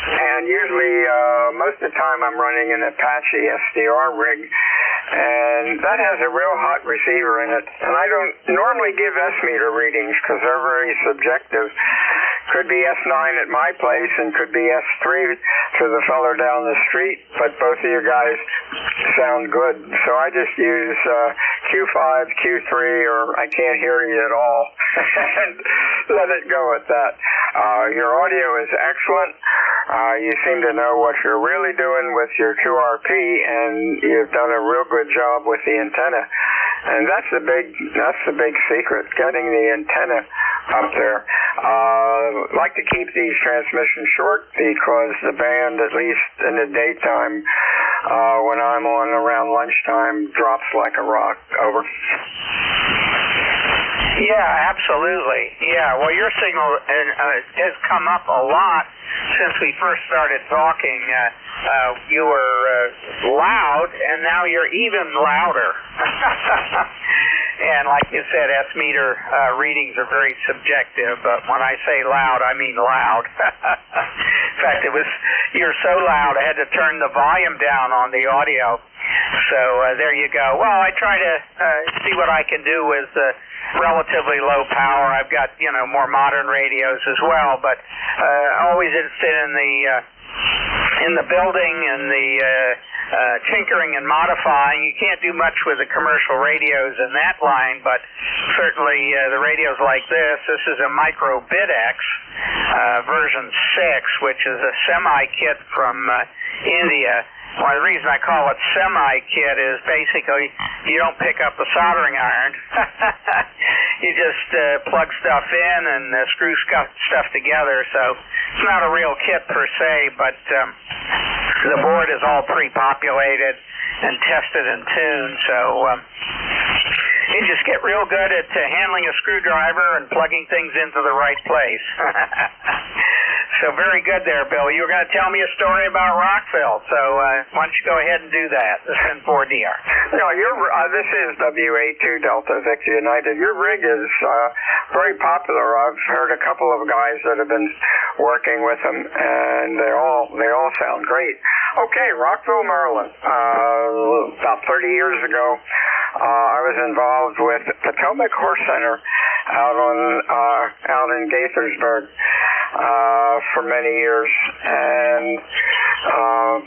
Speaker 5: And usually, most of the time I'm running an Apache SDR rig, and that has a real hot receiver in it. And I don't normally give S-meter readings because they're very subjective. Could be S9 at my place and could be S3 to the feller down the street, but both of you guys sound good. So I just use Q5, Q3, or I can't hear you at all, and let it go at that. Your audio is excellent. You seem to know what you're really doing with your QRP, and you've done a real good job with the antenna. And that's the big secret, getting the antenna up there. Like to keep these transmissions short because the band, at least in the daytime, when I'm on around lunchtime, drops like a rock. Over.
Speaker 11: Yeah, absolutely. Yeah, well, your signal has come up a lot since we first started talking. You were loud, and now you're even louder. And like you said, S-meter readings are very subjective, but when I say loud, I mean loud. In fact, you're so loud, I had to turn the volume down on the audio. So there you go. Well, I try to see what I can do with relatively low power. I've got, more modern radios as well, but always interested in the building and the tinkering and modifying. You can't do much with the commercial radios in that line, but certainly the radios like this is a Micro BitX version 6, which is a semi-kit from India. Well, the reason I call it semi-kit is basically you don't pick up the soldering iron. You just plug stuff in and screw stuff together. So it's not a real kit per se, but the board is all pre-populated and tested and tuned. So you just get real good at handling a screwdriver and plugging things into the right place. So very good there, Bill. You were going to tell me a story about Rockville, so why don't you go ahead and do that? This is 4DR.
Speaker 5: No, this is WA2 Delta Victor United. Your rig is very popular. I've heard a couple of guys that have been working with them, and they all sound great. Okay, Rockville, Maryland. About 30 years ago, I was involved with Potomac Horse Center out in Gaithersburg for many years, and of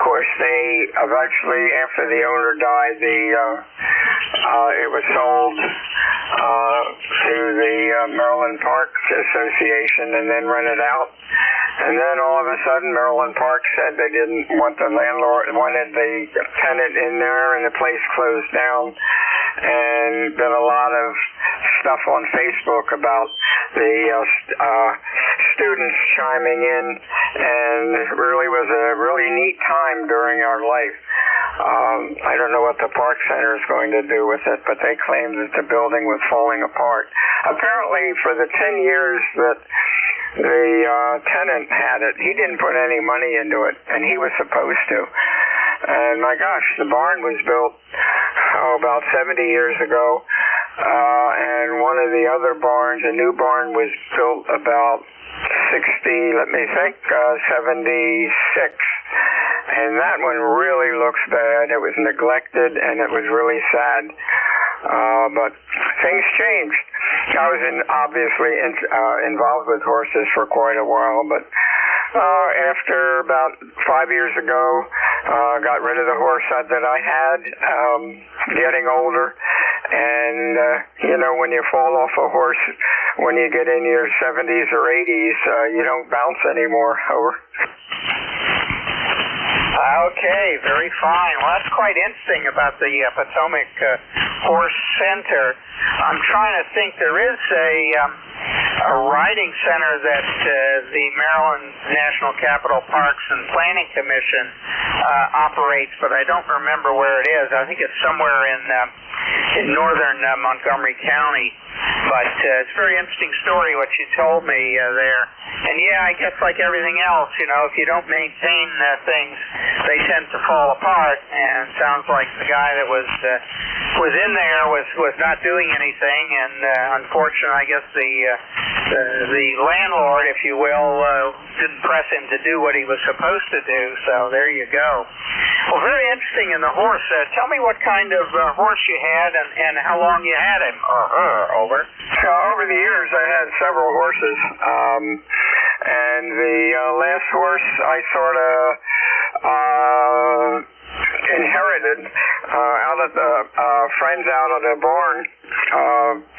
Speaker 5: course they eventually, after the owner died, it was sold to the Maryland Park Association and then rented out. And then all of a sudden, Maryland Park said they didn't want the landlord, wanted the tenant in there, and the place closed down. And been a lot of stuff on Facebook about the students chiming in, and it really was a really neat time during our life. I don't know what the park center is going to do with it, but they claim that the building was falling apart. Apparently, for the 10 years that the tenant had it, he didn't put any money into it, and he was supposed to. And my gosh, the barn was built about 70 years ago, and one of the other barns, a new barn, was built about 76. And that one really looks bad. It was neglected, and it was really sad. But things changed. I was obviously involved with horses for quite a while, but after about 5 years ago, got rid of the horse that I had, getting older. And, when you fall off a horse, when you get in your 70s or 80s, you don't bounce anymore. Over.
Speaker 11: Okay, very fine. Well, that's quite interesting about the Potomac Horse Center. I'm trying to think. There is a riding center that the Maryland National Capital Parks and Planning Commission operates, but I don't remember where it is. I think it's somewhere in northern Montgomery County. But it's a very interesting story what you told me there. And yeah, I guess like everything else, if you don't maintain things, they tend to fall apart. And it sounds like the guy that was in there was not doing anything, and unfortunately, I guess the landlord, if you will, didn't press him to do what he was supposed to do. So there you go. Well, very interesting in the horse. Tell me what kind of horse you had and how long you had him or her. Over.
Speaker 5: So over the years, I had several horses, and the last horse I sort of inherited out of the friends out of the barn.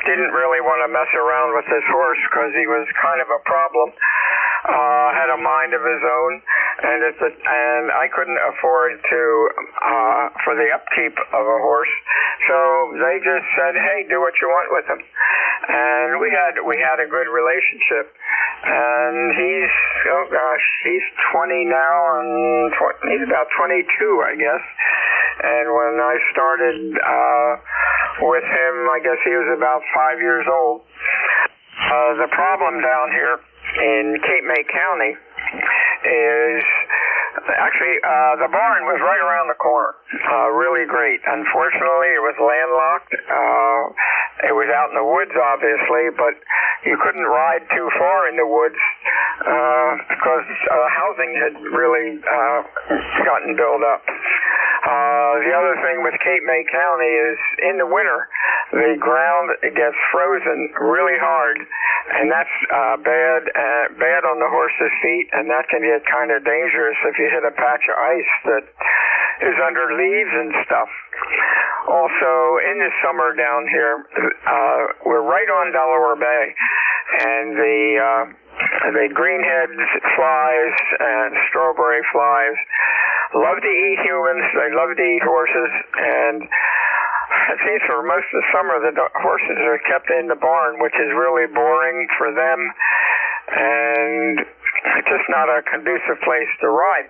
Speaker 5: Didn't really want to mess around with this horse because he was kind of a problem. Had a mind of his own, and I couldn't afford to for the upkeep of a horse. So they just said, "Hey, do what you want with him." And we had a good relationship. And he's 20 now, and he's about 22, I guess. And when I started with him, I guess he was about 5 years old. The problem down here in Cape May County is actually the barn was right around the corner. Really great. Unfortunately, it was landlocked. It was out in the woods, obviously, but you couldn't ride too far in the woods because housing had really gotten built up. The other thing with Cape May County is in the winter, the ground gets frozen really hard, and that's bad on the horse's feet, and that can get kind of dangerous if you hit a patch of ice that is under leaves and stuff. Also, in the summer down here, we're right on Delaware Bay, and the greenhead flies and strawberry flies love to eat humans. They love to eat horses, and it seems for most of the summer the horses are kept in the barn, which is really boring for them, and it's just not a conducive place to ride.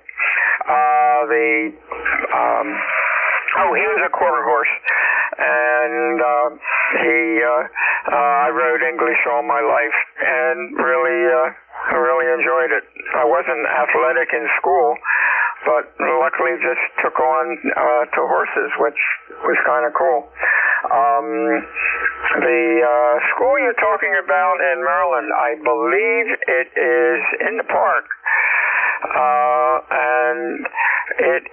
Speaker 5: He was a quarter horse, and I rode English all my life, and I really enjoyed it. I wasn't athletic in school, but luckily just took on to horses, which was kind of cool. The school you're talking about in Maryland, I believe it is in the park, and it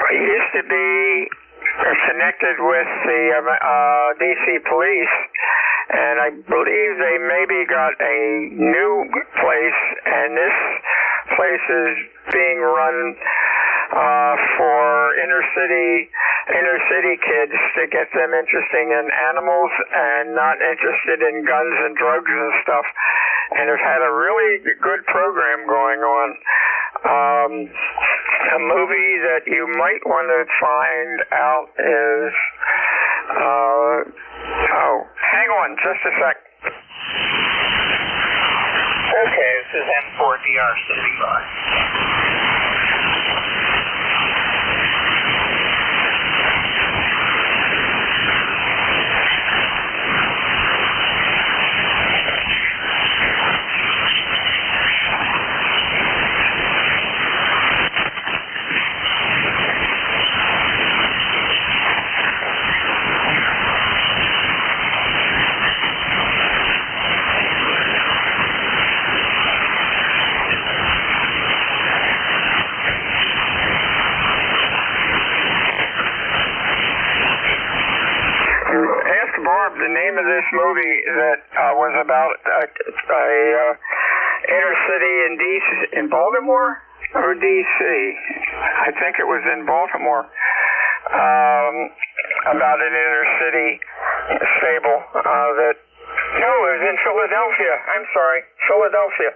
Speaker 5: used to be connected with the D.C. police, and I believe they maybe got a new place, and this place is being run for inner city kids to get them interested in animals and not interested in guns and drugs and stuff, and have had a really good program going on. A movie that you might want to find out is hang on just a sec.
Speaker 11: Okay, this is N4DR standing by.
Speaker 5: movie that was about a inner city in Baltimore or D.C. I think it was in Baltimore, about an inner city stable that. No, it was in Philadelphia. I'm sorry, Philadelphia.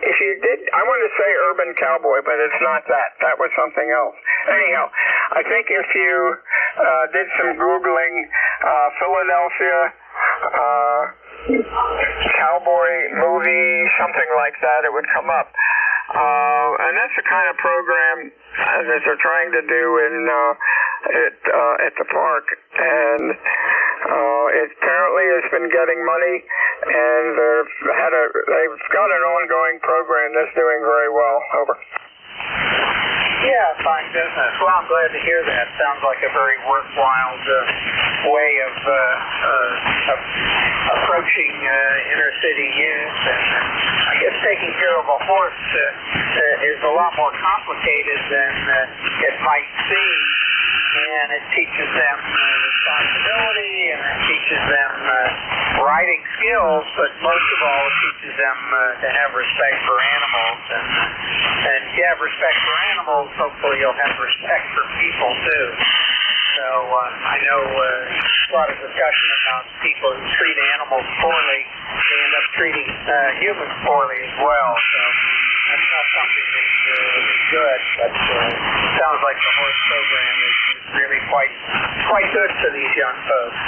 Speaker 5: If you did, I want to say Urban Cowboy, but it's not that. That was something else. Anyhow, I think if you did some Googling, Philadelphia cowboy movie, something like that, it would come up. And that's the kind of program that they're trying to do at the park. And it apparently has been getting money, and they've got an ongoing program that's doing very well. Over.
Speaker 11: Yeah, fine business. Well, I'm glad to hear that. Sounds like a very worthwhile way of approaching inner city use. And I guess taking care of a horse is a lot more complicated than it might seem. And it teaches them responsibility, and it teaches them riding skills, but most of all, it teaches them to have respect for animals. And if you have respect for animals, hopefully you'll have respect for people too. So I know a lot of discussion about people who treat animals poorly. They end up treating humans poorly as well. So that's not something that's good. But it sounds like the horse program is really quite good for these young folks.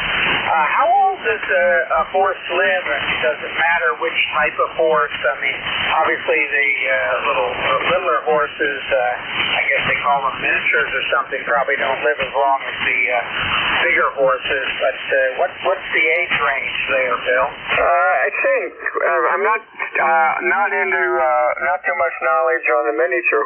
Speaker 11: How old does a horse live? Does it matter which type of horse? I mean, obviously the littler horses, I guess they call them miniatures or something, probably don't live as long as the bigger horses. But what's the age range there, Bill?
Speaker 5: I think I'm not too much knowledge on the miniature